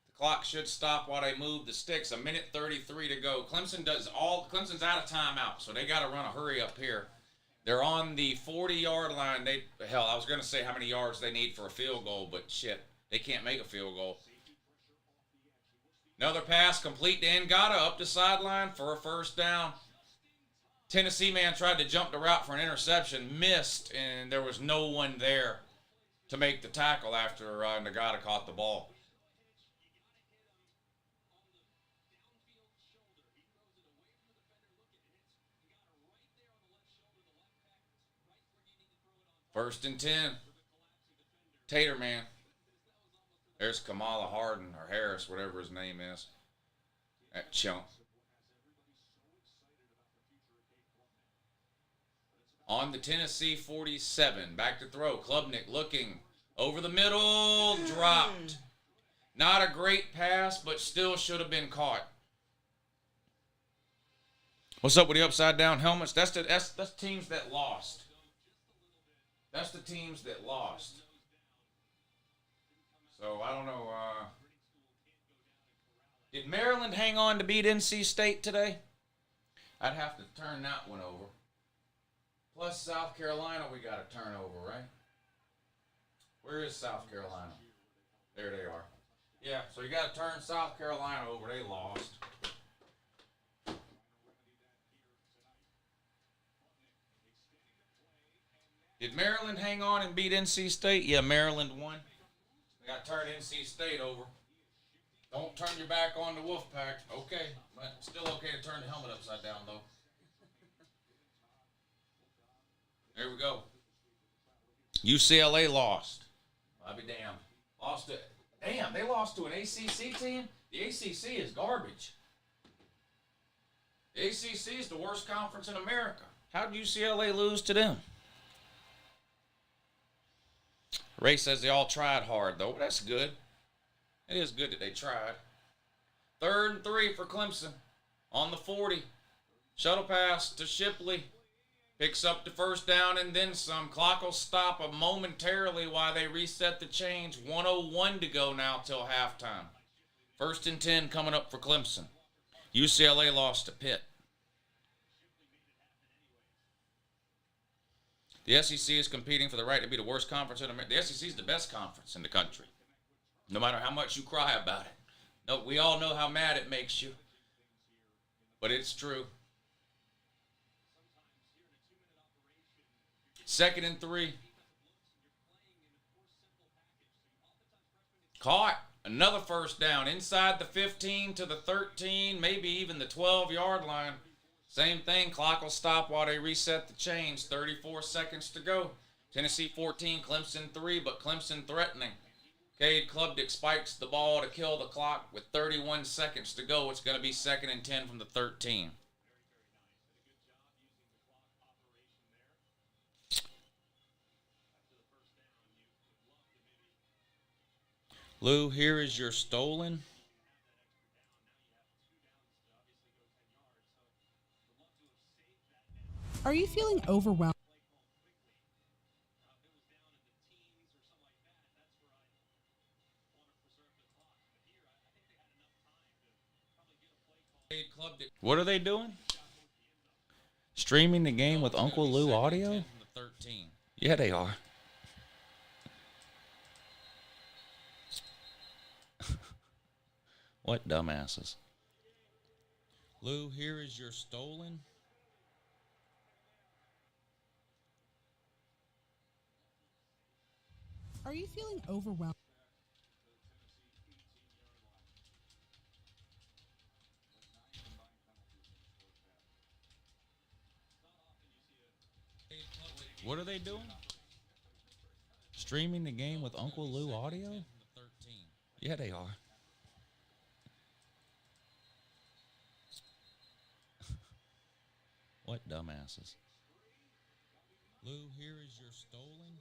The clock should stop while they move the sticks. 1:33 to go. Clemson's out of timeout, so they got to run a hurry up here. They're on the 40-yard line. I was going to say how many yards they need for a field goal, but shit, they can't make a field goal. Another pass complete to Ngata up the sideline for a first down. Tennessee man tried to jump the route for an interception, missed, and there was no one there to make the tackle after Ngata caught the ball. First and 10. Tater man. There's Kamala Harden or Harris, whatever his name is. That chump. On the Tennessee 47. Back to throw. Klubnik looking over the middle. Dropped. Not a great pass, but still should have been caught. What's up with the upside down helmets? That's teams that lost. That's the teams that lost. So I don't know. Did Maryland hang on to beat NC State today? I'd have to turn that one over. Plus South Carolina, we got to turn over, right? Where is South Carolina? There they are. Yeah, so you got to turn South Carolina over. They lost. Did Maryland hang on and beat NC State? Yeah, Maryland won. We got to turn NC State over. Don't turn your back on the Wolfpack. Okay, but still okay to turn the helmet upside down, though. There we go. UCLA lost. I'll be damned. Lost it. Damn, they lost to an ACC team? The ACC is garbage. The ACC is the worst conference in America. How did UCLA lose to them? Ray says they all tried hard, though. That's good. It is good that they tried. 3rd and 3 for Clemson. On the 40. Shuttle pass to Shipley. Picks up the first down and then some. Clock will stop momentarily while they reset the chains. 1:01 to go now till halftime. 1st and 10 coming up for Clemson. UCLA lost to Pitt. The SEC is competing for the right to be the worst conference in America. The SEC is the best conference in the country. No matter how much you cry about it. No, we all know how mad it makes you. But it's true. 2nd and 3. Caught. Another first down. Inside the 15 to the 13, maybe even the 12-yard line. Same thing. Clock will stop while they reset the chains. 34 seconds to go. Tennessee 14, Clemson 3, but Clemson threatening. Cade Klubnik spikes the ball to kill the clock with 31 seconds to go. It's going to be 2nd and 10 from the 13. Lou, here is your stolen. Are you feeling overwhelmed? What are they doing? Streaming the game with Uncle Lou audio? Yeah, they are. What dumbasses. Lou, here is your stolen. Are you feeling overwhelmed? What are they doing? Streaming the game with Uncle Lou audio? Yeah, they are. What dumbasses. Lou, here is your stolen.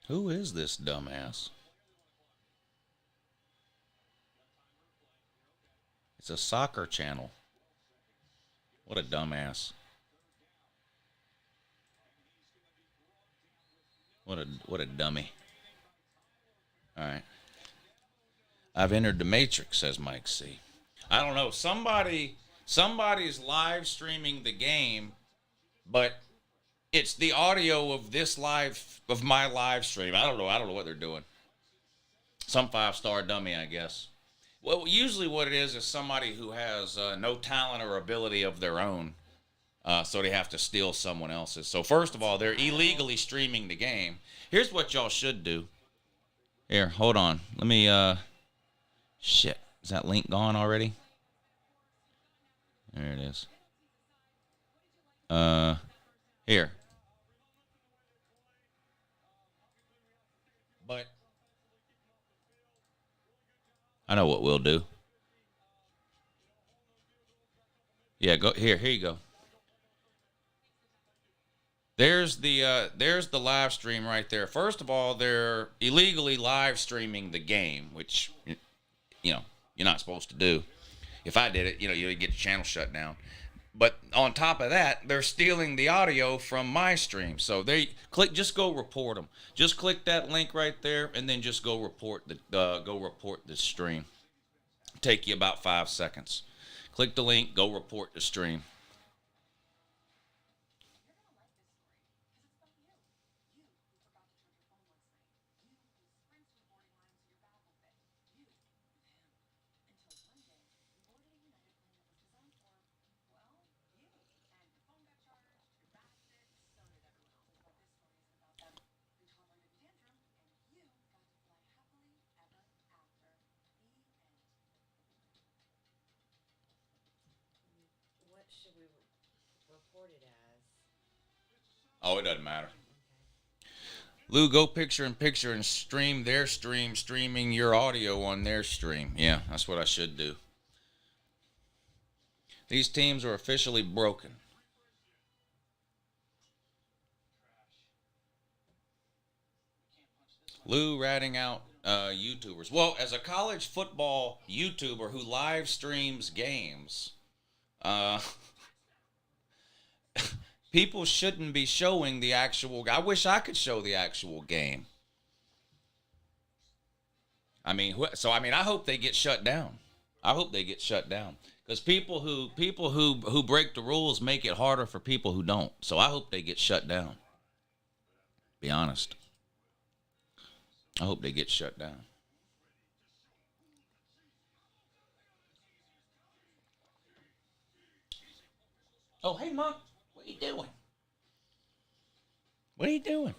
Who is this dumbass? It's a soccer channel. What a dumbass. What a dummy. All right. I've entered the Matrix, says Mike C. I don't know. Somebody's live streaming the game, but it's the audio of my live stream. I don't know what they're doing. Some 5-star dummy, I guess. Well, usually what it is somebody who has no talent or ability of their own, so they have to steal someone else's. So first of all, they're illegally streaming the game. Here's what y'all should do. Here, hold on. Let me, shit. Is that link gone already? There it is. Here. But I know what we'll do. Yeah, go here. Here you go. There's the live stream right there. First of all, they're illegally live streaming the game, which you're not supposed to do. If I did it, you'd get your channel shut down. But on top of that, they're stealing the audio from my stream. So they just go report them. Just click that link right there, and then just go report the stream. Take you about 5 seconds. Click the link, go report the stream. What should we report it as? Oh, it doesn't matter. Lou, go picture in picture and stream their stream, streaming your audio on their stream. Yeah, that's what I should do. These teams are officially broken. Lou ratting out YouTubers. Well, as a college football YouTuber who live streams games, people shouldn't be showing the actual. I wish I could show the actual game. I hope they get shut down. I hope they get shut down because people who break the rules make it harder for people who don't. So I hope they get shut down. Be honest. I hope they get shut down. Oh, hey, Monk. What are you doing? What are you doing?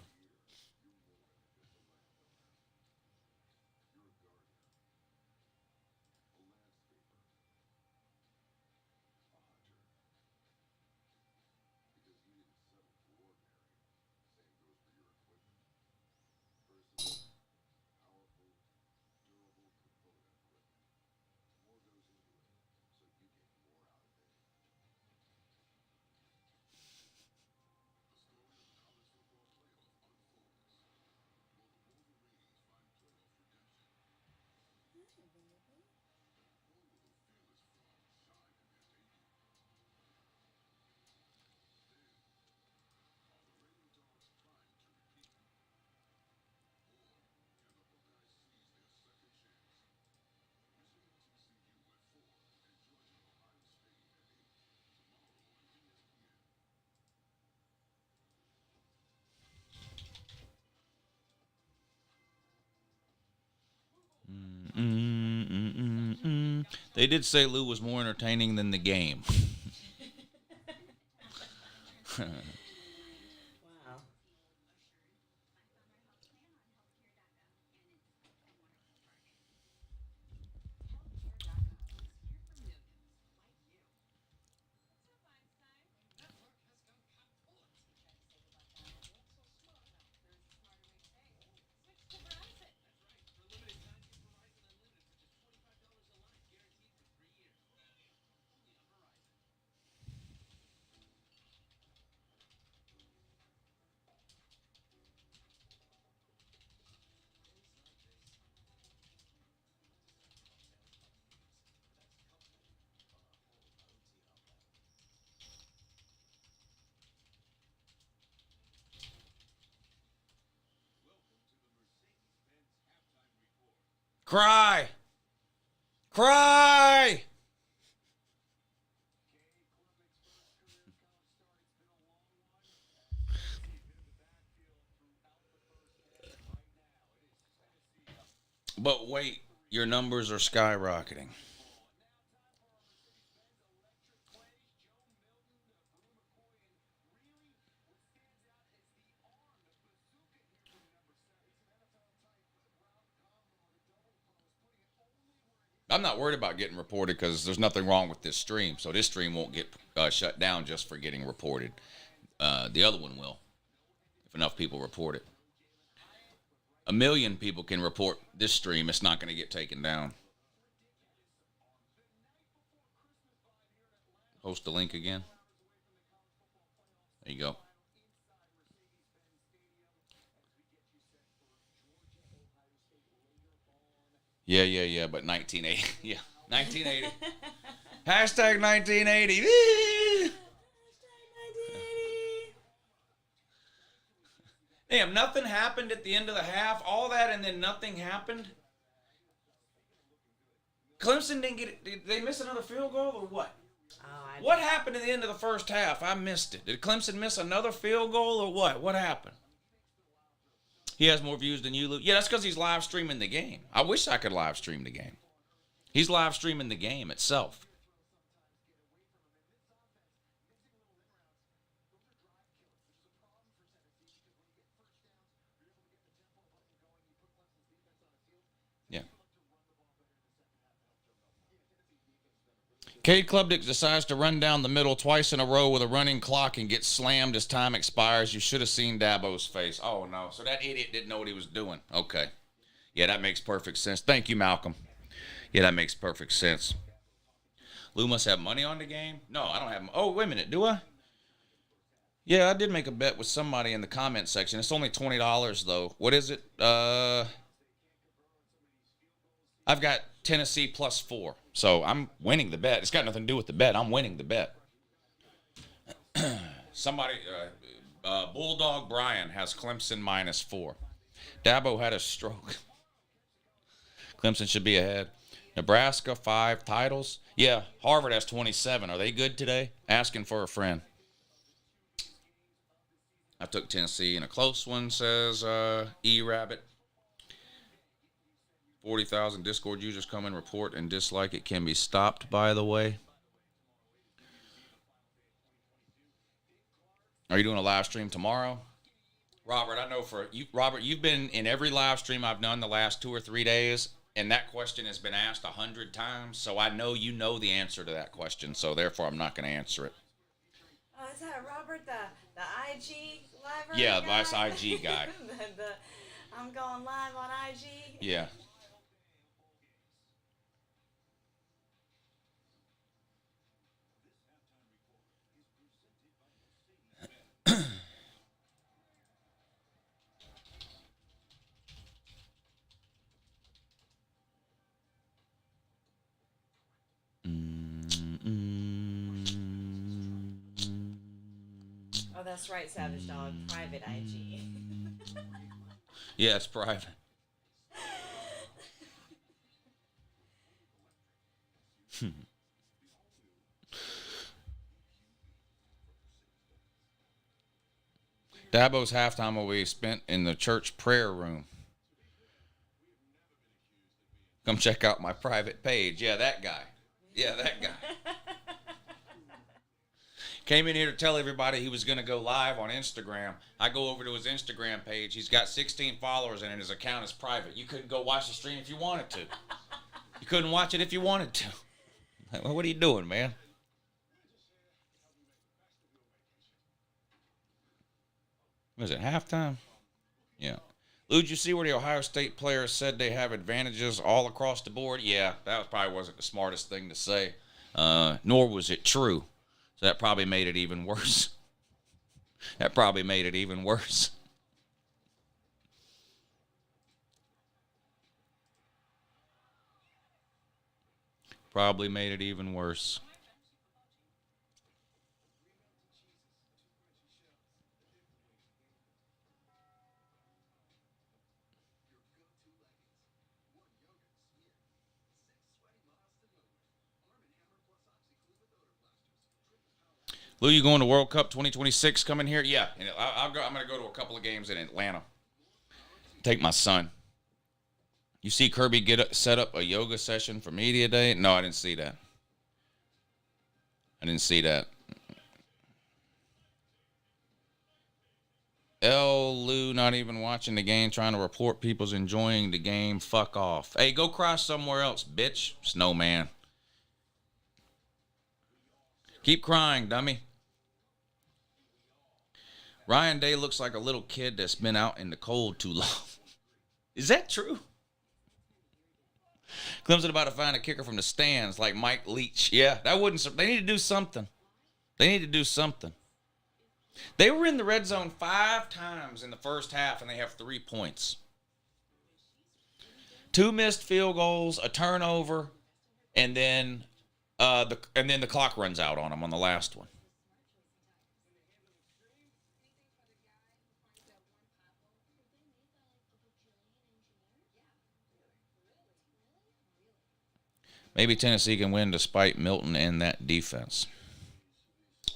They did say Lou was more entertaining than the game. Wow. Cry! Cry! But wait, your numbers are skyrocketing. I'm not worried about getting reported because there's nothing wrong with this stream. So this stream won't get shut down just for getting reported. The other one will, if enough people report it. 1 million people can report this stream. It's not going to get taken down. Post the link again. There you go. Yeah, but 1980. Yeah, 1980. Hashtag 1980. Damn, nothing happened at the end of the half. All that and then nothing happened. Clemson didn't get it. Did they miss another field goal or what? What happened at the end of the first half? I missed it. Did Clemson miss another field goal or what? What happened? He has more views than you, Lou. Yeah, that's because he's live streaming the game. I wish I could live stream the game. He's live streaming the game itself. Yeah. Cade Klubnik decides to run down the middle twice in a row with a running clock and gets slammed as time expires. You should have seen Dabo's face. Oh, no. So that idiot didn't know what he was doing. Okay. Yeah, that makes perfect sense. Thank you, Malcolm. Yeah, that makes perfect sense. Lou must have money on the game. No, I don't have. Oh, wait a minute. Do I? Yeah, I did make a bet with somebody in the comment section. It's only $20, though. What is it? I've got Tennessee +4. So I'm winning the bet. It's got nothing to do with the bet. I'm winning the bet. Somebody, Bulldog Brian has Clemson -4. Dabo had a stroke. Clemson should be ahead. Nebraska, 5 titles. Yeah, Harvard has 27. Are they good today? Asking for a friend. I took Tennessee in a close one, says E-Rabbit. 40,000 Discord users come and report and dislike. It can be stopped, by the way. Are you doing a live stream tomorrow? Robert, I know for you, Robert, you've been in every live stream I've done the last 2 or 3 days, and that question has been asked 100 times, so I know you know the answer to that question, so therefore I'm not going to answer it. Oh, is that Robert, the IG live? Yeah, guy? the IG guy. I'm going live on IG. Yeah. Oh, that's right, Savage Dog. Private IG. Yeah, it's private. Dabo's halftime will be spent in the church prayer room. Come check out my private page. Yeah, that guy. Yeah, that guy. Came in here to tell everybody he was going to go live on Instagram. I go over to his Instagram page. He's got 16 followers and his account is private. You couldn't go watch the stream if you wanted to. You couldn't watch it if you wanted to. Like, well, what are you doing, man? Was it halftime? Yeah. Lou, did you see where the Ohio State players said they have advantages all across the board? Yeah, that probably wasn't the smartest thing to say. Nor was it true. So that probably made it even worse. That probably made it even worse. Probably made it even worse. Lou, you going to World Cup 2026 coming here? Yeah, I'm going to go to a couple of games in Atlanta. Take my son. You see Kirby set up a yoga session for media day? No, I didn't see that. I didn't see that. Lou not even watching the game, trying to report people's enjoying the game. Fuck off. Hey, go cry somewhere else, bitch. Snowman. Keep crying, dummy. Ryan Day looks like a little kid that's been out in the cold too long. Is that true? Clemson about to find a kicker from the stands like Mike Leach. Yeah, that wouldn't. They need to do something. They need to do something. They were in the red zone 5 times in the first half, and they have 3 points. 2 missed field goals, a turnover, and then the clock runs out on them on the last one. Maybe Tennessee can win despite Milton and that defense.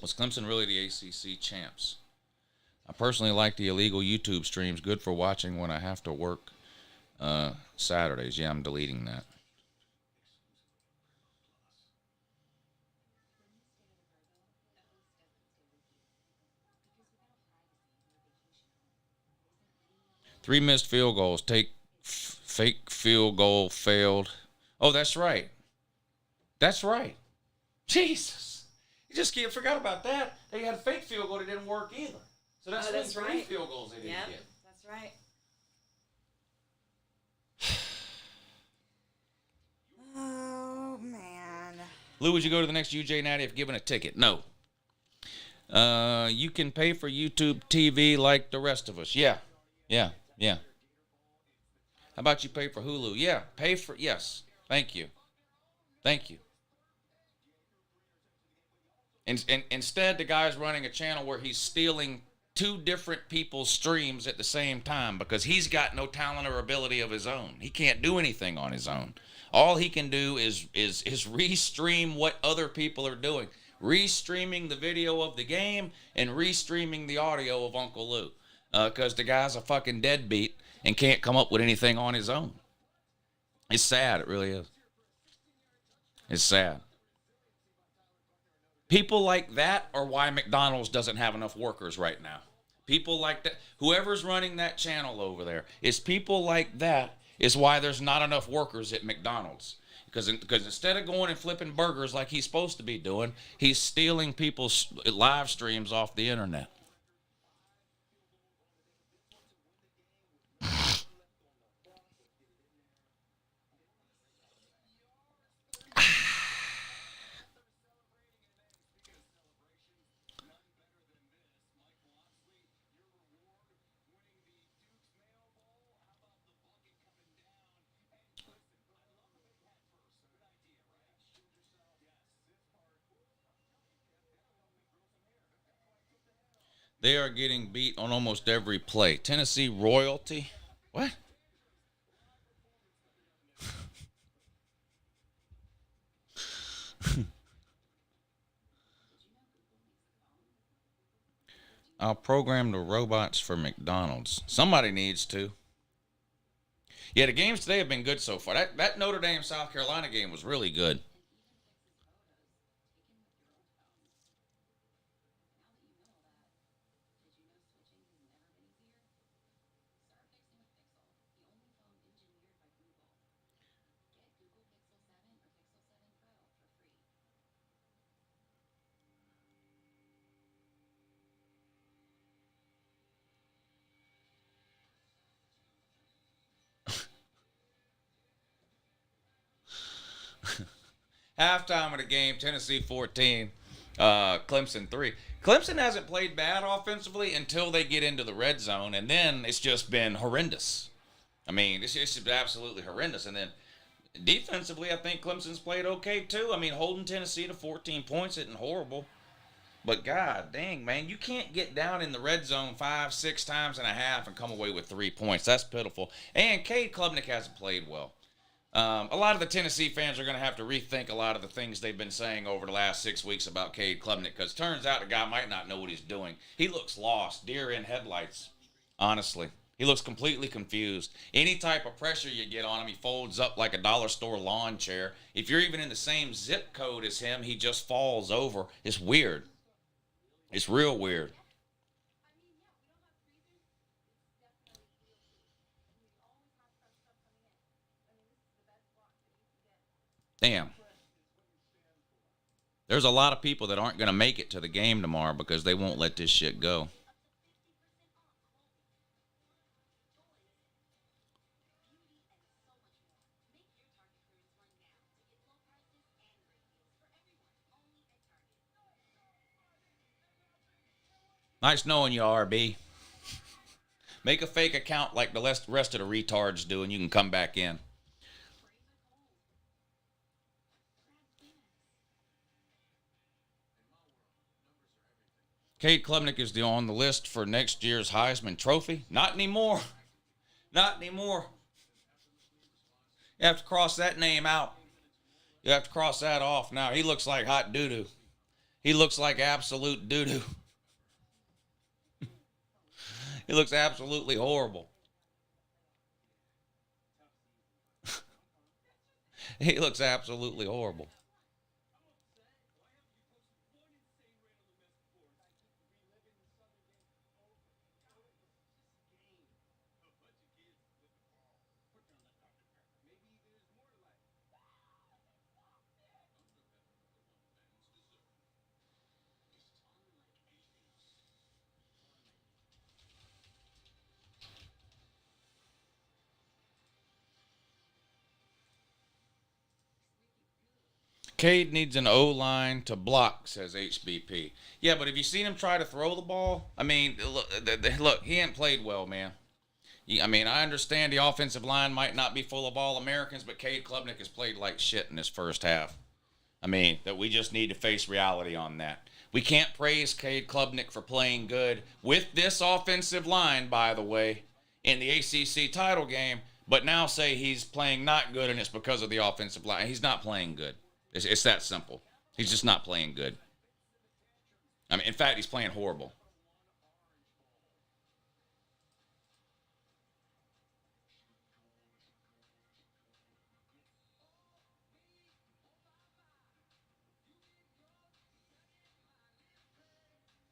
Was Clemson really the ACC champs? I personally like the illegal YouTube streams. Good for watching when I have to work Saturdays. Yeah, I'm deleting that. Three missed field goals. Fake field goal failed. Oh, that's right. That's right. Jesus. You just can't forget about that. They had a fake field goal that didn't work either. So that's, that's 3 right. field goals they didn't get. That's right. Oh, man. Lou, would you go to the next UJ Natty if given a ticket? No. You can pay for YouTube TV like the rest of us. Yeah. How about you pay for Hulu? Yeah. Yes. Thank you. And instead, the guy's running a channel where he's stealing 2 different people's streams at the same time because he's got no talent or ability of his own. He can't do anything on his own. All he can do is restream what other people are doing. Restreaming the video of the game and restreaming the audio of Uncle Lou. Because the guy's a fucking deadbeat and can't come up with anything on his own. It's sad. It really is. It's sad. People like that are why McDonald's doesn't have enough workers right now. People like that, whoever's running that channel over there, is people like that is why there's not enough workers at McDonald's. Because instead of going and flipping burgers like he's supposed to be doing, he's stealing people's live streams off the internet. They are getting beat on almost every play. Tennessee royalty? What? I'll program the robots for McDonald's. Somebody needs to. Yeah, the games today have been good so far. That Notre Dame South Carolina game was really good. Halftime of the game, Tennessee 14, Clemson 3. Clemson hasn't played bad offensively until they get into the red zone, and then it's just been horrendous. I mean, it's just absolutely horrendous. And then defensively, I think Clemson's played okay too. I mean, holding Tennessee to 14 points isn't horrible. But god dang, man, you can't get down in the red zone 5-6 times and a half and come away with 3 points. That's pitiful. And Cade Klubnik hasn't played well. A lot of the Tennessee fans are going to have to rethink a lot of the things they've been saying over the last 6 weeks about Cade Klubnik, because turns out the guy might not know what he's doing. He looks lost, deer in headlights, honestly. He looks completely confused. Any type of pressure you get on him, he folds up like a dollar store lawn chair. If you're even in the same zip code as him, he just falls over. It's weird. It's real weird. Damn. There's a lot of people that aren't going to make it to the game tomorrow because they won't let this shit go. Nice knowing you, RB. Make a fake account like the rest of the retards do, and you can come back in. Cade Klubnik is on the list for next year's Heisman Trophy. Not anymore. Not anymore. You have to cross that name out. You have to cross that off now. He looks like hot doo-doo. He looks like absolute doo-doo. He looks absolutely horrible. He looks absolutely horrible. Cade needs an O-line to block, says HBP. Yeah, but have you seen him try to throw the ball? I mean, look, he ain't played well, man. I mean, I understand the offensive line might not be full of All-Americans, but Cade Klubnik has played like shit in this first half. I mean, that we just need to face reality on that. We can't praise Cade Klubnik for playing good with this offensive line, by the way, in the ACC title game, but now say he's playing not good and it's because of the offensive line. He's not playing good. It's that simple. He's just not playing good. I mean, in fact, he's playing horrible.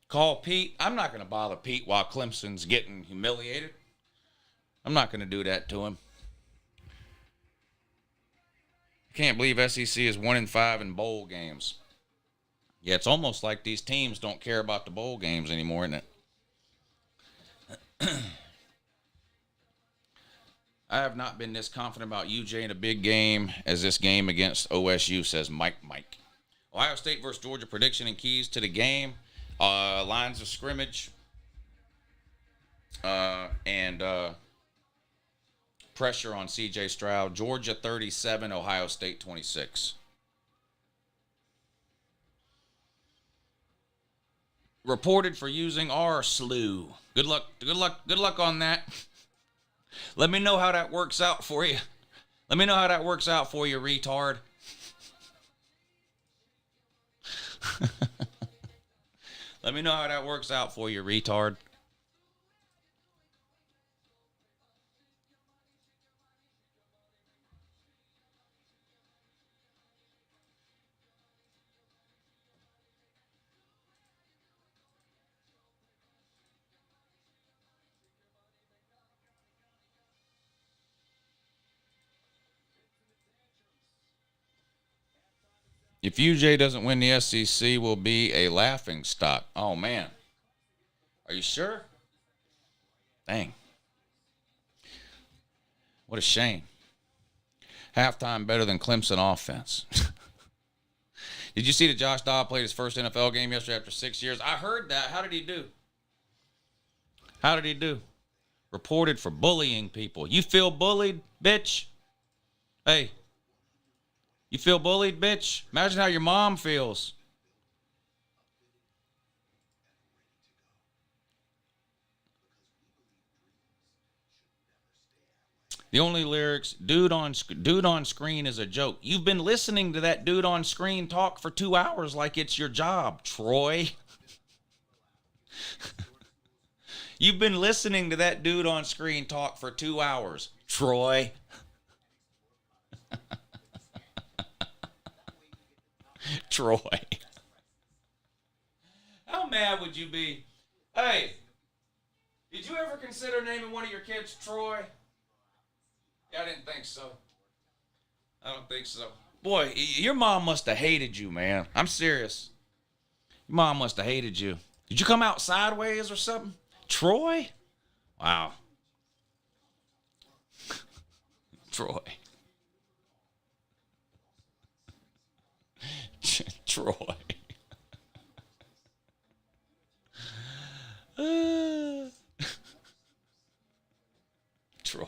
Call Pete. I'm not going to bother Pete while Clemson's getting humiliated. I'm not going to do that to him. I can't believe SEC is 1-5 in bowl games. Yeah, it's almost like these teams don't care about the bowl games anymore, isn't it? I have not been this confident about UJ in a big game as this game against OSU, says Mike. Ohio State versus Georgia prediction and keys to the game. Lines of scrimmage. And pressure on C.J. Stroud. Georgia 37, Ohio State 26. Reported for using R slew. Good luck on that. Let me know how that works out for you. Let me know how that works out for you, retard. Let me know how that works out for you, retard. If UJ doesn't win the SEC, will be a laughing stock. Oh, man. Are you sure? Dang. What a shame. Halftime better than Clemson offense. Did you see that Josh Dobb played his first NFL game yesterday after 6 years? I heard that. How did he do? How did he do? Reported for bullying people. You feel bullied, bitch? Hey. You feel bullied, bitch? Imagine how your mom feels. The only lyrics, dude on screen is a joke. You've been listening to that dude on screen talk for 2 hours like it's your job, Troy. You've been listening to that dude on screen talk for 2 hours, Troy. Troy. How mad would you be? Hey, did you ever consider naming one of your kids Troy? Yeah, I didn't think so. I don't think so. Boy, your mom must have hated you, man. I'm serious. Your mom must have hated you. Did you come out sideways or something? Troy? Wow. Troy. Troy. Troy.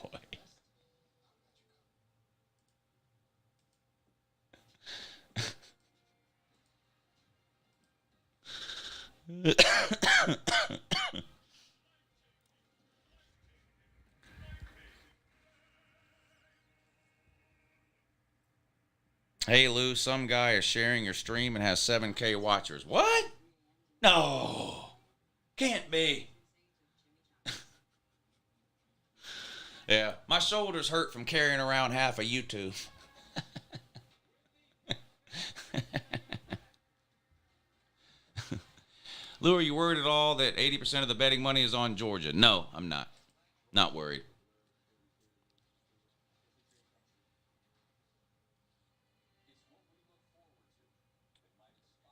Hey Lou, some guy is sharing your stream and has 7K watchers. What? No. Can't be. Yeah, my shoulders hurt from carrying around half of YouTube. Lou, are you worried at all that 80% of the betting money is on Georgia? No, I'm not. Not worried.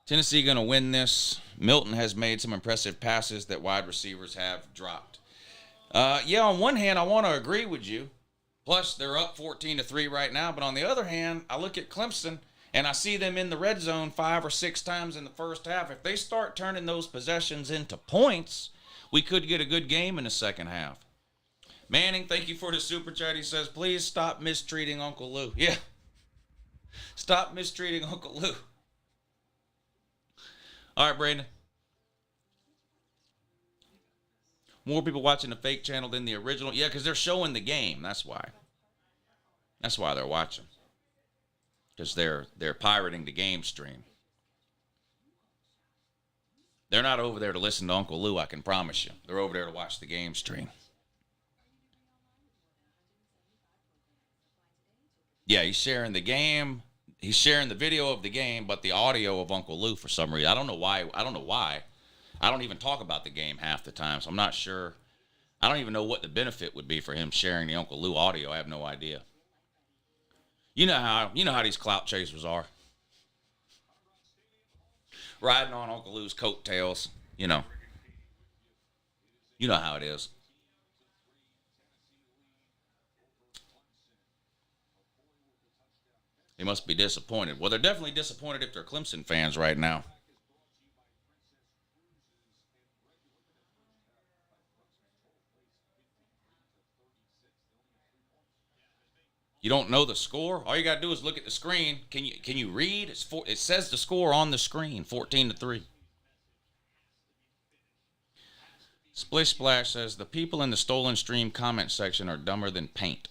Tennessee going to win this. Milton has made some impressive passes that wide receivers have dropped. Yeah, on one hand, I want to agree with you. Plus, they're up 14-3 right now. But on the other hand, I look at Clemson, and I see them in the red zone 5 or 6 times in the first half. If they start turning those possessions into points, we could get a good game in the second half. Manning, thank you for the super chat. He says, please stop mistreating Uncle Lou. Yeah. Stop mistreating Uncle Lou. All right, Brandon. More people watching the fake channel than the original. Yeah, because they're showing the game. That's why. That's why they're watching. Because they're pirating the game stream. They're not over there to listen to Uncle Lou, I can promise you. They're over there to watch the game stream. Yeah, he's sharing the game. He's sharing the video of the game, but the audio of Uncle Lou for some reason. I don't know why. I don't even talk about the game half the time, so I'm not sure. I don't even know what the benefit would be for him sharing the Uncle Lou audio. I have no idea. You know how these clout chasers are. Riding on Uncle Lou's coattails, You know how it is. They must be disappointed. Well, they're definitely disappointed if they're Clemson fans right now. You don't know the score? All you got to do is look at the screen. Can you read? It says the score on the screen, 14-3. Splish Splash says, the people in the Stolen Stream comment section are dumber than paint.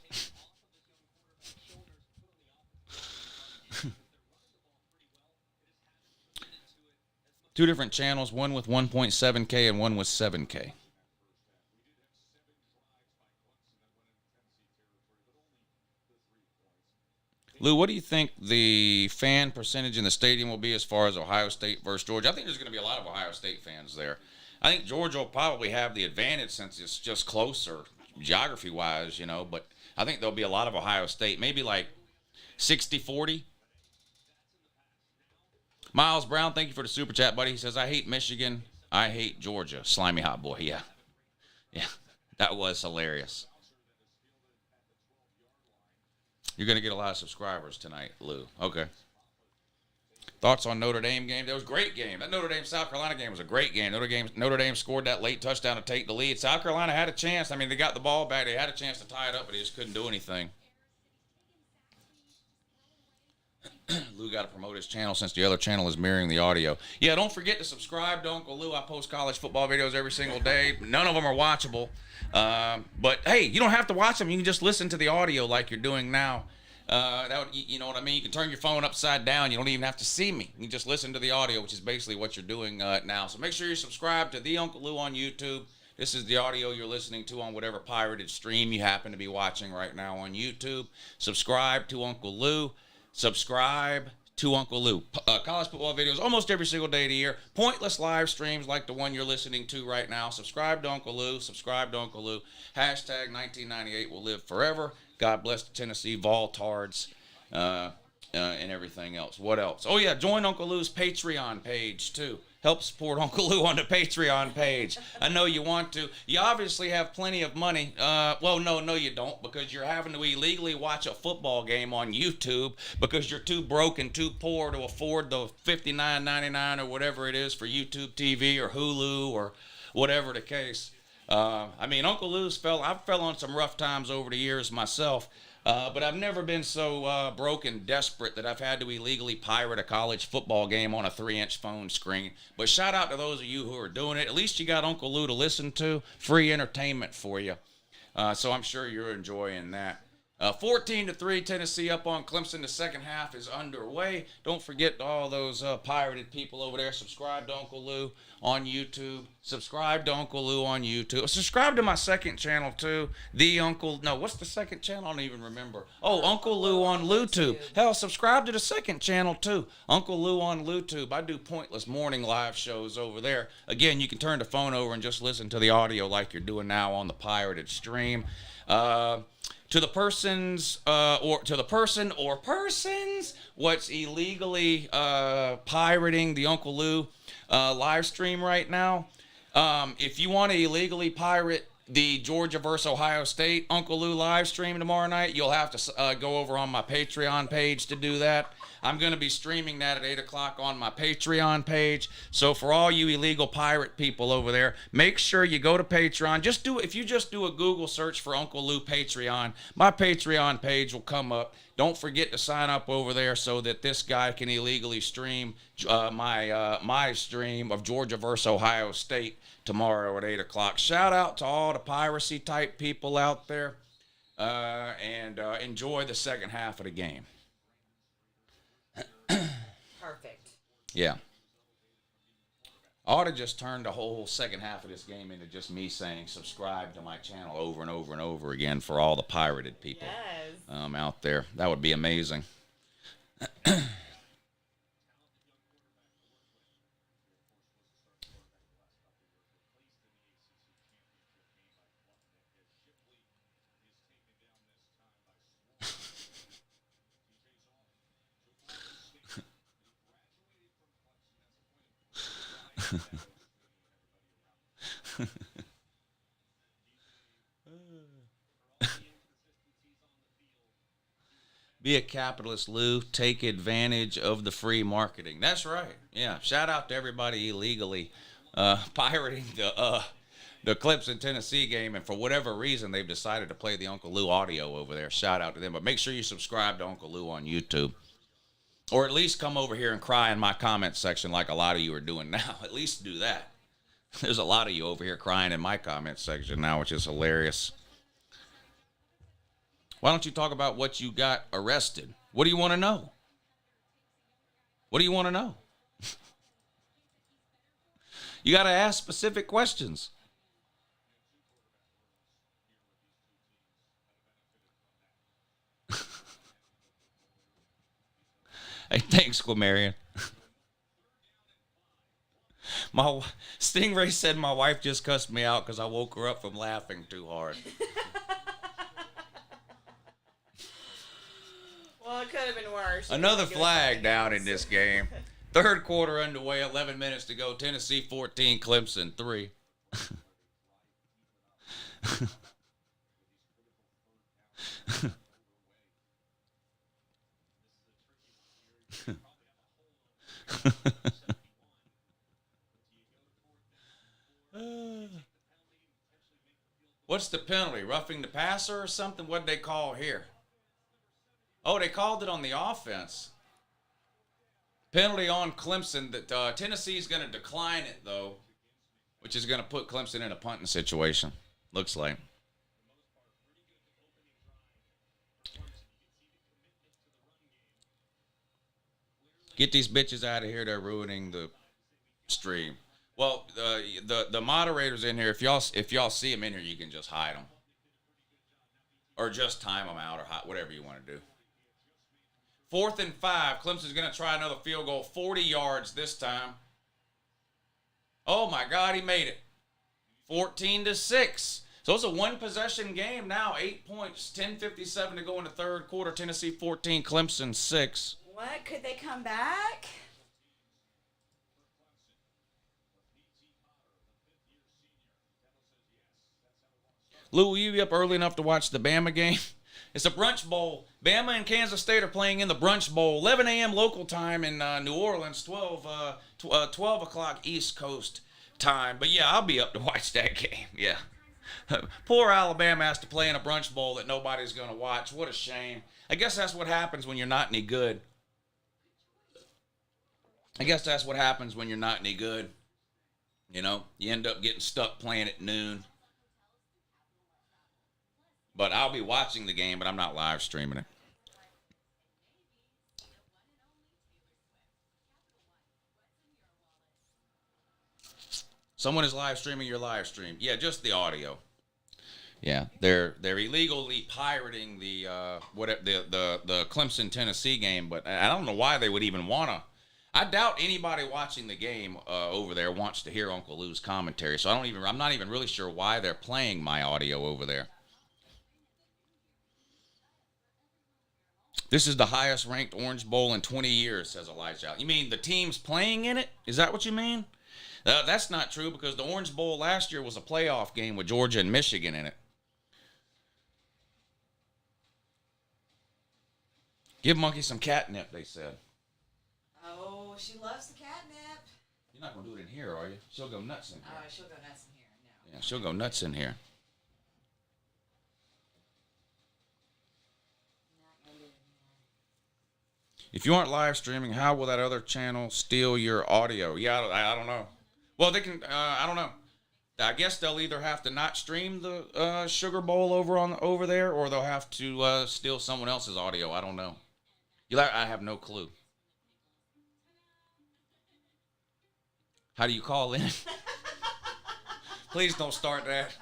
Two different channels, one with 1.7K and one with 7K. Lou, what do you think the fan percentage in the stadium will be as far as Ohio State versus Georgia? I think there's going to be a lot of Ohio State fans there. I think Georgia will probably have the advantage since it's just closer geography-wise, but I think there'll be a lot of Ohio State, maybe like 60-40. Miles Brown, thank you for the super chat, buddy. He says, I hate Michigan. I hate Georgia. Slimy hot boy. Yeah. That was hilarious. You're going to get a lot of subscribers tonight, Lou. Okay. Thoughts on Notre Dame game? That was a great game. That Notre Dame-South Carolina game was a great game. Notre Dame scored that late touchdown to take the lead. South Carolina had a chance. I mean, they got the ball back. They had a chance to tie it up, but they just couldn't do anything. Lou got to promote his channel since the other channel is mirroring the audio. Yeah, don't forget to subscribe to Uncle Lou. I post college football videos every single day. None of them are watchable. But, hey, you don't have to watch them. You can just listen to the audio like you're doing now. You know what I mean? You can turn your phone upside down. You don't even have to see me. You can just listen to the audio, which is basically what you're doing now. So make sure you subscribe to The Uncle Lou on YouTube. This is the audio you're listening to on whatever pirated stream you happen to be watching right now on YouTube. Subscribe to Uncle Lou. Subscribe to Uncle Lou. College football videos almost every single day of the year. Pointless live streams like the one you're listening to right now. Subscribe to Uncle Lou. Subscribe to Uncle Lou. Hashtag 1998 will live forever. God bless the Tennessee Vols, Tards, and everything. everything else. What else? Oh, yeah, join Uncle Lou's Patreon page, too. Help support Uncle Lou on the Patreon page. I know you want to. You obviously have plenty of money. Well, no, you don't, because you're having to illegally watch a football game on YouTube because you're too broke and too poor to afford the $59.99 or whatever it is for YouTube TV or Hulu or whatever the case. I mean, Uncle Lou's I've fell on some rough times over the years myself. But I've never been so broke and desperate that I've had to illegally pirate a college football game on a 3-inch phone screen. But shout out to those of you who are doing it. At least you got Uncle Lou to listen to. Free entertainment for you. So I'm sure you're enjoying that. 14-3, Tennessee up on Clemson. The second half is underway. Don't forget all those pirated people over there. Subscribe to Uncle Lou on YouTube. Subscribe to Uncle Lou on YouTube. Subscribe to my second channel too. What's the second channel? I don't even remember. Oh, Uncle Lou on LouTube. Hell, subscribe to the second channel too. Uncle Lou on LouTube. I do pointless morning live shows over there. Again, you can turn the phone over and just listen to the audio like you're doing now on the pirated stream. To the persons what's illegally pirating the Uncle Lou live stream right now, if you want to illegally pirate the Georgia versus Ohio State Uncle Lou live stream tomorrow night, you'll have to go over on my Patreon page to do that. I'm going to be streaming that at 8 o'clock on my Patreon page. So for all you illegal pirate people over there, make sure you go to Patreon. If you just do a Google search for Uncle Lou Patreon, my Patreon page will come up. Don't forget to sign up over there so that this guy can illegally stream my stream of Georgia versus Ohio State tomorrow at 8 o'clock. Shout out to all the piracy type people out there, and enjoy the second half of the game. Perfect. Yeah. I ought to just turn the whole second half of this game into just me saying subscribe to my channel over and over and over again for all the pirated people out there. That would be amazing. Be a capitalist, Lou. Take advantage of the free marketing. That's right. Yeah. Shout out to everybody illegally pirating the Clemson, Tennessee game, and for whatever reason they've decided to play the Uncle Lou audio over there. Shout out to them. But make sure you subscribe to Uncle Lou on YouTube. Or at least come over here and cry in my comments section like a lot of you are doing now. At least do that. There's a lot of you over here crying in my comments section now, which is hilarious. Why don't you talk about what you got arrested? What do you want to know? What do you want to know? You got to ask specific questions. Hey, thanks, Quamarian. Stingray said my wife just cussed me out because I woke her up from laughing too hard. Well, it could have been worse. Another flag down in this game. Third quarter underway, 11 minutes to go. Tennessee 14, Clemson 3. What's the penalty? Roughing the passer or something? What'd they call here? Oh, they called it on the offense. Penalty on Clemson. That Tennessee's going to decline it, though, which is going to put Clemson in a punting situation. Looks like. Get these bitches out of here. They're ruining the stream. Well, the moderators in here, if y'all see them in here, you can just hide them. Or just time them out or whatever you want to do. 4th and 5. Clemson's going to try another field goal. 40 yards this time. Oh, my God, he made it. 14-6. So it's a one-possession game now. 8 points. 10:57 to go in the third quarter. Tennessee 14, Clemson 6. What? Could they come back? Lou, will you be up early enough to watch the Bama game? It's a brunch bowl. Bama and Kansas State are playing in the brunch bowl. 11 a.m. local time in New Orleans, 12 o'clock East Coast time. But yeah, I'll be up to watch that game. Yeah. Poor Alabama has to play in a brunch bowl that nobody's going to watch. What a shame. I guess that's what happens when you're not any good. You know, you end up getting stuck playing at noon. But I'll be watching the game, but I'm not live streaming it. Someone is live streaming your live stream. Yeah, just the audio. Yeah, they're illegally pirating the Clemson Tennessee game, but I don't know why they would even wanna. I doubt anybody watching the game over there wants to hear Uncle Lou's commentary. So I'm not even really sure why they're playing my audio over there. This is the highest ranked Orange Bowl in 20 years, says Elijah. You mean the teams playing in it? Is that what you mean? That's not true because the Orange Bowl last year was a playoff game with Georgia and Michigan in it. Give Monkey some catnip, they said. Oh, she loves the catnip. You're not going to do it in here, are you? She'll go nuts in here. Oh, she'll go nuts in here. No. Yeah, she'll go nuts in here. If you aren't live streaming, how will that other channel steal your audio? Yeah, I don't know. Well, they can. I don't know. I guess they'll either have to not stream the Sugar Bowl over there, or they'll have to steal someone else's audio. I don't know. I have no clue. How do you call in? Please don't start that.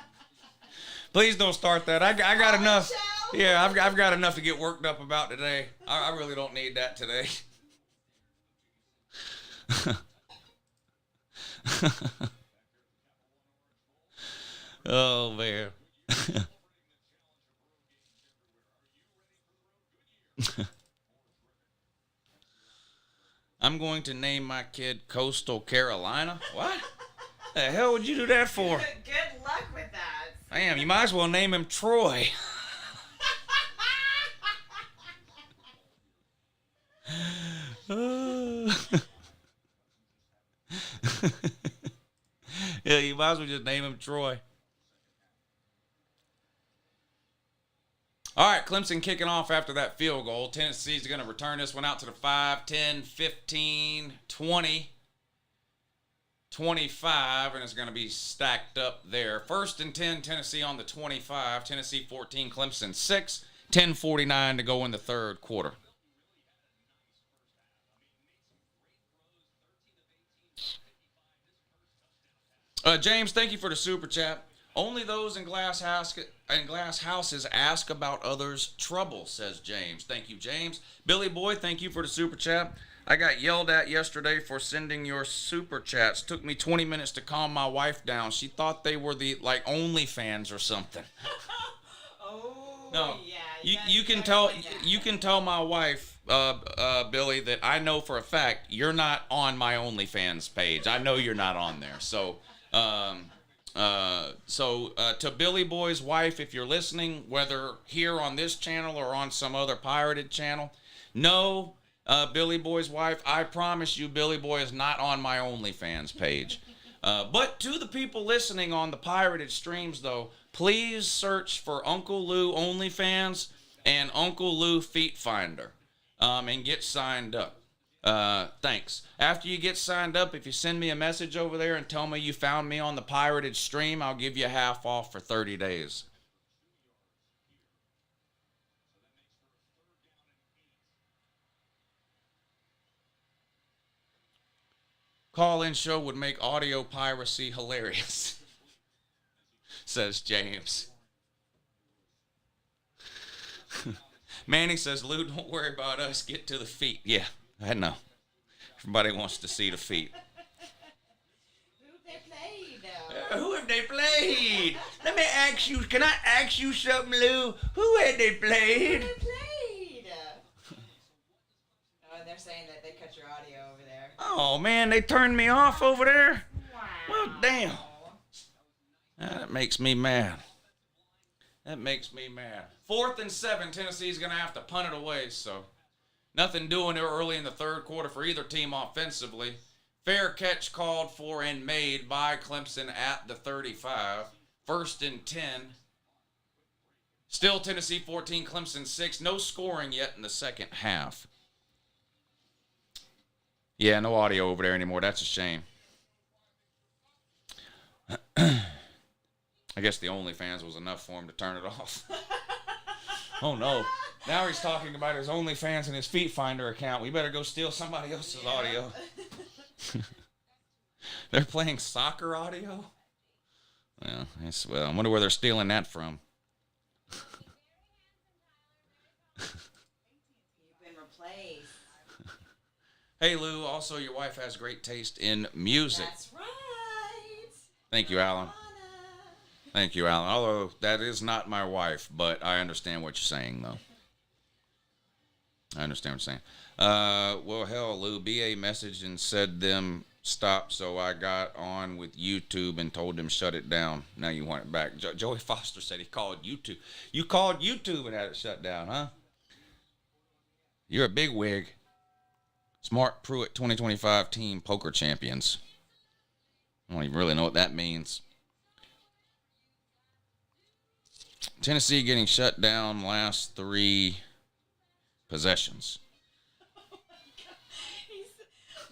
Please don't start that. I got enough. Yeah, I've got enough to get worked up about today. I really don't need that today. Oh, man. I'm going to name my kid Coastal Carolina. What? The hell would you do that for? Good luck with that. Damn, you might as well name him Troy. Yeah, you might as well just name him Troy. All right, Clemson kicking off after that field goal. Tennessee's going to return this one out to the 5, 10, 15, 20, 25, and it's going to be stacked up there. 1st and 10, Tennessee on the 25. Tennessee 14, Clemson 6, 10:49 to go in the third quarter. James, thank you for the super chat. Only those in glass houses ask about others' trouble, says James. Thank you, James. Billy Boy, thank you for the super chat. I got yelled at yesterday for sending your super chats. Took me 20 minutes to calm my wife down. She thought they were the OnlyFans or something. Oh, no, yeah. You can tell my wife, Billy, that I know for a fact you're not on my OnlyFans page. I know you're not on there. So. To Billy Boy's wife, if you're listening, whether here on this channel or on some other pirated channel, no, Billy Boy's wife, I promise you Billy Boy is not on my OnlyFans page. But to the people listening on the pirated streams, though, please search for Uncle Lou OnlyFans and Uncle Lou Feet Finder and get signed up. Thanks. After you get signed up, if you send me a message over there and tell me you found me on the pirated stream, I'll give you half off for 30 days. Call-in show would make audio piracy hilarious, says James. Manny says, Lou, don't worry about us. Get to the feet. Yeah. I know. Everybody wants to see the feet. Who have they played? Let me ask you, can I ask you something, Lou? Who had they played? Who played? Oh, they're saying that they cut your audio over there. Oh, man, they turned me off over there? Wow. Well, damn. That makes me mad. That makes me mad. 4th and 7, Tennessee's going to have to punt it away, so nothing doing there early in the third quarter for either team offensively. Fair catch called for and made by Clemson at the 35. 1st and 10. Still Tennessee 14, Clemson 6. No scoring yet in the second half. Yeah, no audio over there anymore. That's a shame. I guess the OnlyFans was enough for him to turn it off. Oh, no. Now he's talking about his OnlyFans and his Feet Finder account. We better go steal somebody else's audio. They're playing soccer audio? Well, I wonder where they're stealing that from. You've been replaced. Hey, Lou, also your wife has great taste in music. That's right. Thank you, Alan. Thank you, Alan. Although that is not my wife, but I understand what you're saying, though. I understand what you're saying. Well, hell, Lou, BA messaged and said them stop, so I got on with YouTube and told them shut it down. Now you want it back. Joey Foster said he called YouTube. You called YouTube and had it shut down, huh? You're a big wig. Smart Pruitt 2025 Team Poker Champions. I don't even really know what that means. Tennessee getting shut down last 3 possessions.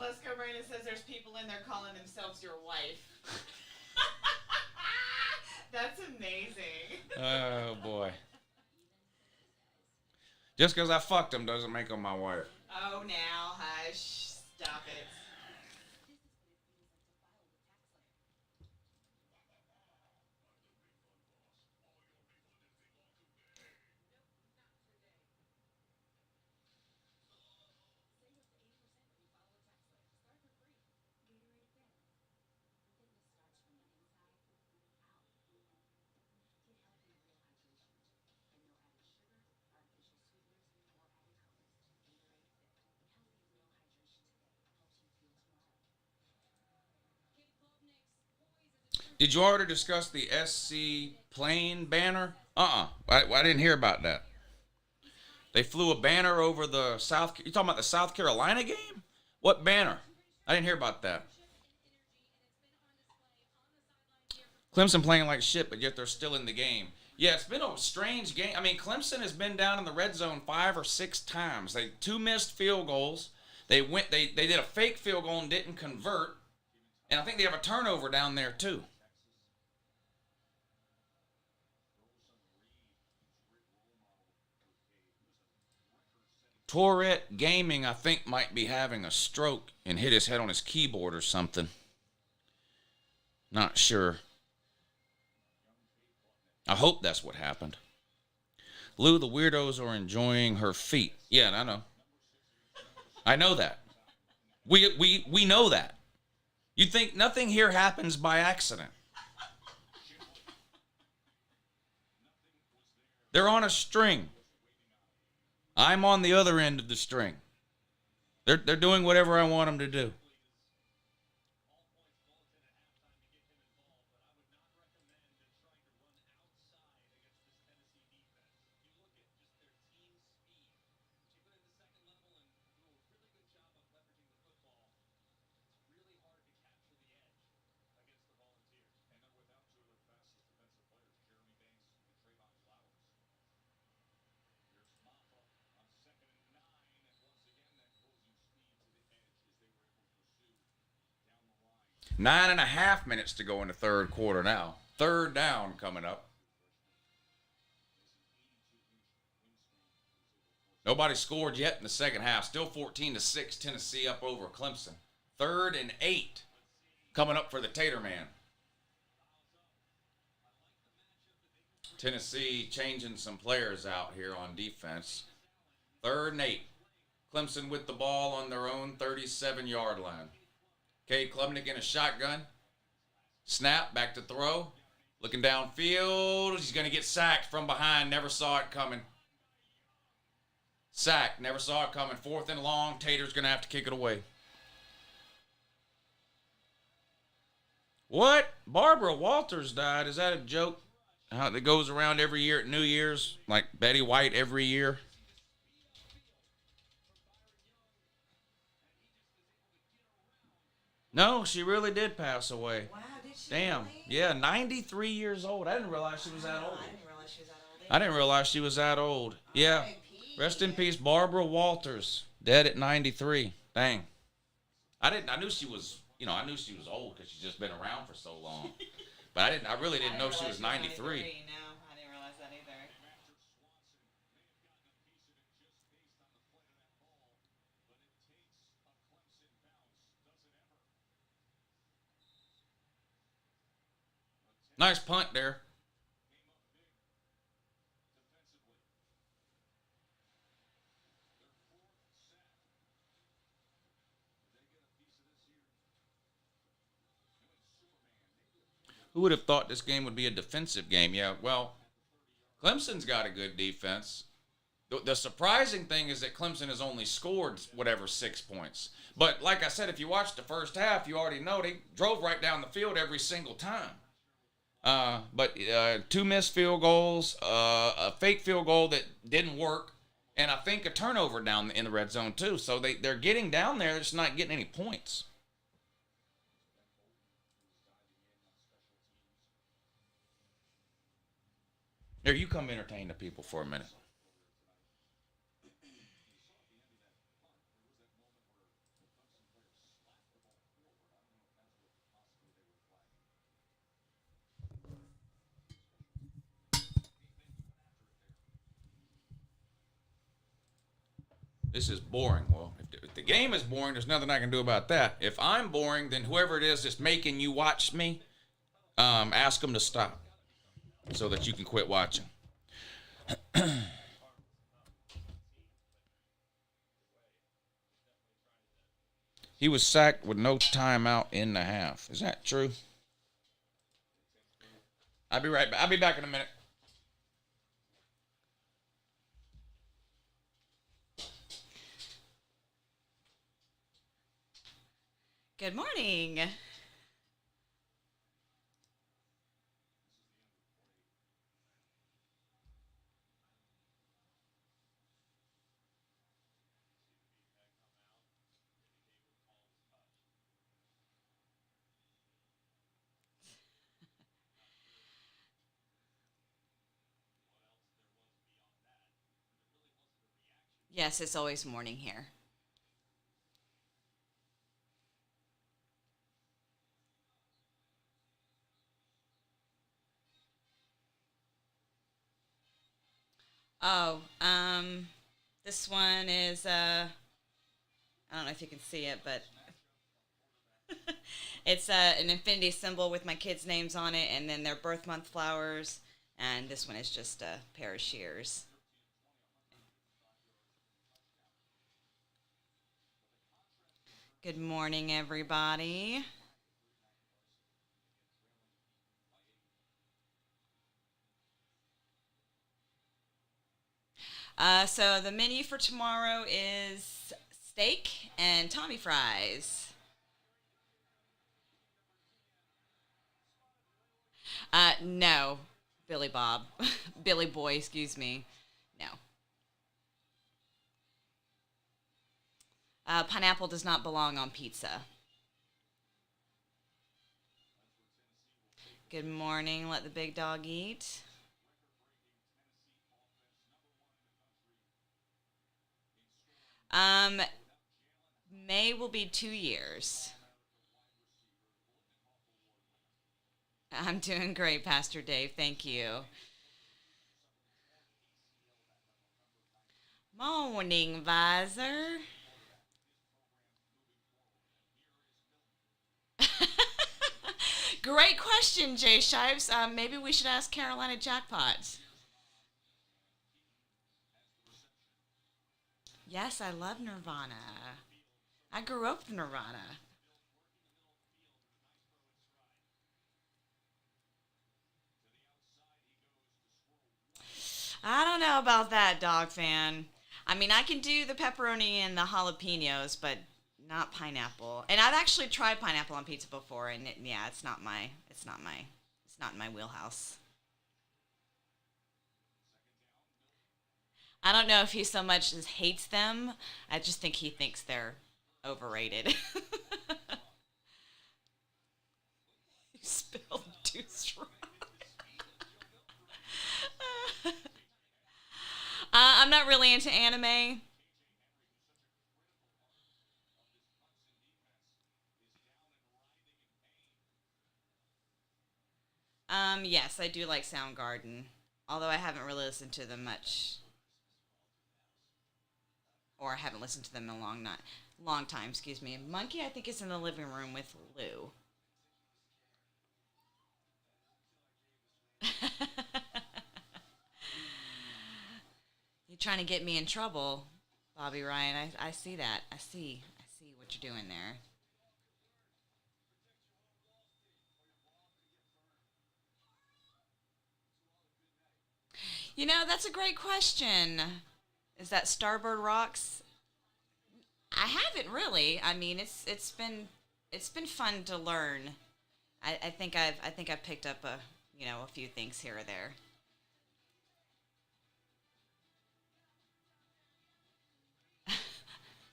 Lesko Brandon says there's people in there calling themselves your wife. That's amazing. Oh, boy. Just because I fucked them doesn't make them my wife. Oh, now, hush. Stop it. Did you already discuss the SC plane banner? I didn't hear about that. They flew a banner over the South. You talking about the South Carolina game? What banner? I didn't hear about that. Clemson playing like shit, but yet they're still in the game. Yeah, it's been a strange game. I mean, Clemson has been down in the red zone 5 or 6 times. They 2 missed field goals. They did a fake field goal and didn't convert. And I think they have a turnover down there too. Tourette Gaming, I think, might be having a stroke and hit his head on his keyboard or something. Not sure. I hope that's what happened. Lou, the weirdos are enjoying her feet. Yeah, I know. I know that. We know that. You think nothing here happens by accident. They're on a string. I'm on the other end of the string. They're doing whatever I want them to do. Nine and a half minutes to go in the third quarter now. Third down coming up. Nobody scored yet in the second half. Still 14-6, Tennessee up over Clemson. 3rd and 8 coming up for the Tater Man. Tennessee changing some players out here on defense. 3rd and 8. Clemson with the ball on their own 37-yard line. Cade Klubnik in a shotgun. Snap, back to throw. Looking downfield. He's going to get sacked from behind. Never saw it coming. Sack. Never saw it coming. 4th and long. Taters going to have to kick it away. What? Barbara Walters died. Is that a joke? How that goes around every year at New Year's? Like Betty White every year? No, she really did pass away. Wow, did she? Damn. Really? Yeah, 93 years old. I didn't realize she was that old. I didn't realize she was that old. I didn't realize she was that old. Yeah. R.I.P. Rest in peace, Barbara Walters. Dead at 93. Dang. I knew she was, I knew she was old because she's just been around for so long. But I really didn't know she was 93. No, I didn't realize that either. Nice punt there. Who would have thought this game would be a defensive game? Yeah, well, Clemson's got a good defense. The surprising thing is that Clemson has only scored, 6 points. But like I said, if you watched the first half, you already know they drove right down the field every single time. But 2 missed field goals, a fake field goal that didn't work, and I think a turnover down in the red zone too. So they're getting down there, they're just not getting any points. Here, you come entertain the people for a minute. This is boring. Well, if the game is boring, there's nothing I can do about that. If I'm boring, then whoever it is that's making you watch me, ask them to stop so that you can quit watching. He was sacked with no timeout in the half. Is that true? I'll be right back. I'll be back in a minute. Good morning. Yes, it's always morning here. Oh, this one is I don't know if you can see it, but it's an infinity symbol with my kids' names on it, and then their birth month flowers, and this one is just a pair of shears. Good morning, everybody. So the menu for tomorrow is steak and Tommy fries. No, Billy Bob, Billy Boy, excuse me. No. Pineapple does not belong on pizza. Good morning. Let the big dog eat. May will be 2 years. I'm doing great, Pastor Dave. Thank you. Morning, Visor. Great question, Jay Shives. Maybe we should ask Carolina Jackpots. Yes, I love Nirvana. I grew up with Nirvana. I don't know about that, dog fan. I mean, I can do the pepperoni and the jalapenos, but not pineapple. And I've actually tried pineapple on pizza before, and yeah, it's not my wheelhouse. I don't know if he so much as hates them. I just think he thinks they're overrated. You spelled deuce wrong. I'm not really into anime. Yes, I do like Soundgarden, although I haven't really listened to them much, or I haven't listened to them in a long time. Excuse me. Monkey, I think, is in the living room with Lou. You're trying to get me in trouble, Bobby Ryan. I see that. I see what you're doing there. You know, that's a great question. Is that Starboard Rocks? I haven't really. I mean, it's been fun to learn. I think I've picked up a few things here or there.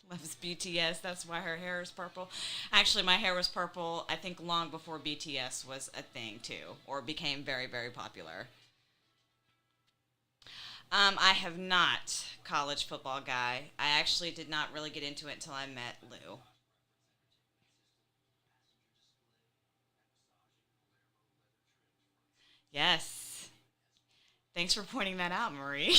Loves BTS. That's why her hair is purple. Actually, my hair was purple. I think long before BTS was a thing too, or became very popular. I have not college football guy. I actually did not really get into it until I met Lou. Yes. Thanks for pointing that out, Marie.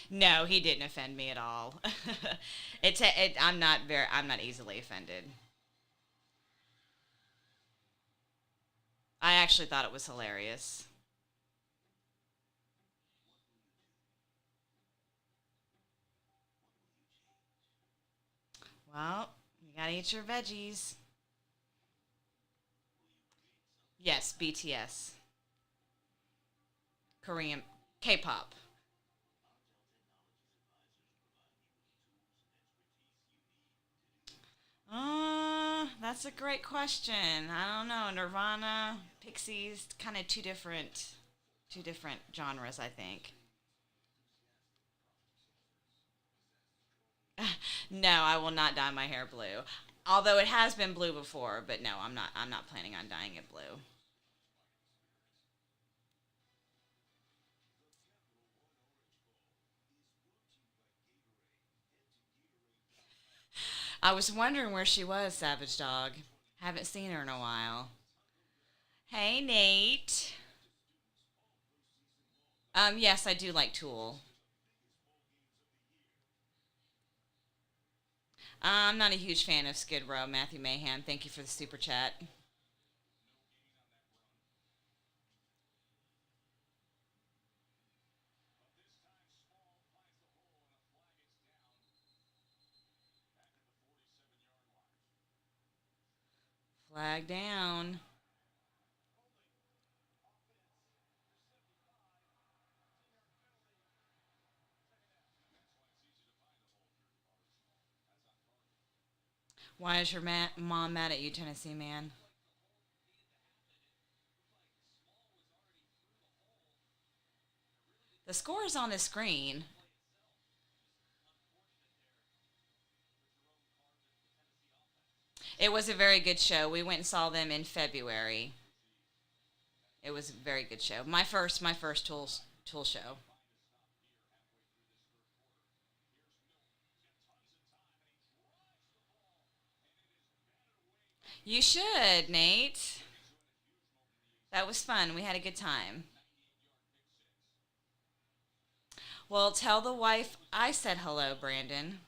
No, he didn't offend me at all. I'm not easily offended. I actually thought it was hilarious. Well, you gotta eat your veggies. Yes, BTS, Korean, K-pop. That's a great question. I don't know. Nirvana, Pixies, kind of two different genres, I think. No, I will not dye my hair blue. Although it has been blue before, but no, I'm not planning on dyeing it blue. I was wondering where she was, Savage Dog. Haven't seen her in a while. Hey, Nate. Yes, I do like Tool. I'm not a huge fan of Skid Row, Matthew Mayhem. Thank you for the super chat. Flag down. Why is your mom mad at you, Tennessee man? The score is on the screen. It was a very good show. We went and saw them in February. It was a very good show. My first Tool show. You should, Nate. That was fun. We had a good time. Well, tell the wife I said hello, Brandon.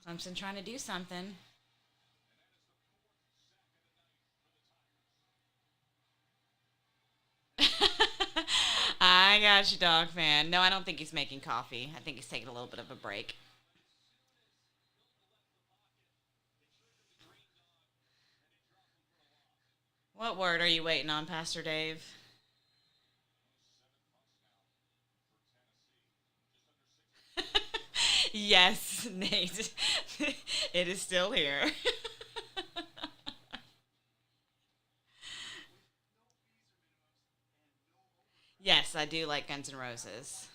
Clemson trying to do something. I got you, dog fan. No, I don't think he's making coffee. I think he's taking a little bit of a break. What word are you waiting on, Pastor Dave? Yes, Nate. It is still here. Yes, I do like Guns N' Roses.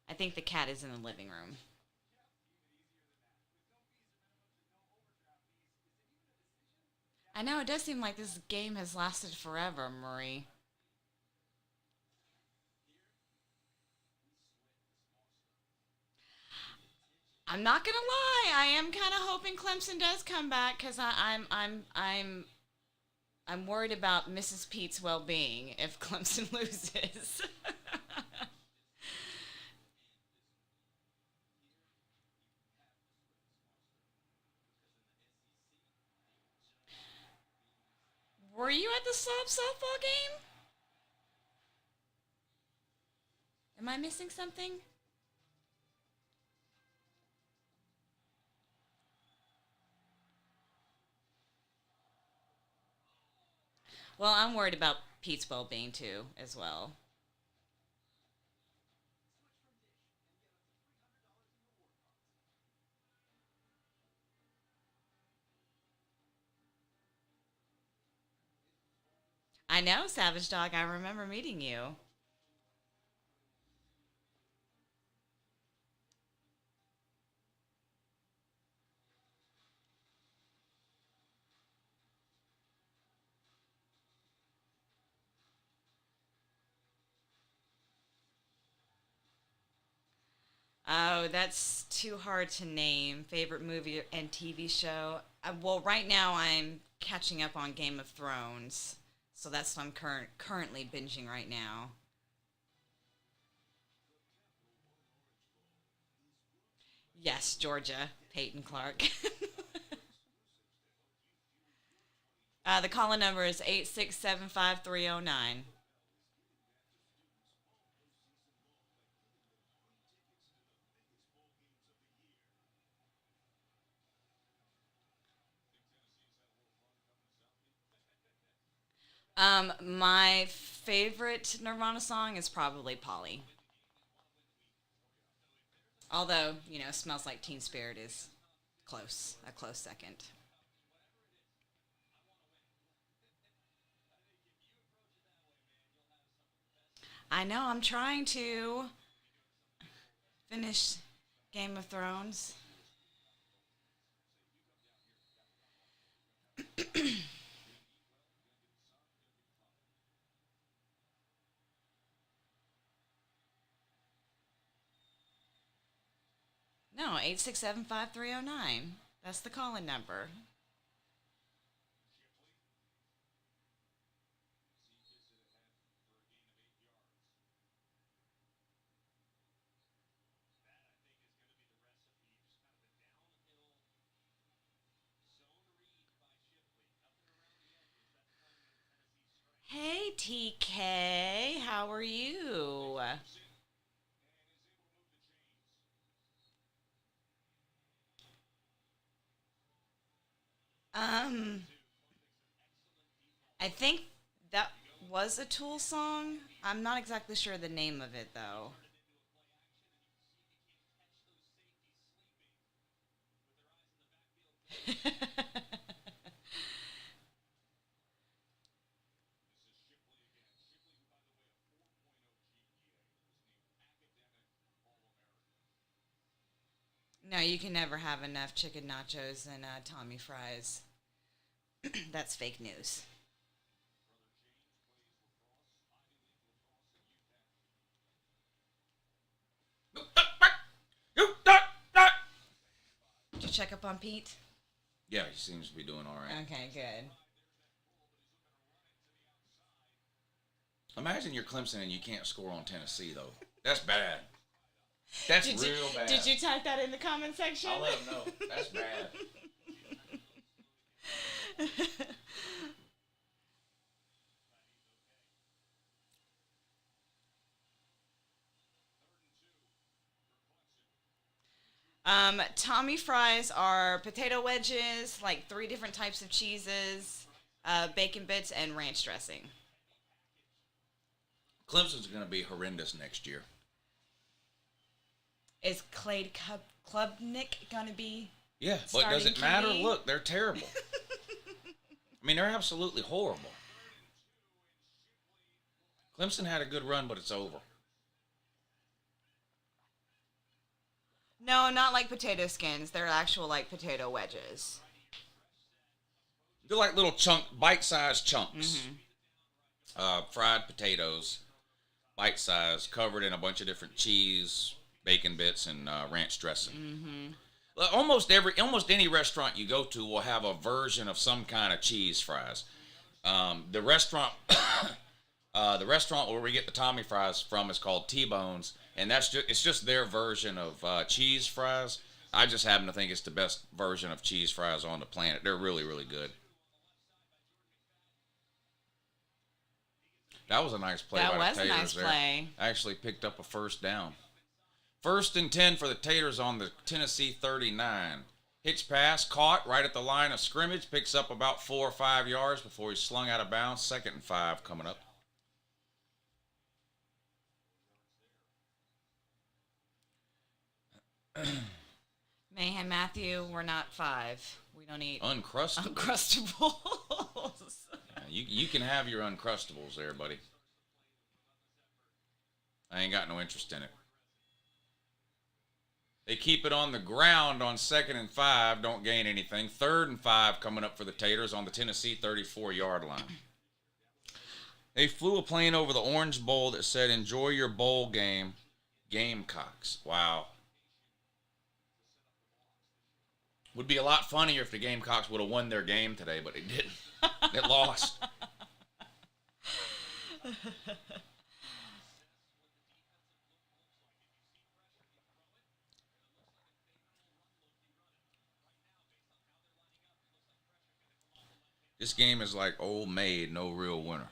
I think the cat is in the living room. I know, it does seem like this game has lasted forever, Marie. I'm not gonna lie. I am kind of hoping Clemson does come back because I'm worried about Mrs. Pete's well-being if Clemson loses. Were you at the softball game? Am I missing something? Well, I'm worried about Pete's well-being too, as well. I know, Savage Dog. I remember meeting you. Oh, that's too hard to name. Favorite movie and TV show? Well, right now I'm catching up on Game of Thrones, so that's what I'm currently binging right now. Yes, Georgia, Peyton Clark. The call number is 8675309. My favorite Nirvana song is probably Polly. Although, Smells Like Teen Spirit is a close second. I know, I'm trying to finish Game of Thrones. No, 8675309. That's the call-in number. Hey, TK, how are you? Um, I think that was a Tool song. I'm not exactly sure the name of it, though. No, you can never have enough chicken nachos and Tommy fries. That's fake news. Did you check up on Pete? Yeah, he seems to be doing all right. Okay, good. Imagine you're Clemson and you can't score on Tennessee, though. That's bad. That's real bad. Did you type that in the comment section? I'll let him know. That's bad. Tommy fries are potato wedges, like 3 different types of cheeses, bacon bits, and ranch dressing. Clemson's going to be horrendous next year. Is Clade Klubnik going to be? Yeah, but does it matter? QB? Look, they're terrible. I mean, they're absolutely horrible. Clemson had a good run, but it's over. No, not like potato skins. They're actual like potato wedges. They're like little bite-sized chunks. Fried potatoes, bite-sized, covered in a bunch of different cheese, bacon bits, and ranch dressing. Almost any restaurant you go to will have a version of some kind of cheese fries. The restaurant where we get the Tommy fries from is called T-Bones, and it's just their version of cheese fries. I just happen to think it's the best version of cheese fries on the planet. They're really, really good. That was a nice play by the Taters there. That was a nice play. Actually picked up a first down. 1st and 10 for the Taters on the Tennessee 39. Hitch pass, caught right at the line of scrimmage. Picks up about 4 or 5 yards before he's slung out of bounds. 2nd and 5 coming up. Mayhem Matthew, we're not 5. We don't eat Uncrustables. Uncrustables. You can have your Uncrustables there, buddy. I ain't got no interest in it. They keep it on the ground on 2nd and 5. Don't gain anything. 3rd and 5 coming up for the Taters on the Tennessee 34-yard line. They flew a plane over the Orange Bowl that said, "Enjoy your bowl game, Gamecocks." Wow. Would be a lot funnier if the Gamecocks would have won their game today, but it didn't. It lost. This game is like old maid, no real winner.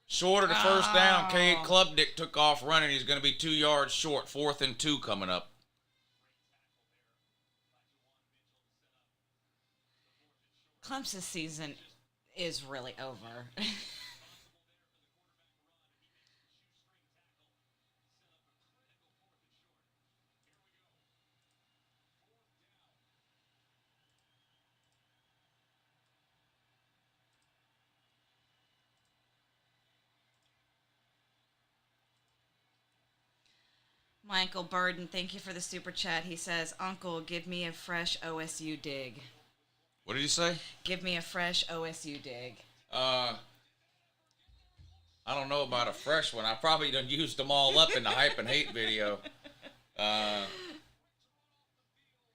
Short of the first down, Cade Klubnik took off running. He's going to be 2 yards short. 4th and 2 coming up. Clemson's season is really over. Michael Burden, thank you for the super chat. He says, "Uncle, give me a fresh OSU dig." What did you say? Give me a fresh OSU dig. I don't know about a fresh one. I probably done used them all up in the hype and hate video.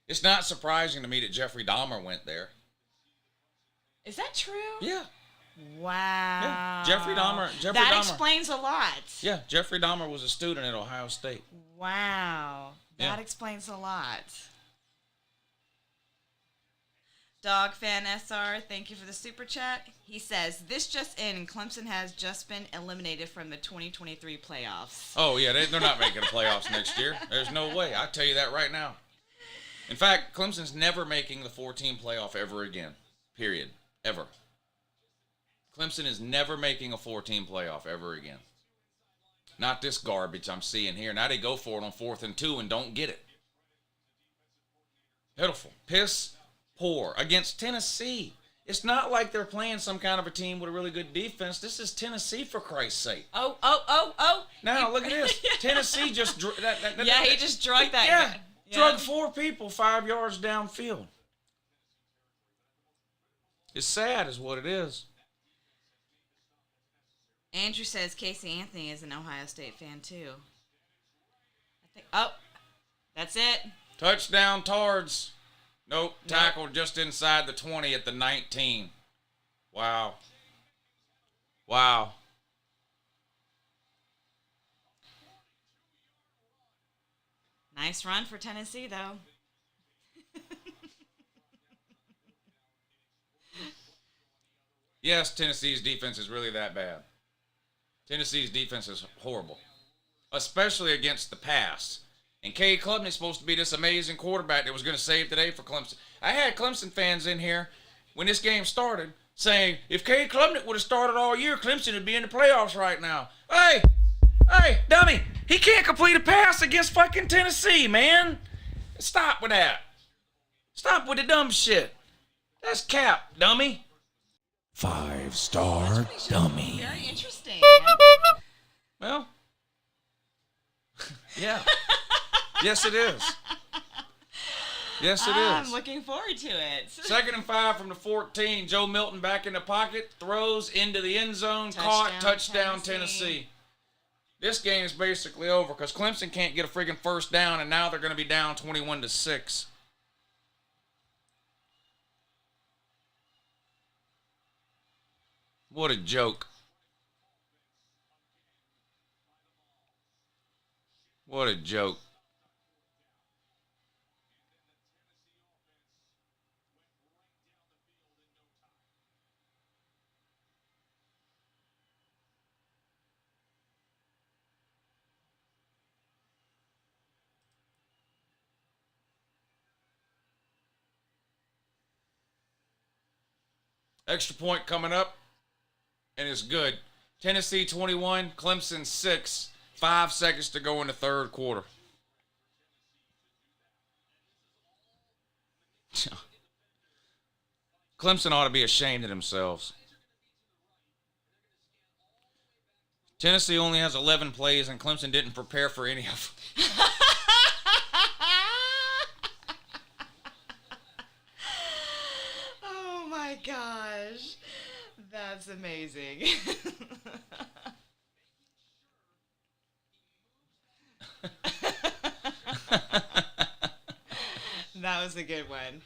It's not surprising to me that Jeffrey Dahmer went there. Is that true? Yeah. Wow. Yeah. Jeffrey Dahmer. That explains a lot. Yeah, Jeffrey Dahmer was a student at Ohio State. Wow. That Yeah. explains a lot. Dog fan SR, thank you for the super chat. He says, "This just in, Clemson has just been eliminated from the 2023 playoffs." Oh, yeah, they're not making the playoffs next year. There's no way. I'll tell you that right now. In fact, Clemson's never making the 4-team playoff ever again. Period. Ever. Clemson is never making a 4-team playoff ever again. Not this garbage I'm seeing here. Now they go for it on 4th and 2 and don't get it. Pitiful. Piss poor against Tennessee. It's not like they're playing some kind of a team with a really good defense. This is Tennessee, for Christ's sake. Oh. Now, look at this. Tennessee just... Yeah, he just drugged that Yeah. guy. Drug 4 people 5 yards downfield. It's sad is what it is. Andrew says Casey Anthony is an Ohio State fan, too. Oh, that's it. Touchdown, Tards. Nope, tackle just inside the 20 at the 19. Wow. Wow. Nice run for Tennessee, though. Yes, Tennessee's defense is really that bad. Tennessee's defense is horrible, especially against the pass. And Cade Klubnik's supposed to be this amazing quarterback that was going to save the day for Clemson. I had Clemson fans in here when this game started saying, if Cade Klubnik would have started all year, Clemson would be in the playoffs right now. Hey, dummy, he can't complete a pass against fucking Tennessee, man. Stop with that. Stop with the dumb shit. That's cap, dummy. 5-star dummy. Very interesting. Well, yeah. Yes, it is. Yes, it is. I'm looking forward to it. 2nd and 5 from the 14. Joe Milton back in the pocket, throws into the end zone, caught, touchdown, Tennessee. This game is basically over because Clemson can't get a friggin' first down, and now they're going to be down 21-6. What a joke. What a joke. Extra point coming up, and it's good. Tennessee 21, Clemson 6. 5 seconds to go in the third quarter. Clemson ought to be ashamed of themselves. Tennessee only has 11 plays, and Clemson didn't prepare for any of them. Oh my gosh. That's amazing. That was a good one.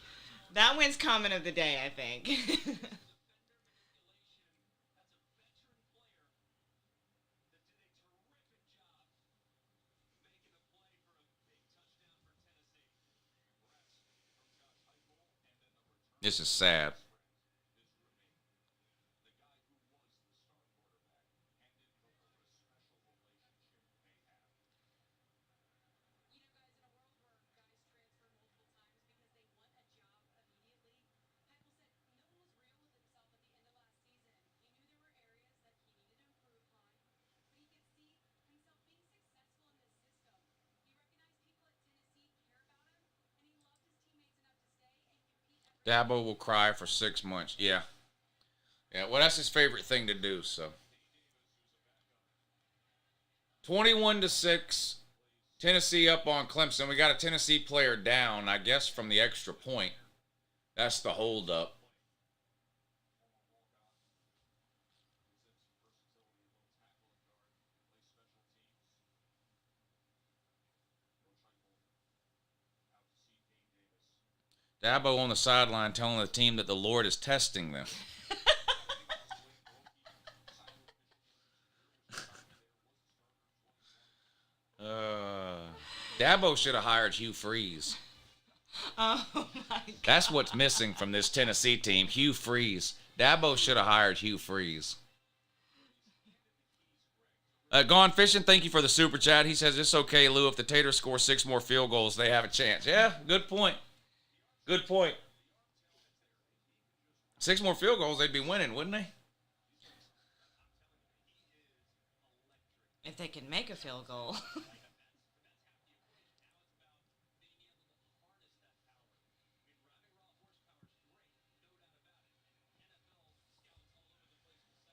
That wins comment of the day, I think. This is sad. Dabo will cry for 6 months. Yeah. Yeah, well, that's his favorite thing to do, so. 21-6. Tennessee up on Clemson. We got a Tennessee player down, I guess, from the extra point. That's the holdup. Dabo on the sideline telling the team that the Lord is testing them. Dabo should have hired Hugh Freeze. Oh my God. That's what's missing from this Tennessee team, Hugh Freeze. Dabo should have hired Hugh Freeze. Gone Fishing, thank you for the super chat. He says, it's okay, Lou. If the Taters score 6 more field goals, they have a chance. Yeah, good point. Good point. 6 more field goals, they'd be winning, wouldn't they? If they can make a field goal.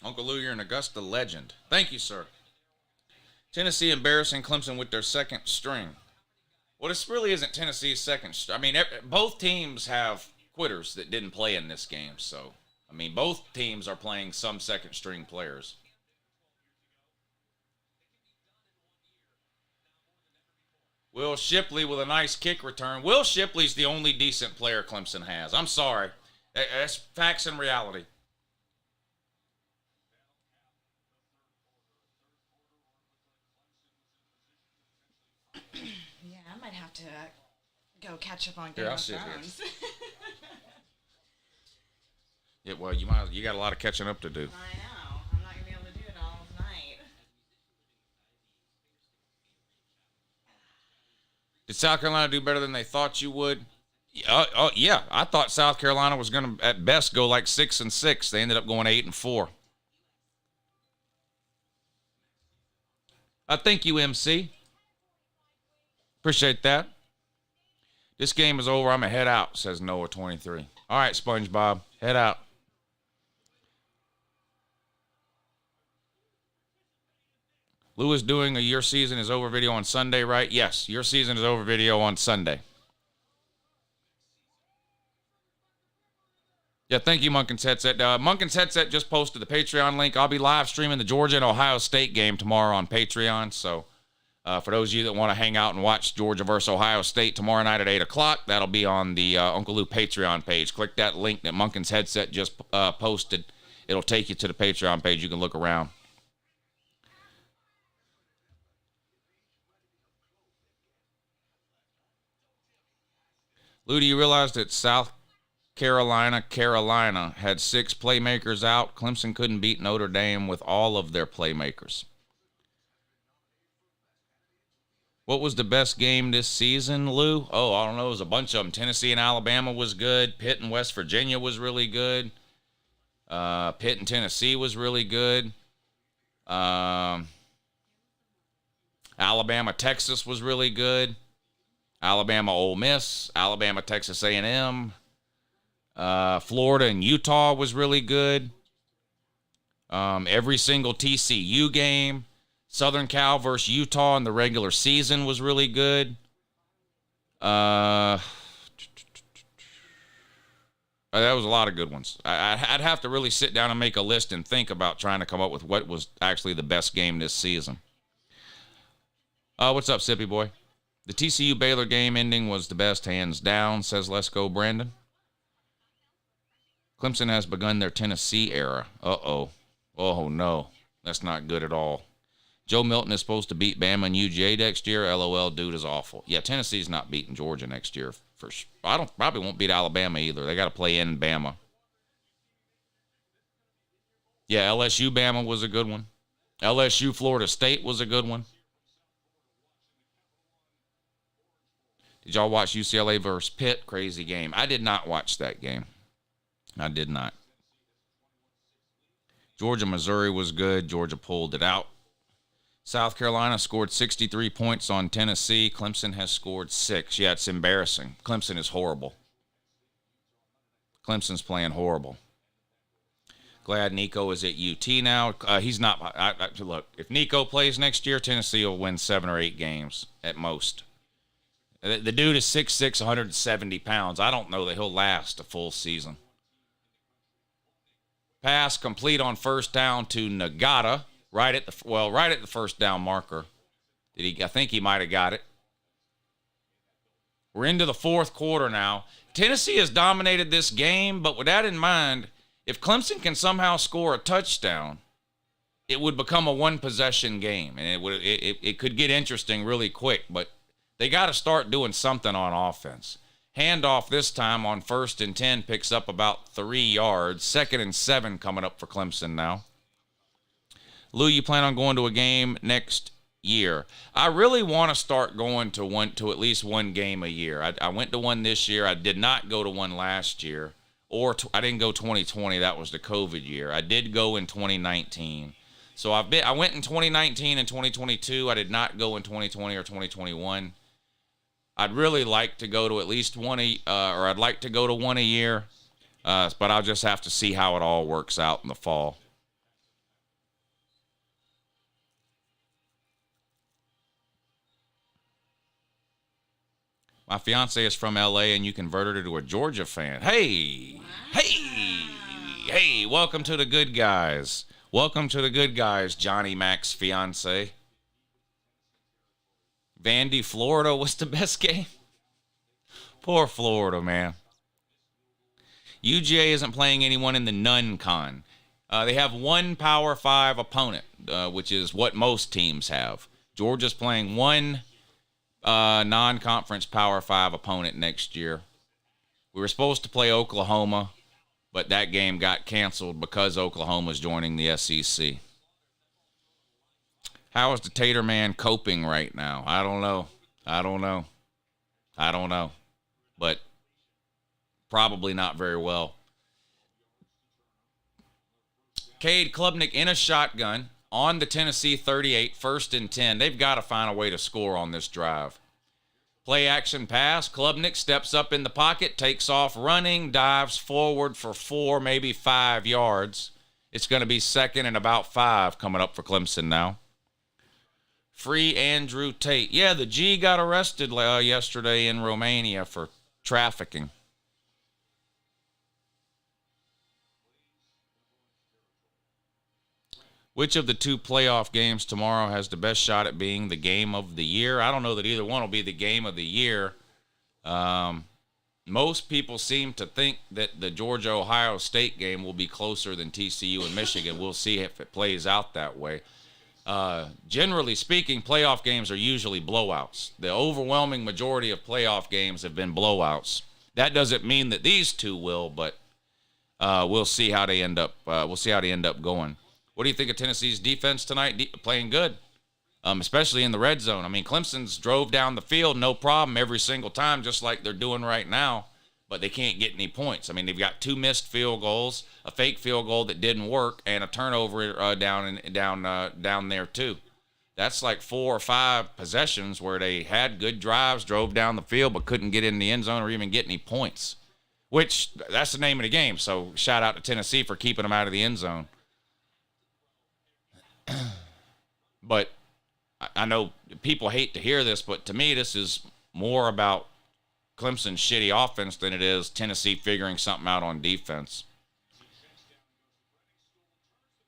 Uncle Lou, you're an Augusta legend. Thank you, sir. Tennessee embarrassing Clemson with their second string. Well, this really isn't Tennessee's second string. I mean, both teams have quitters that didn't play in this game. So, I mean, both teams are playing some second string players. Will Shipley with a nice kick return. Will Shipley's the only decent player Clemson has. I'm sorry. That's facts and reality. Yeah, I might have to go catch up on Game of Thrones. Yeah, well, you got a lot of catching up to do. I know. I'm not gonna be able to do it all night. Did South Carolina do better than they thought you would? Yeah. I thought South Carolina was going to, at best, go like 6-6. They ended up going 8-4. Thank you, MC. Appreciate that. This game is over. I'm going to head out, says Noah 23. All right, SpongeBob, head out. Lou is doing a Your Season is Over video on Sunday, right? Yes, Your Season is Over video on Sunday. Yeah, thank you, Munkin's Headset. Munkin's Headset just posted the Patreon link. I'll be live streaming the Georgia and Ohio State game tomorrow on Patreon. So for those of you that want to hang out and watch Georgia versus Ohio State tomorrow night at 8 o'clock, that'll be on the Uncle Lou Patreon page. Click that link that Munkin's Headset just posted. It'll take you to the Patreon page. You can look around. Lou, do you realize that South Carolina had 6 playmakers out? Clemson couldn't beat Notre Dame with all of their playmakers. What was the best game this season, Lou? Oh, I don't know. It was a bunch of them. Tennessee and Alabama was good. Pitt and West Virginia was really good. Pitt and Tennessee was really good. Alabama, Texas was really good. Alabama, Ole Miss. Alabama, Texas A&M. Florida and Utah was really good. Every single TCU game. Southern Cal versus Utah in the regular season was really good. That was a lot of good ones. I'd have to really sit down and make a list and think about trying to come up with what was actually the best game this season. What's up, Sippy Boy? The TCU Baylor game ending was the best, hands down, says Let's Go Brandon. Clemson has begun their Tennessee era. Uh-oh. Oh, no. That's not good at all. Joe Milton is supposed to beat Bama and UGA next year. LOL, dude is awful. Yeah, Tennessee's not beating Georgia next year. Probably won't beat Alabama either. They got to play in Bama. Yeah, LSU Bama was a good one. LSU Florida State was a good one. Did y'all watch UCLA versus Pitt? Crazy game. I did not watch that game. I did not. Georgia, Missouri was good. Georgia pulled it out. South Carolina scored 63 points on Tennessee. Clemson has scored 6. Yeah, it's embarrassing. Clemson is horrible. Clemson's playing horrible. Glad Nico is at UT now. He's not. Look, if Nico plays next year, Tennessee will win 7 or 8 games at most. The dude is 6'6", 170 pounds. I don't know that he'll last a full season. Pass complete on first down to Nagata, right at the first down marker. I think he might have got it. We're into the fourth quarter now. Tennessee has dominated this game, but with that in mind, if Clemson can somehow score a touchdown, it would become a one-possession game, and it could get interesting really quick, but they got to start doing something on offense. Handoff this time on 1st and 10 picks up about 3 yards. 2nd and 7 coming up for Clemson now. Lou, you plan on going to a game next year? I really want to start going to at least one game a year. I went to one this year. I did not go to one last year. I didn't go 2020. That was the COVID year. I did go in 2019. So I went in 2019 and 2022. I did not go in 2020 or 2021. I'd really like to go to at least one, or I'd like to go to one a year, but I'll just have to see how it all works out in the fall. My fiance is from LA, and you converted her to a Georgia fan. Hey, wow. Hey, welcome to the good guys. Welcome to the good guys, Johnny Mac's fiance. Vandy, Florida was the best game. Poor Florida, man. UGA isn't playing anyone in the non-con. They have one Power 5 opponent, which is what most teams have. Georgia's playing one non-conference Power 5 opponent next year. We were supposed to play Oklahoma, but that game got canceled because Oklahoma's joining the SEC. How is the Tater Man coping right now? I don't know. But probably not very well. Cade Klubnik in a shotgun on the Tennessee 38, 1st and 10. They've got to find a way to score on this drive. Play action pass. Klubnik steps up in the pocket, takes off running, dives forward for 4, maybe 5 yards. It's going to be 2nd and about 5 coming up for Clemson now. Free Andrew Tate. Yeah, the G got arrested yesterday in Romania for trafficking. Which of the 2 playoff games tomorrow has the best shot at being the game of the year? I don't know that either one will be the game of the year. Most people seem to think that the Georgia-Ohio State game will be closer than TCU and Michigan. We'll see if it plays out that way. Generally speaking, playoff games are usually blowouts. The overwhelming majority of playoff games have been blowouts. That doesn't mean that these 2 will, but we'll see how they end up. Going. What do you think of Tennessee's defense tonight? Playing good, especially in the red zone. I mean, Clemson's drove down the field, no problem, every single time, just like they're doing right now, but they can't get any points. I mean, they've got 2 missed field goals, a fake field goal that didn't work, and a turnover down there too. That's like 4 or 5 possessions where they had good drives, drove down the field, but couldn't get in the end zone or even get any points, which that's the name of the game. So shout out to Tennessee for keeping them out of the end zone. But I know people hate to hear this, but to me, this is more about Clemson's shitty offense than it is Tennessee figuring something out on defense.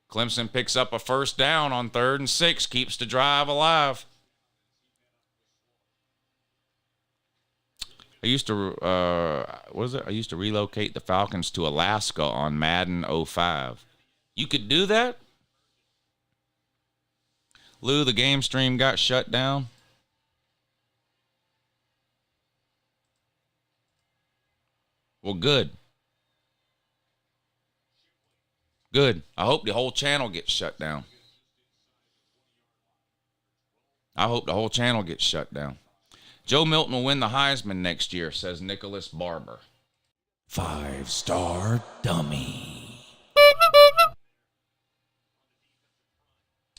Clemson picks up a 1st down on 3rd and 6, keeps the drive alive. I used to relocate the Falcons to Alaska on Madden 05. You could do that? Lou, the game stream got shut down. Well, good. Good. I hope the whole channel gets shut down. Joe Milton will win the Heisman next year, says Nicholas Barber. 5-star dummy.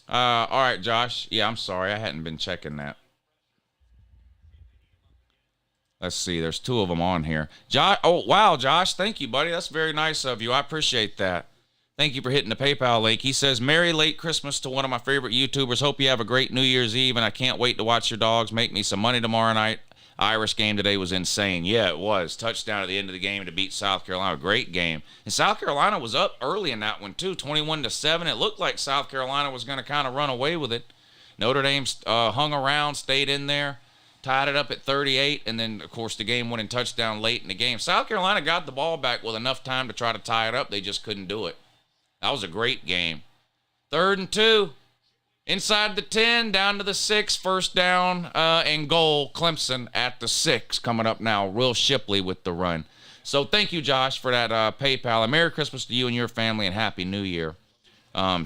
All right, Josh. Yeah, I'm sorry. I hadn't been checking that. Let's see. There's 2 of them on here. Josh. Oh, wow, Josh. Thank you, buddy. That's very nice of you. I appreciate that. Thank you for hitting the PayPal link. He says, Merry late Christmas to one of my favorite YouTubers. Hope you have a great New Year's Eve, and I can't wait to watch your dogs make me some money tomorrow night. Irish game today was insane. Yeah, it was. Touchdown at the end of the game to beat South Carolina. Great game. And South Carolina was up early in that one, too, 21-7. It looked like South Carolina was going to kind of run away with it. Notre Dame hung around, stayed in there, tied it up at 38, and then, of course, the game-winning touchdown late in the game. South Carolina got the ball back with enough time to try to tie it up. They just couldn't do it. That was a great game. 3rd and 2. Inside the 10, down to the 6, 1st down and goal. Clemson at the 6 coming up now. Will Shipley with the run. So thank you, Josh, for that PayPal. And Merry Christmas to you and your family, and Happy New Year,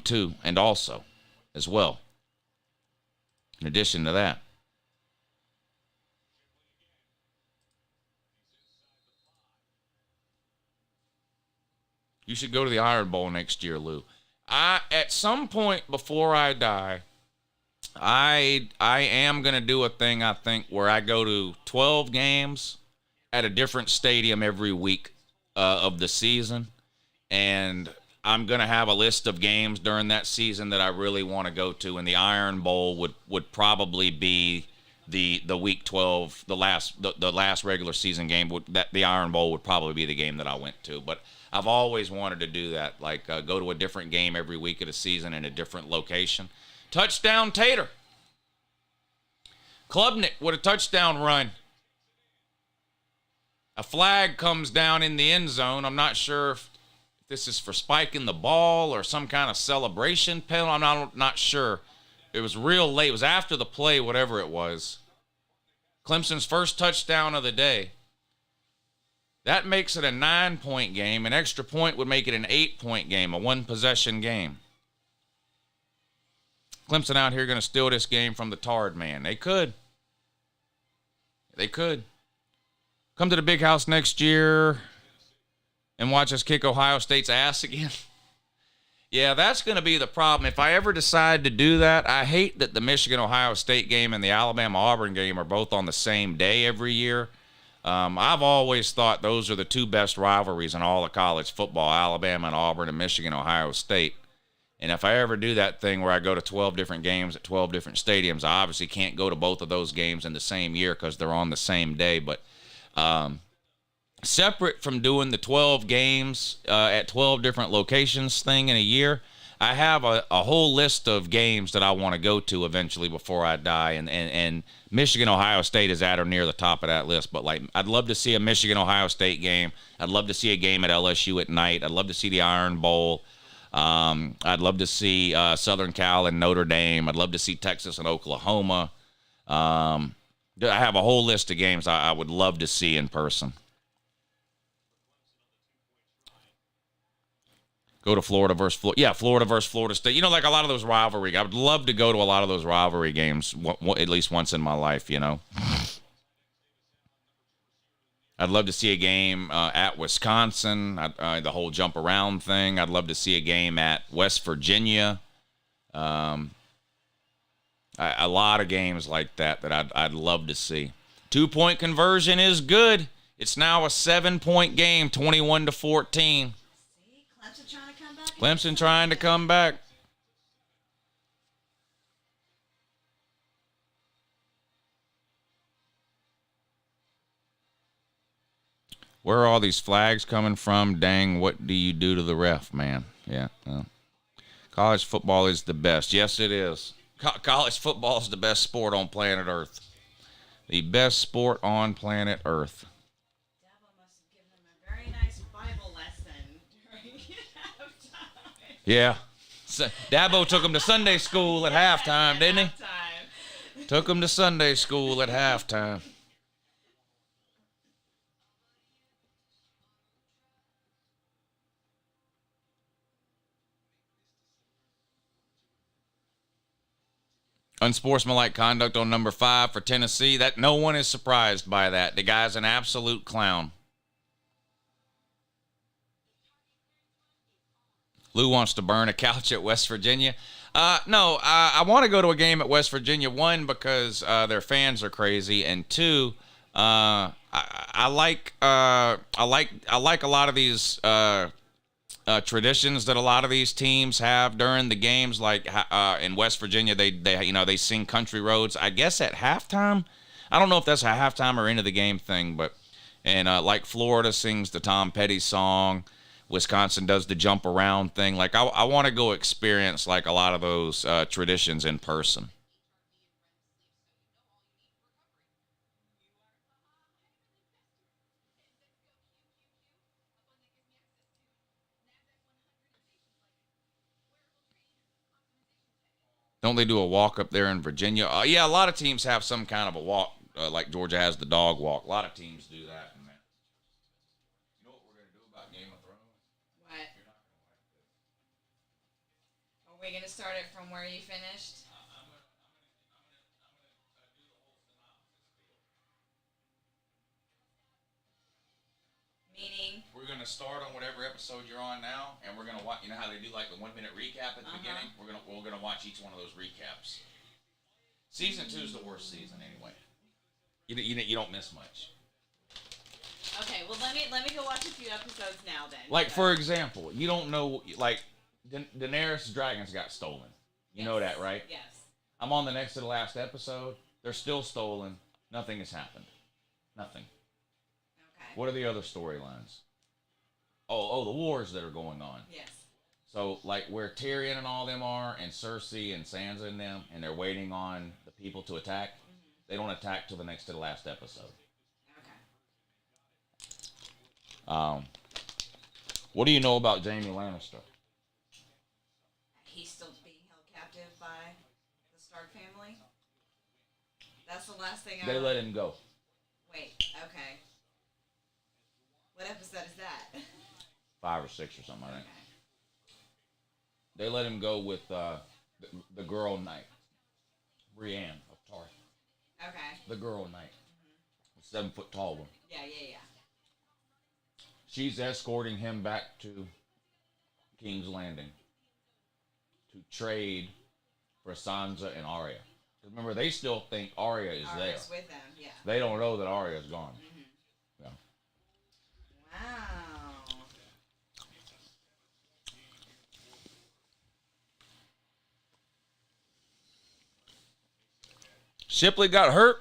too, and also as well. In addition to that. You should go to the Iron Bowl next year, Lou. At some point before I die, I am going to do a thing, I think, where I go to 12 games at a different stadium every week of the season. And I'm going to have a list of games during that season that I really want to go to. And the Iron Bowl would probably be the week 12, the last regular season game. The Iron Bowl would probably be the game that I went to. But I've always wanted to do that, like go to a different game every week of the season in a different location. Touchdown Tater. Klubnik with a touchdown run. A flag comes down in the end zone. I'm not sure if this is for spiking the ball or some kind of celebration penalty. I'm not sure. It was real late. It was after the play, whatever it was. Clemson's first touchdown of the day. That makes it a 9-point game. An extra point would make it an 8-point game, a one-possession game. Clemson out here going to steal this game from the Tard man. They could. They could. Come to the big house next year and watch us kick Ohio State's ass again. Yeah, that's going to be the problem. If I ever decide to do that, I hate that the Michigan-Ohio State game and the Alabama-Auburn game are both on the same day every year. I've always thought those are the two best rivalries in all of college football, Alabama and Auburn and Michigan-Ohio State. And if I ever do that thing where I go to 12 different games at 12 different stadiums, I obviously can't go to both of those games in the same year because they're on the same day. But separate from doing the 12 games at 12 different locations thing in a year, I have a whole list of games that I want to go to eventually before I die. And Michigan, Ohio State is at or near the top of that list. But, like, I'd love to see a Michigan, Ohio State game. I'd love to see a game at LSU at night. I'd love to see the Iron Bowl. I'd love to see Southern Cal and Notre Dame. I'd love to see Texas and Oklahoma. I have a whole list of games I would love to see in person. Go to Florida versus Florida. Yeah, Florida versus Florida State. You know, like a lot of those rivalry. I would love to go to a lot of those rivalry games at least once in my life, you know. I'd love to see a game at Wisconsin, the whole jump around thing. I'd love to see a game at West Virginia. A lot of games like that I'd love to see. 2-point conversion is good. It's now a 7-point game, 21-14. Clemson trying to come back. Clemson trying to come back. Where are all these flags coming from? Dang, what do you do to the ref, man? Yeah. College football is the best. Yes, it is. College football is the best sport on planet Earth. The best sport on planet Earth. Dabo must have given him a very nice Bible lesson during halftime. Yeah. Dabo took him to Sunday school at halftime, didn't he? Took him to Sunday school at halftime. Unsportsmanlike conduct on number 5 for Tennessee. That no one is surprised by that. The guy's an absolute clown. Lou wants to burn a couch at West Virginia. No, I want to go to a game at West Virginia. 1, because their fans are crazy, and 2, I like a lot of these traditions that a lot of these teams have during the games. Like in West Virginia, they sing country roads, I guess, at halftime. I don't know if that's a halftime or end of the game thing, but like Florida sings the Tom Petty song, Wisconsin does the jump around thing. Like I want to go experience like a lot of those traditions in person. Don't they do a walk up there in Virginia? Yeah, a lot of teams have some kind of a walk, like Georgia has the dog walk. A lot of teams do that. You know what we're going to do about Game of Thrones? What? Are we going to start it from where you finished? Meaning? We're going to start on whatever episode you're on now, and we're going to watch. You know how they do like the 1-minute recap at the beginning? We're gonna watch each one of those recaps. Season 2 is the worst season anyway. You don't miss much. Okay, well let me go watch a few episodes now then. Like for example, you don't know like Daenerys' dragons got stolen. You know that, right? Yes. I'm on the next to the last episode. They're still stolen. Nothing has happened. Nothing. Okay. What are the other storylines? Oh, the wars that are going on. Yes. So, like, where Tyrion and all them are, and Cersei and Sansa and them, and they're waiting on the people to attack, They don't attack till the next to the last episode. Okay. What do you know about Jamie Lannister? He's still being held captive by the Stark family. That's the last thing I. They let him go. Wait. Okay. What episode is that? 5 or 6 or something like that. Okay. They let him go with the girl knight, Brienne of Tarth. Okay. The girl knight, the 7-foot tall one. Yeah. She's escorting him back to King's Landing to trade for Sansa and Arya. Remember, they still think Arya is there. Arya's with them. Yeah. They don't know that Arya is gone. Yeah. Wow. Shipley got hurt.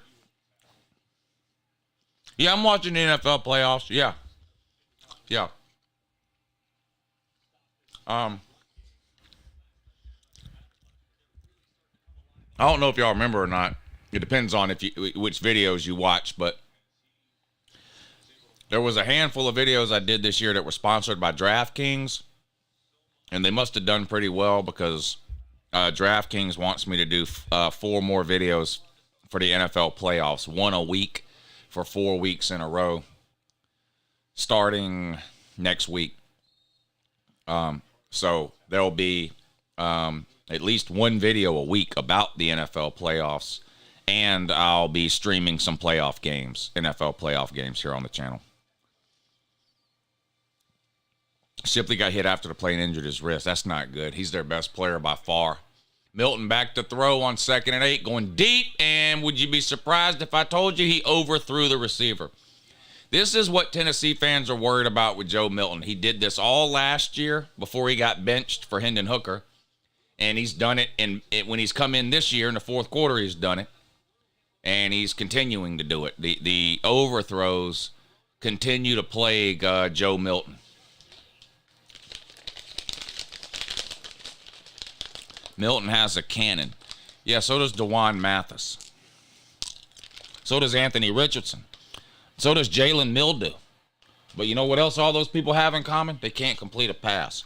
Yeah, I'm watching the NFL playoffs. Yeah. I don't know if y'all remember or not. It depends on which videos you watch, but there was a handful of videos I did this year that were sponsored by DraftKings, and they must have done pretty well because DraftKings wants me to do 4 more videos for the NFL playoffs, 1 a week for 4 weeks in a row, starting next week. So there'll be at least 1 video a week about the NFL playoffs, and I'll be streaming some playoff games, NFL playoff games here on the channel. Shipley got hit after the play and injured his wrist. That's not good. He's their best player by far. Milton back to throw on 2nd and 8, going deep, and would you be surprised if I told you he overthrew the receiver? This is what Tennessee fans are worried about with Joe Milton. He did this all last year before he got benched for Hendon Hooker, and he's done it, when he's come in this year in the 4th quarter, he's done it, and he's continuing to do it. The overthrows continue to plague Joe Milton. Milton has a cannon. Yeah, so does DeJuan Mathis. So does Anthony Richardson. So does Jalen Mildew. But you know what else all those people have in common? They can't complete a pass.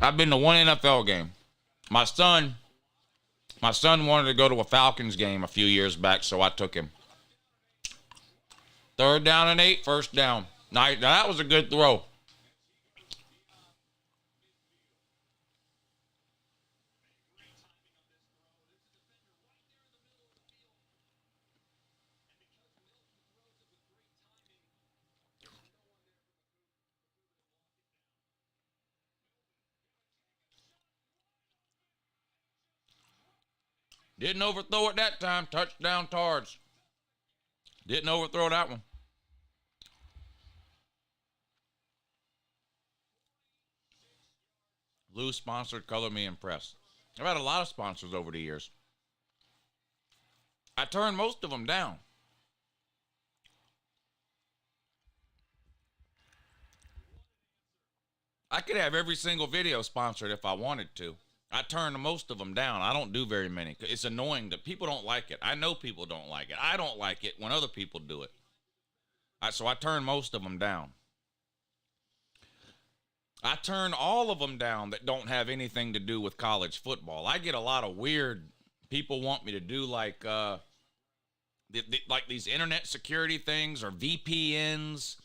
I've been to 1 NFL game. My son wanted to go to a Falcons game a few years back, so I took him. 3rd down and 8, 1st down. Now that was a good throw. Didn't overthrow it that time. Touchdown, Tards. Didn't overthrow that one. Lou sponsored Color Me Impressed. I've had a lot of sponsors over the years. I turned most of them down. I could have every single video sponsored if I wanted to. I turn most of them down. I don't do very many. It's annoying that people don't like it. I know people don't like it. I don't like it when other people do it. So I turn most of them down. I turn all of them down that don't have anything to do with college football. I get a lot of weird people want me to do like these internet security things or VPNs,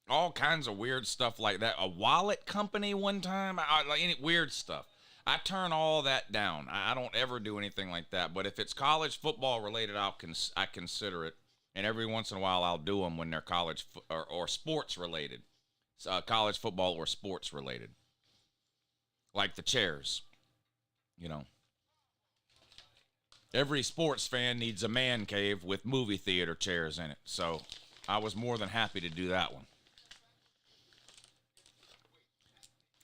all kinds of weird stuff like that. A wallet company one time, like any weird stuff. I turn all that down. I don't ever do anything like that. But if it's college football related, I consider it. And every once in a while, I'll do them when they're college or sports related. College football or sports related. Like the chairs. You know. Every sports fan needs a man cave with movie theater chairs in it. So I was more than happy to do that one.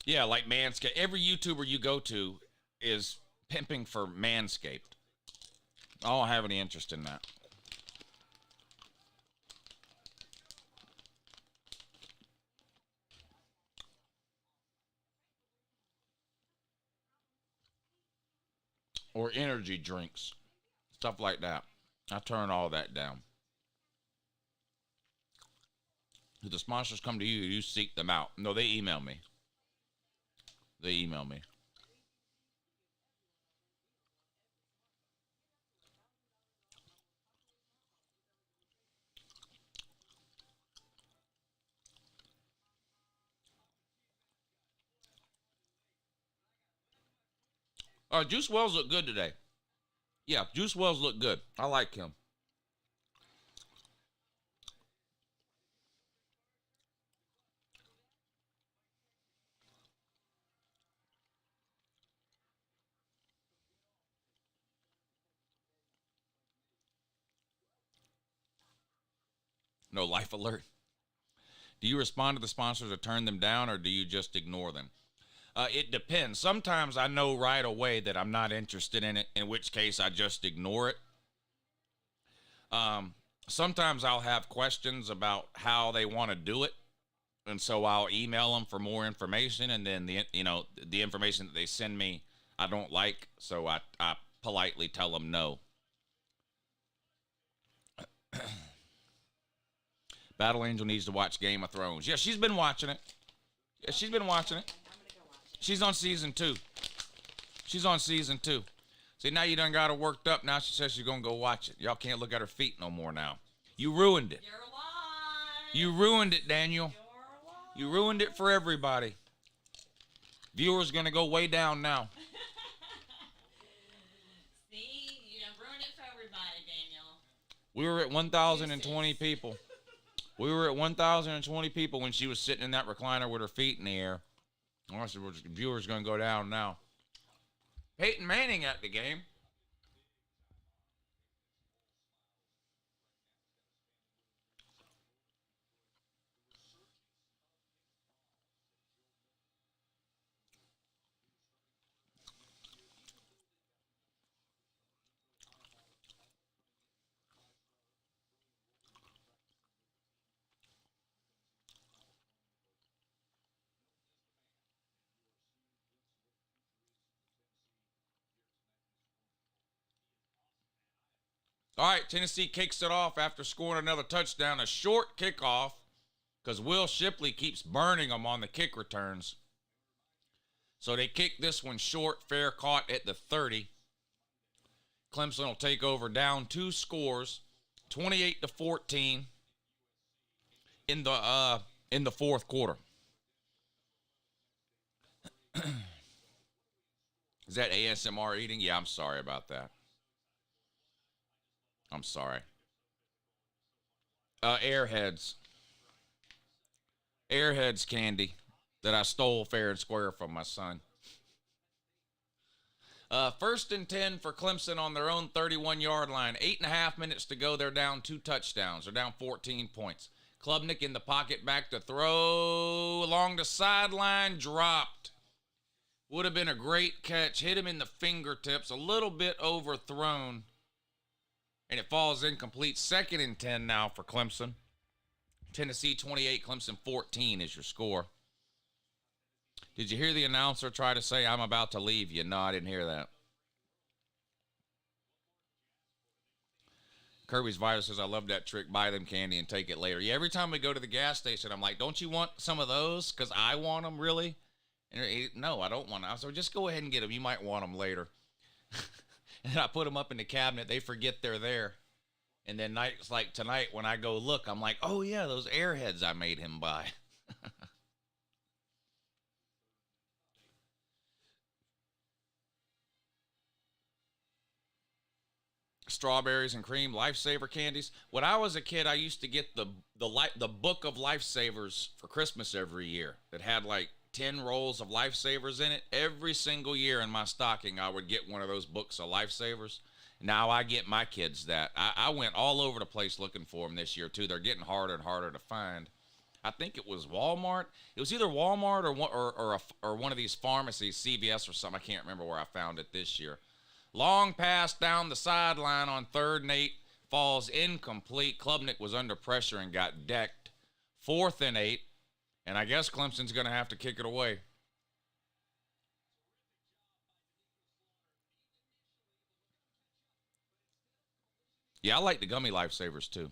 Yeah, like Manscaped. Every YouTuber you go to is pimping for Manscaped. I don't have any interest in that. or energy drinks, stuff like that. I turn all that down. If the sponsors come to you, you seek them out. No, they email me. They email me. Juice Wells look good today. Yeah, Juice Wells look good. I like him. No life alert. Do you respond to the sponsors or turn them down, or do you just ignore them? It depends. Sometimes I know right away that I'm not interested in it, in which case I just ignore it. Sometimes I'll have questions about how they want to do it, and so I'll email them for more information, and then the information that they send me I don't like, so I politely tell them no. Battle Angel needs to watch Game of Thrones. Yeah, she's been watching it. Yeah, she's been watching it. She's on season 2. She's on season 2. See, now you done got her worked up. Now she says she's going to go watch it. Y'all can't look at her feet no more now. You ruined it. You're alive. You ruined it, Daniel. You ruined it for everybody. Viewers going to go way down now. See, you done ruined it for everybody, Daniel. We were at 1,020 people. We were at 1,020 people when she was sitting in that recliner with her feet in the air. I said, well, the viewers going to go down now. Peyton Manning at the game. All right, Tennessee kicks it off after scoring another touchdown, a short kickoff, because Will Shipley keeps burning them on the kick returns. So they kick this one short, fair caught at the 30. Clemson will take over down 2 scores, 28-14 in the fourth quarter. Is that ASMR eating? Yeah, I'm sorry about that. I'm sorry. Airheads. Airheads candy that I stole fair and square from my son. First and 10 for Clemson on their own 31-yard line. 8.5 minutes to go. They're down 2 touchdowns. They're down 14 points. Klubnik in the pocket back to throw along the sideline. Dropped. Would have been a great catch. Hit him in the fingertips. A little bit overthrown. And it falls incomplete. 2nd and 10 now for Clemson. Tennessee 28, Clemson 14 is your score. Did you hear the announcer try to say, I'm about to leave you? No, I didn't hear that. Kirby's Virus says, I love that trick. Buy them candy and take it later. Yeah, every time we go to the gas station, I'm like, don't you want some of those? Because I want them, really? And no, I don't want them. So just go ahead and get them. You might want them later. And I put them up in the cabinet. They forget they're there. And then nights like tonight, when I go look, I'm like, oh, yeah, those Airheads I made him buy. Strawberries and cream, Lifesaver candies. When I was a kid, I used to get the book of Lifesavers for Christmas every year that had like 10 rolls of Lifesavers in it. Every single year in my stocking, I would get one of those books of Lifesavers. Now I get my kids that. I went all over the place looking for them this year, too. They're getting harder and harder to find. I think it was Walmart. It was either Walmart or one of these pharmacies, CVS or something. I can't remember where I found it this year. Long pass down the sideline on 3rd and 8. Falls incomplete. Klubnik was under pressure and got decked. 4th and 8. And I guess Clemson's going to have to kick it away. Yeah, I like the gummy lifesavers too.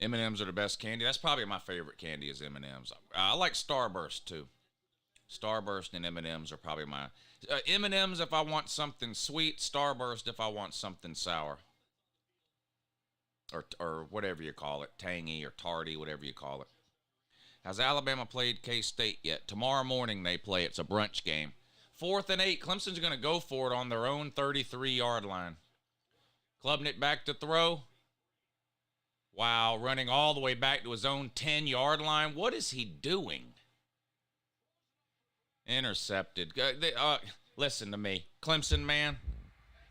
M&M's are the best candy. That's probably my favorite candy is M&M's. I like Starburst too. Starburst and M&M's are probably my M&M's if I want something sweet. Starburst if I want something sour, or whatever you call it, tangy or tardy, whatever you call it. Has Alabama played K-State yet? Tomorrow morning they play. It's a brunch game. 4th and 8. Clemson's going to go for it on their own 33-yard line. Klubnik back to throw. Wow, running all the way back to his own 10-yard line. What is he doing? Intercepted. Listen to me. Clemson, man,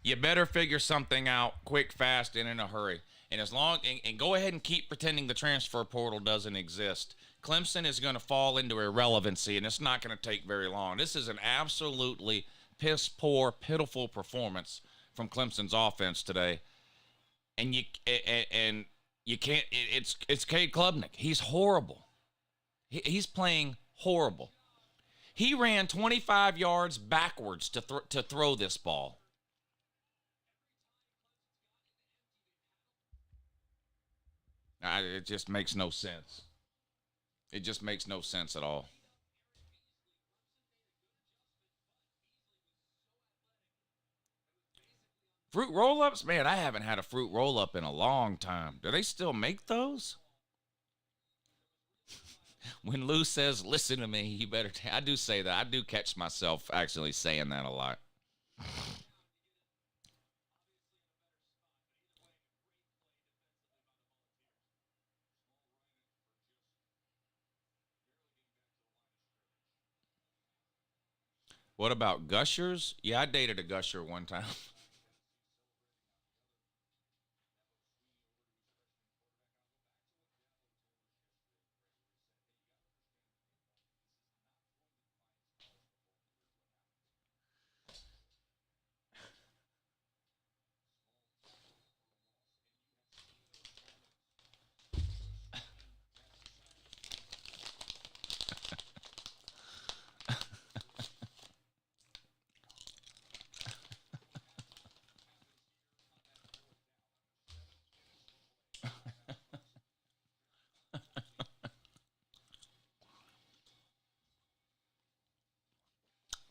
you better figure something out quick, fast, and in a hurry. And and go ahead and keep pretending the transfer portal doesn't exist. Clemson is going to fall into irrelevancy, and it's not going to take very long. This is an absolutely piss-poor, pitiful performance from Clemson's offense today. And you can't. It's Cade Klubnik. He's horrible. He's playing horrible. He ran 25 yards backwards to throw this ball. It just makes no sense. It just makes no sense at all. Fruit roll-ups? Man, I haven't had a fruit roll-up in a long time. Do they still make those? When Lou says, listen to me, you better... I do say that. I do catch myself actually saying that a lot. What about gushers? Yeah, I dated a gusher one time.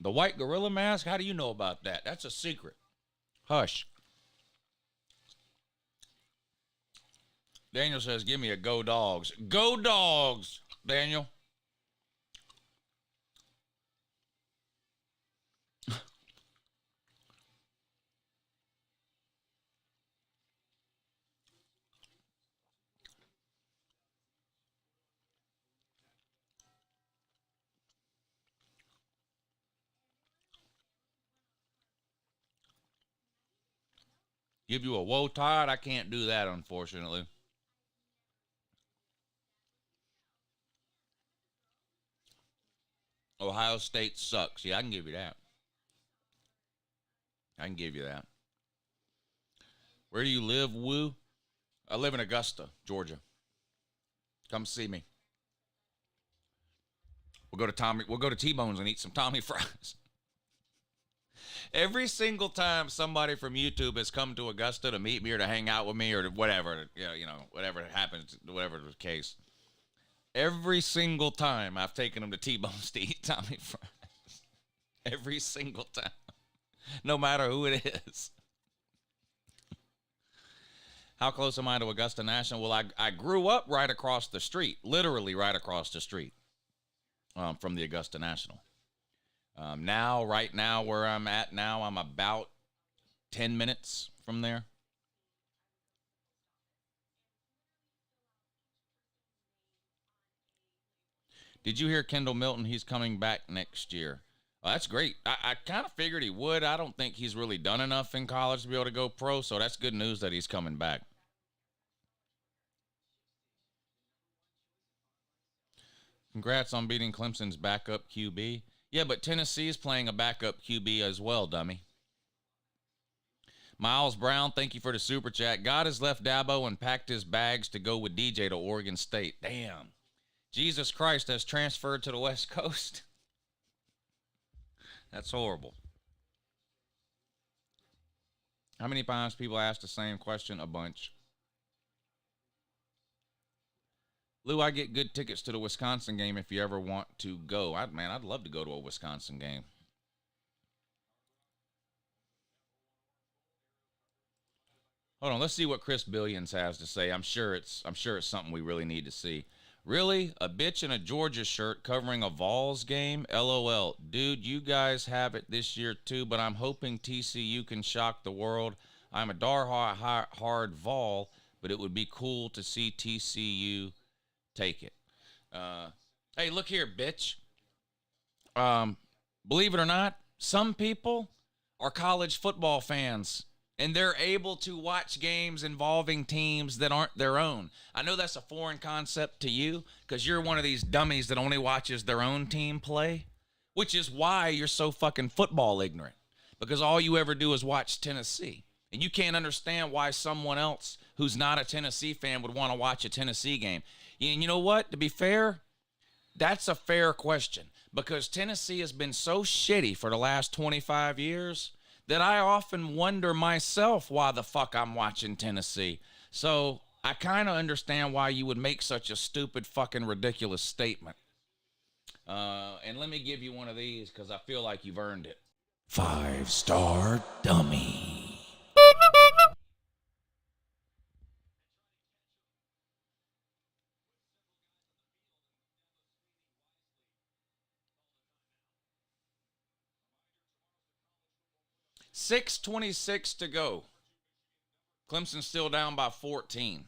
The white gorilla mask? How do you know about that? That's a secret. Hush. Daniel says, give me a go dogs. Go dogs, Daniel. Give you a woe tide? I can't do that, unfortunately. Ohio State sucks. Yeah, I can give you that. I can give you that. Where do you live, Woo? I live in Augusta, Georgia. Come see me. We'll go to T-Bones and eat some Tommy fries. Every single time somebody from YouTube has come to Augusta to meet me or to hang out with me or to whatever, whatever happens, whatever the case, every single time I've taken them to T-Bones to eat Tommy fries. Every single time. No matter who it is. How close am I to Augusta National? Well, I grew up right across the street, literally right across the street from the Augusta National. Right now, where I'm at now, I'm about 10 minutes from there. Did you hear Kendall Milton? He's coming back next year. Well, that's great. I kind of figured he would. I don't think he's really done enough in college to be able to go pro, so that's good news that he's coming back. Congrats on beating Clemson's backup QB. Yeah, but Tennessee is playing a backup QB as well, dummy. Miles Brown, thank you for the super chat. God has left Dabo and packed his bags to go with DJ to Oregon State. Damn. Jesus Christ has transferred to the West Coast. That's horrible. How many times people ask the same question? A bunch. Lou, I get good tickets to the Wisconsin game if you ever want to go. I'd love to go to a Wisconsin game. Hold on, let's see what Chris Billions has to say. I'm sure it's something we really need to see. Really? A bitch in a Georgia shirt covering a Vols game? LOL. Dude, you guys have it this year too, but I'm hoping TCU can shock the world. I'm a hard Vol, but it would be cool to see TCU take it. Hey, look here, bitch. Believe it or not, some people are college football fans, and they're able to watch games involving teams that aren't their own. I know that's a foreign concept to you because you're one of these dummies that only watches their own team play, which is why you're so fucking football ignorant, because all you ever do is watch Tennessee. And you can't understand why someone else who's not a Tennessee fan would want to watch a Tennessee game. And you know what? To be fair, that's a fair question, because Tennessee has been so shitty for the last 25 years that I often wonder myself why the fuck I'm watching Tennessee. So I kind of understand why you would make such a stupid fucking ridiculous statement. And let me give you one of these because I feel like you've earned it. 5-star dummy. .6:26 to go. Clemson's still down by 14.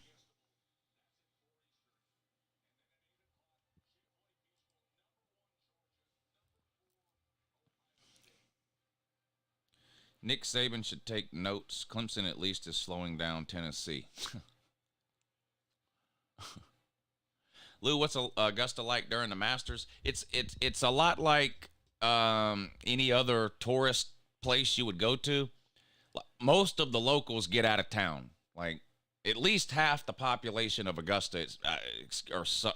Nick Saban should take notes. Clemson at least is slowing down Tennessee. Lou, what's Augusta like during the Masters? It's a lot like any other tourist place you would go to. Most of the locals get out of town. Like at least half the population of Augusta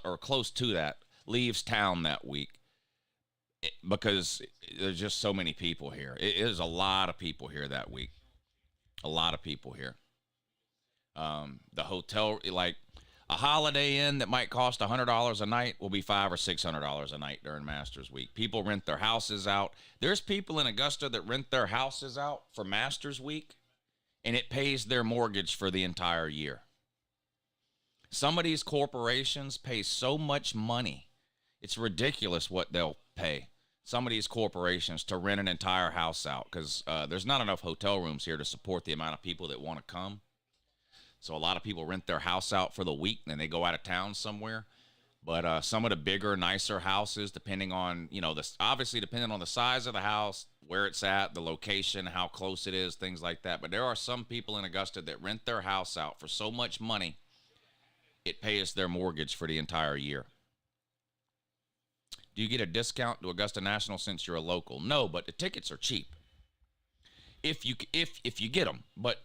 or close to that leaves town that week because there's just so many people here. It is a lot of people here that week. A lot of people here. The hotel, like a Holiday Inn that might cost $100 a night will be $500 or $600 a night during Masters Week. People rent their houses out. There's people in Augusta that rent their houses out for Masters Week, and it pays their mortgage for the entire year. Some of these corporations pay so much money. It's ridiculous what they'll pay. Some of these corporations to rent an entire house out because there's not enough hotel rooms here to support the amount of people that want to come. So a lot of people rent their house out for the week and then they go out of town somewhere. But some of the bigger, nicer houses, depending on, obviously depending on the size of the house, where it's at, the location, how close it is, things like that. But there are some people in Augusta that rent their house out for so much money, it pays their mortgage for the entire year. Do you get a discount to Augusta National since you're a local? No, but the tickets are cheap. If you get them, but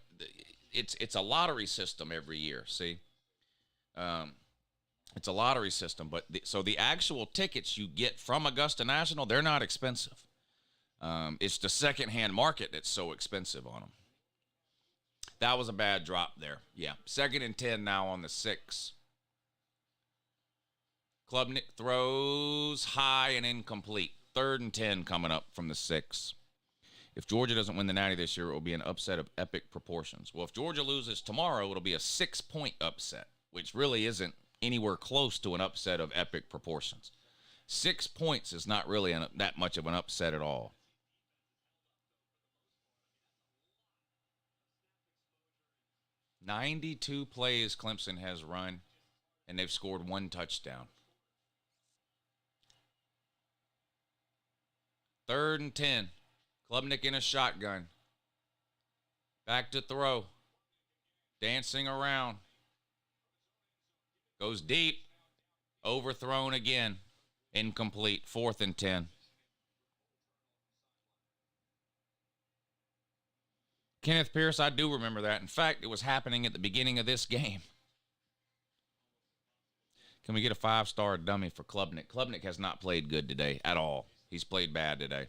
it's a lottery system every year. See, it's a lottery system, but so the actual tickets you get from Augusta National, they're not expensive. It's the secondhand market that's so expensive on them. That was a bad drop there. Yeah, 2nd and 10 now on the 6. Klubnik throws high and incomplete. 3rd and 10 coming up from the 6. If Georgia doesn't win the Natty this year, it will be an upset of epic proportions. Well, if Georgia loses tomorrow, it'll be a 6-point upset, which really isn't anywhere close to an upset of epic proportions. 6 points is not really that much of an upset at all. .92 plays Clemson has run, and they've scored 1 touchdown. 3rd and 10. Klubnik in a shotgun. Back to throw. Dancing around. Goes deep. Overthrown again. Incomplete. 4th and 10. Kenneth Pierce, I do remember that. In fact, it was happening at the beginning of this game. Can we get a 5-star dummy for Klubnik? Klubnik has not played good today at all. He's played bad today.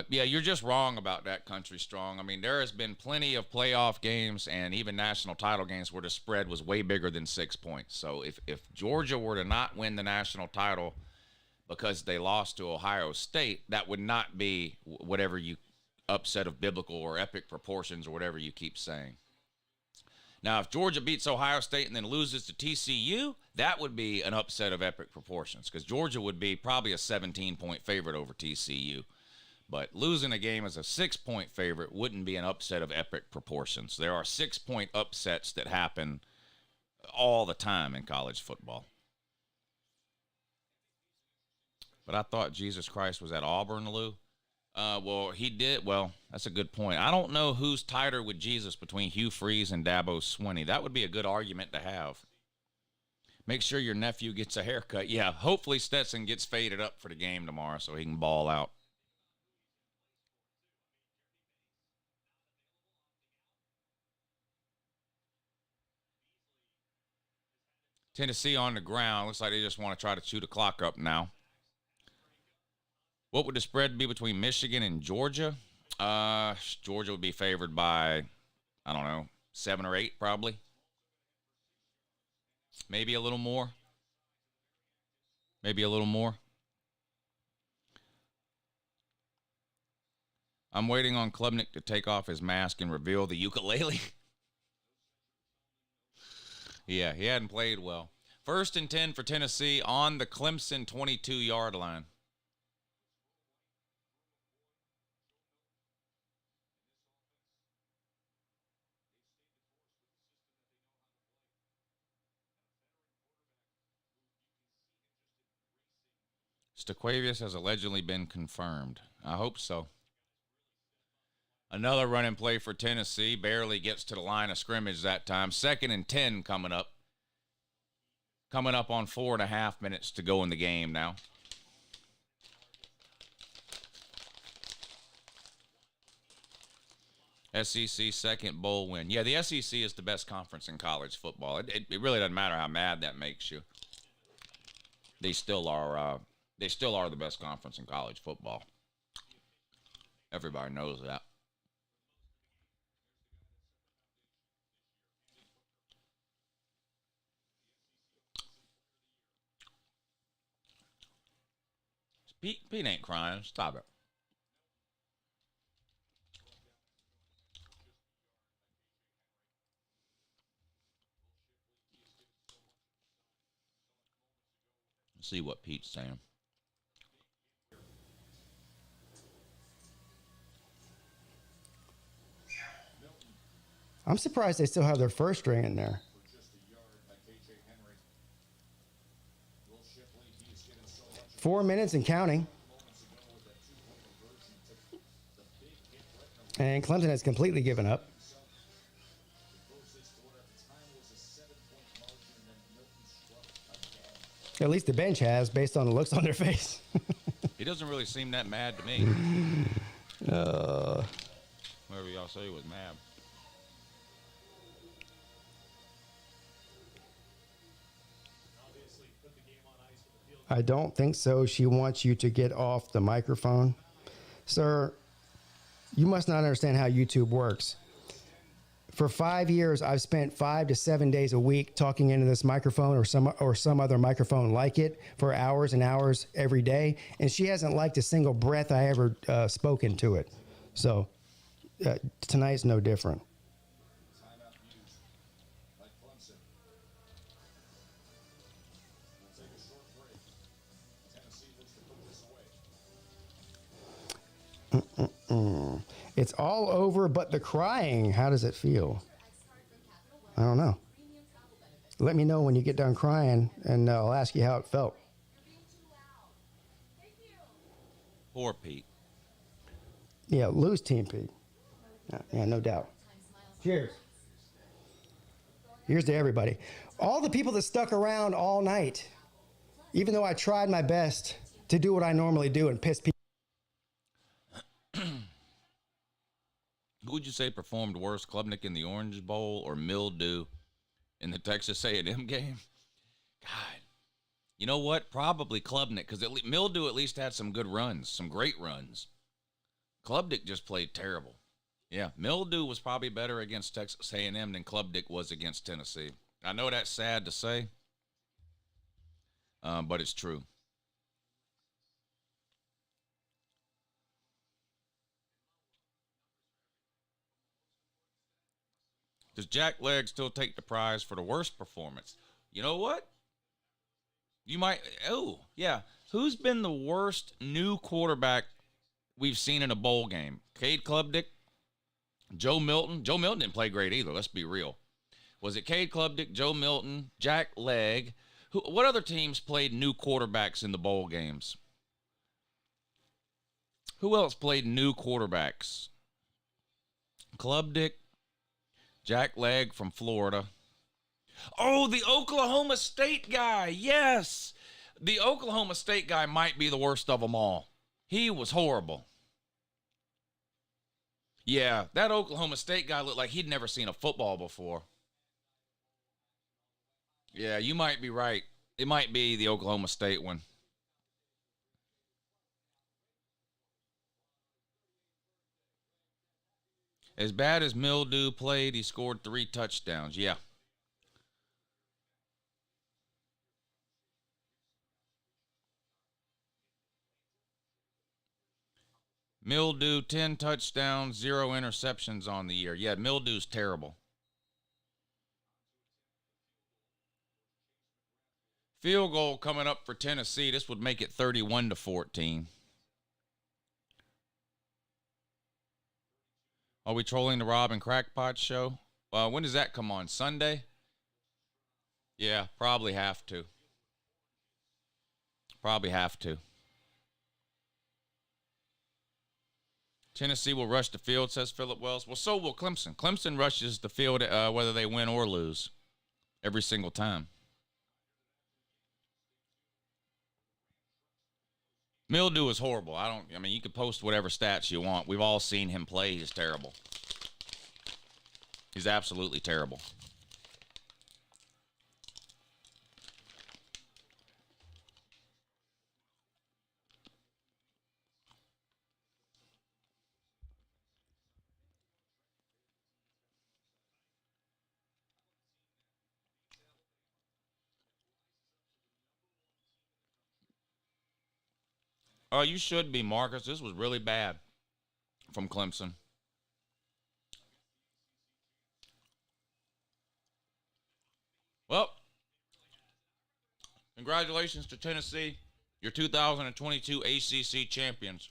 Yeah, you're just wrong about that, Country Strong. I mean, there has been plenty of playoff games and even national title games where the spread was way bigger than 6 points. So if Georgia were to not win the national title because they lost to Ohio State, that would not be whatever you upset of biblical or epic proportions or whatever you keep saying. Now, if Georgia beats Ohio State and then loses to TCU, that would be an upset of epic proportions because Georgia would be probably a 17-point favorite over TCU. But losing a game as a 6-point favorite wouldn't be an upset of epic proportions. There are 6-point upsets that happen all the time in college football. But I thought Jesus Christ was at Auburn, Lou. Well, he did. Well, that's a good point. I don't know who's tighter with Jesus between Hugh Freeze and Dabo Swinney. That would be a good argument to have. Make sure your nephew gets a haircut. Yeah, hopefully Stetson gets faded up for the game tomorrow so he can ball out. Tennessee on the ground. Looks like they just want to try to chew the clock up now. What would the spread be between Michigan and Georgia? Georgia would be favored by, I don't know, 7 or 8 probably. Maybe a little more. Maybe a little more. I'm waiting on Klubnik to take off his mask and reveal the ukulele. Yeah, he hadn't played well. 1st and 10 for Tennessee on the Clemson 22-yard line. Staquavius has allegedly been confirmed. I hope so. Another running play for Tennessee. Barely gets to the line of scrimmage that time. 2nd and 10 coming up. Coming up on 4.5 minutes to go in the game now. SEC second bowl win. Yeah, the SEC is the best conference in college football. It really doesn't matter how mad that makes you. They still are the best conference in college football. Everybody knows that. Pete ain't crying. Stop it. Let's see what Pete's saying. I'm surprised they still have their first string in there. 4 minutes and counting. And Clemson has completely given up. At least the bench has, based on the looks on their face. He doesn't really seem that mad to me. Whoever y'all say was mad. I don't think so. She wants you to get off the microphone. Sir, you must not understand how YouTube works. For 5 years, I've spent 5 to 7 days a week talking into this microphone or some other microphone like it for hours and hours every day, and she hasn't liked a single breath I ever spoken to it. So tonight's no different. It's all over but the crying. How does it feel? I don't know. Let me know when you get done crying, and I'll ask you how it felt. Poor Pete. Yeah, lose Team Pete. Yeah, no doubt. Cheers. Here's to everybody. All the people that stuck around all night, even though I tried my best to do what I normally do and piss people. Who would you say performed worse, Klubnik in the Orange Bowl or Mildew in the Texas A&M game? God. You know what? Probably Klubnik, because Mildew at least had some good runs, some great runs. Club just played terrible. Yeah, Mildew was probably better against Texas A&M than Club was against Tennessee. I know that's sad to say, but it's true. Does Jack Legg still take the prize for the worst performance? You know what? You might. Oh, yeah. Who's been the worst new quarterback we've seen in a bowl game? Cade Klubnik? Joe Milton? Joe Milton didn't play great either. Let's be real. Was it Cade Klubnik, Joe Milton, Jack Legg? What other teams played new quarterbacks in the bowl games? Who else played new quarterbacks? Klubnik, Jack Legg from Florida. Oh, the Oklahoma State guy. Yes. The Oklahoma State guy might be the worst of them all. He was horrible. Yeah, that Oklahoma State guy looked like he'd never seen a football before. Yeah, you might be right. It might be the Oklahoma State one. As bad as Mildew played, he scored 3 touchdowns. Yeah. Mildew, 10 touchdowns, 0 interceptions on the year. Yeah, Mildew's terrible. Field goal coming up for Tennessee. This would make it 31-14. Are we trolling the Rob and Crackpot show? When does that come on? Sunday? Yeah, probably have to. Probably have to. Tennessee will rush the field, says Philip Wells. Well, so will Clemson. Clemson rushes the field whether they win or lose every single time. Mildew is horrible. I mean, you can post whatever stats you want. We've all seen him play. He's terrible. He's absolutely terrible. Oh, you should be, Marcus. This was really bad from Clemson. Well, congratulations to Tennessee, your 2022 ACC champions.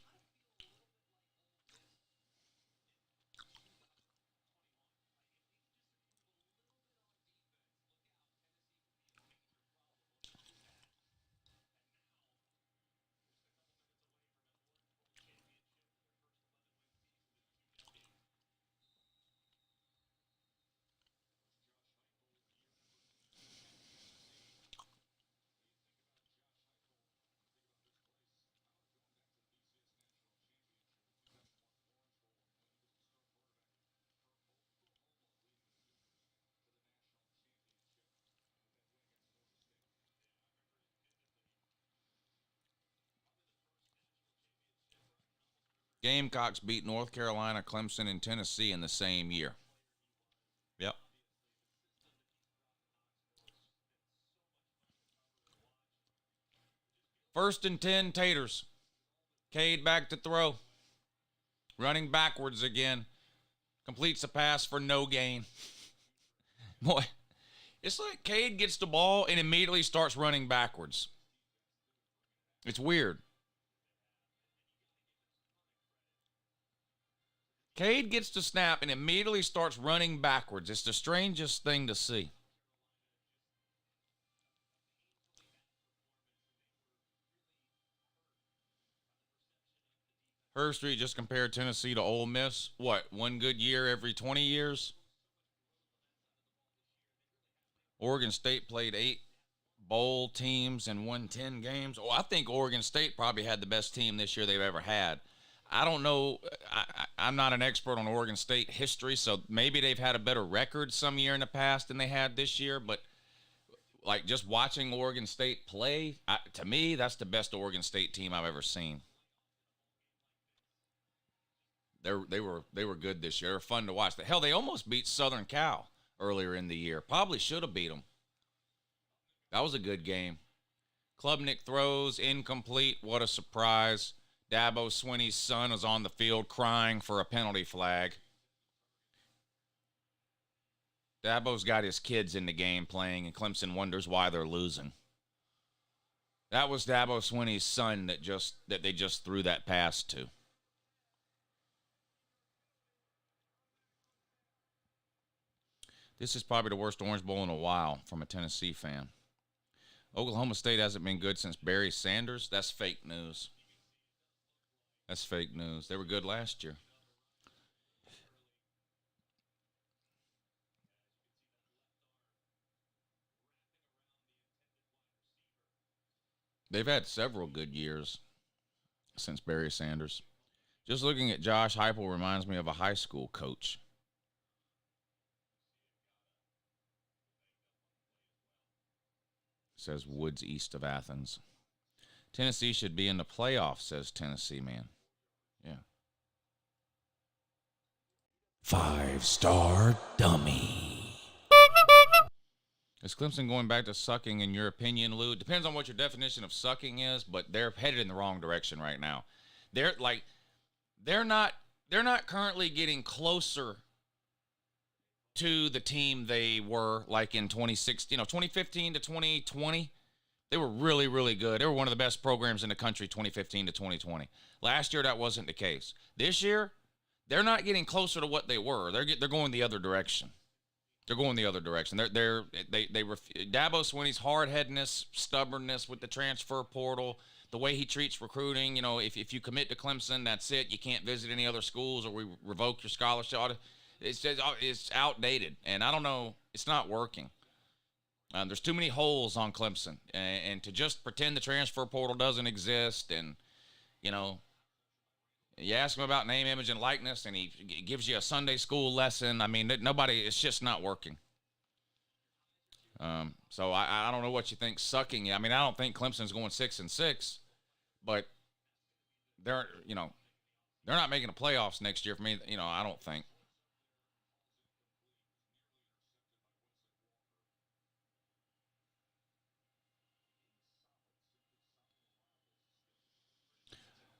Gamecocks beat North Carolina, Clemson, and Tennessee in the same year. Yep. First and 10, Taters. Cade back to throw. Running backwards again. Completes a pass for no gain. Boy, it's like Cade gets the ball and immediately starts running backwards. It's weird. Cade gets the snap and immediately starts running backwards. It's the strangest thing to see. Street just compared Tennessee to Ole Miss. What, one good year every 20 years? Oregon State played 8 bowl teams and won 10 games. Oh, I think Oregon State probably had the best team this year they've ever had. I don't know. I'm not an expert on Oregon State history, so maybe they've had a better record some year in the past than they had this year. But, like, just watching Oregon State play, to me, that's the best Oregon State team I've ever seen. They were good this year. They were fun to watch. Hell, they almost beat Southern Cal earlier in the year. Probably should have beat them. That was a good game. Klubnik throws incomplete. What a surprise. Dabo Swinney's son was on the field crying for a penalty flag. Dabo's got his kids in the game playing, and Clemson wonders why they're losing. That was Dabo Swinney's son that they just threw that pass to. This is probably the worst Orange Bowl in a while from a Tennessee fan. Oklahoma State hasn't been good since Barry Sanders. That's fake news. That's fake news. They were good last year. They've had several good years since Barry Sanders. Just looking at Josh Heupel reminds me of a high school coach. Says Woods east of Athens. Tennessee should be in the playoffs, says Tennessee man. Yeah. 5-star dummy. Is Clemson going back to sucking in your opinion, Lou? It depends on what your definition of sucking is, but they're headed in the wrong direction right now. They're not currently getting closer to the team they were like in 2016, 2015 to 2020. They were really, really good. They were one of the best programs in the country 2015 to 2020. Last year, that wasn't the case. This year, they're not getting closer to what they were. They're going the other direction. They're going the other direction. Dabo Swinney's hard-headedness, stubbornness with the transfer portal, the way he treats recruiting. If you commit to Clemson, that's it. You can't visit any other schools or we revoke your scholarship. It's outdated, and I don't know. It's not working. There's too many holes on Clemson, and to just pretend the transfer portal doesn't exist, and you ask him about name, image, and likeness, and he gives you a Sunday school lesson. I mean, it's just not working. So I don't know what you think sucking. I mean, I don't think Clemson's going 6-6, but they're not making the playoffs next year for me. I don't think.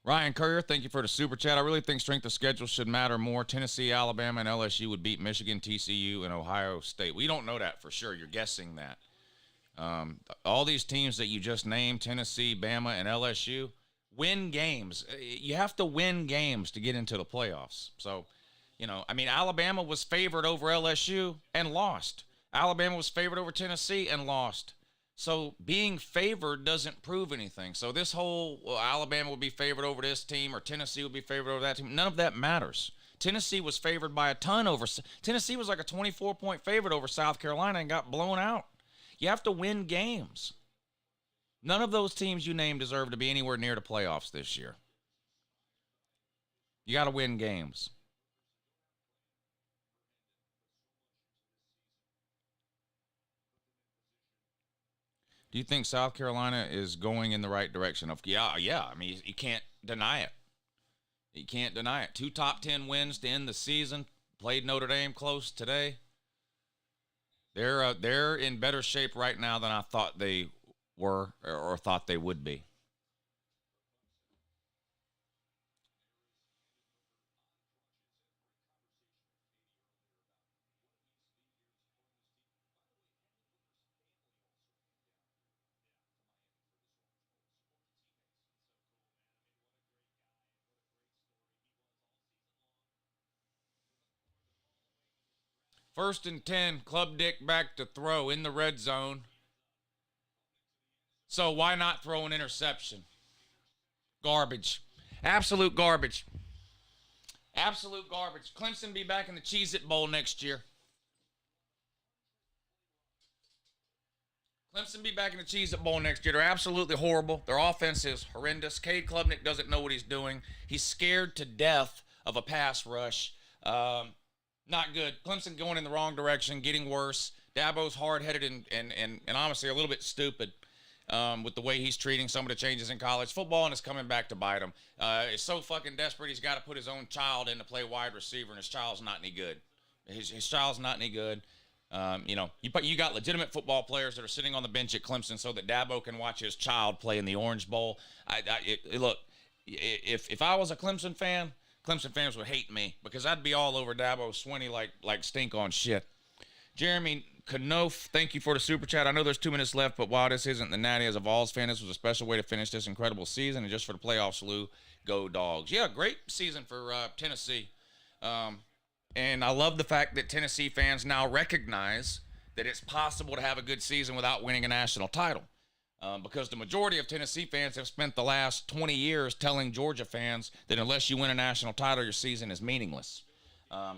Ryan Courier, thank you for the super chat. I really think strength of schedule should matter more. Tennessee, Alabama, and LSU would beat Michigan, TCU, and Ohio State. We don't know that for sure. You're guessing that. All these teams that you just named, Tennessee, Bama, and LSU, win games. You have to win games to get into the playoffs. So, Alabama was favored over LSU and lost. Alabama was favored over Tennessee and lost. So being favored doesn't prove anything. So this whole Alabama would be favored over this team or Tennessee would be favored over that team, none of that matters. Tennessee was favored by a ton over. Tennessee was like a 24-point favorite over South Carolina and got blown out. You have to win games. None of those teams you named deserve to be anywhere near the playoffs this year. You got to win games. Do you think South Carolina is going in the right direction? Yeah. I mean, you can't deny it. You can't deny it. 2 top 10 wins to end the season. Played Notre Dame close today. They're in better shape right now than I thought they were or thought they would be. First and 10, Club Dick back to throw in the red zone. So why not throw an interception? Garbage. Absolute garbage. Absolute garbage. Clemson be back in the Cheez-It Bowl next year. Clemson be back in the Cheez-It Bowl next year. They're absolutely horrible. Their offense is horrendous. Cade Klubnik doesn't know what he's doing. He's scared to death of a pass rush. Not good. Clemson going in the wrong direction, getting worse. Dabo's hard-headed and honestly a little bit stupid. with the way he's treating some of the changes in college football, and it's coming back to bite him. It's so fucking desperate. He's got to put his own child in to play wide receiver, and his child's not any good. His child's not any good. You got legitimate football players that are sitting on the bench at Clemson so that Dabo can watch his child play in the Orange Bowl. Look, if I was a Clemson fan, Clemson fans would hate me because I'd be all over Dabo Swinney like stink on shit. Jeremy Knof, thank you for the super chat. I know there's 2 minutes left, but while this isn't the natty, as a Vols fan, this was a special way to finish this incredible season, and just for the playoffs, Lou, go Dogs. Yeah, great season for Tennessee. And I love the fact that Tennessee fans now recognize that it's possible to have a good season without winning a national title. Because the majority of Tennessee fans have spent the last 20 years telling Georgia fans that unless you win a national title, your season is meaningless.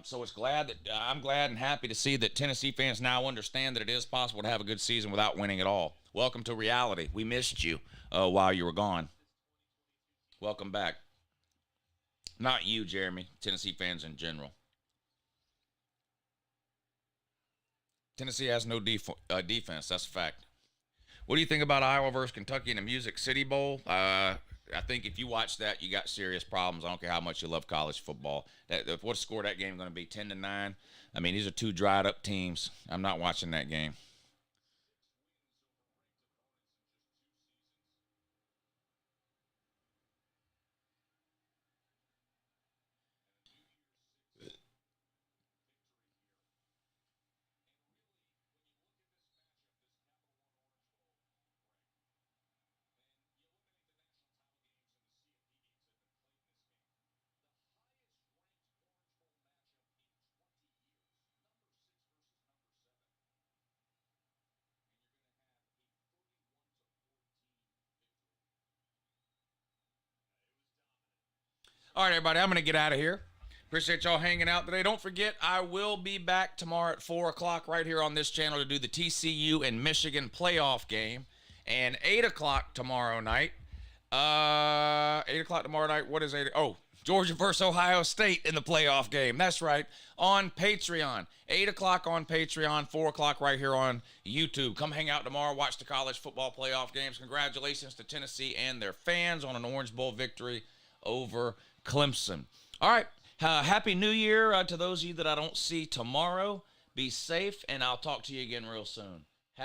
So I'm glad and happy to see that Tennessee fans now understand that it is possible to have a good season without winning at all. Welcome to reality. We missed you while you were gone. Welcome back. Not you, Jeremy. Tennessee fans in general. Tennessee has no defense. That's a fact. What do you think about Iowa versus Kentucky in the Music City Bowl? I think if you watch that, you got serious problems. I don't care how much you love college football. What's the score of that game going to be? 10-9. I mean, these are two dried up teams. I'm not watching that game. All right, everybody, I'm going to get out of here. Appreciate y'all hanging out today. Don't forget, I will be back tomorrow at 4 o'clock right here on this channel to do the TCU and Michigan playoff game. And 8 o'clock tomorrow night. 8 o'clock tomorrow night. What is 8? Oh, Georgia versus Ohio State in the playoff game. That's right. On Patreon. 8 o'clock on Patreon. 4 o'clock right here on YouTube. Come hang out tomorrow. Watch the college football playoff games. Congratulations to Tennessee and their fans on an Orange Bowl victory over Clemson. All right. Happy New Year to those of you that I don't see tomorrow. Be safe, and I'll talk to you again real soon.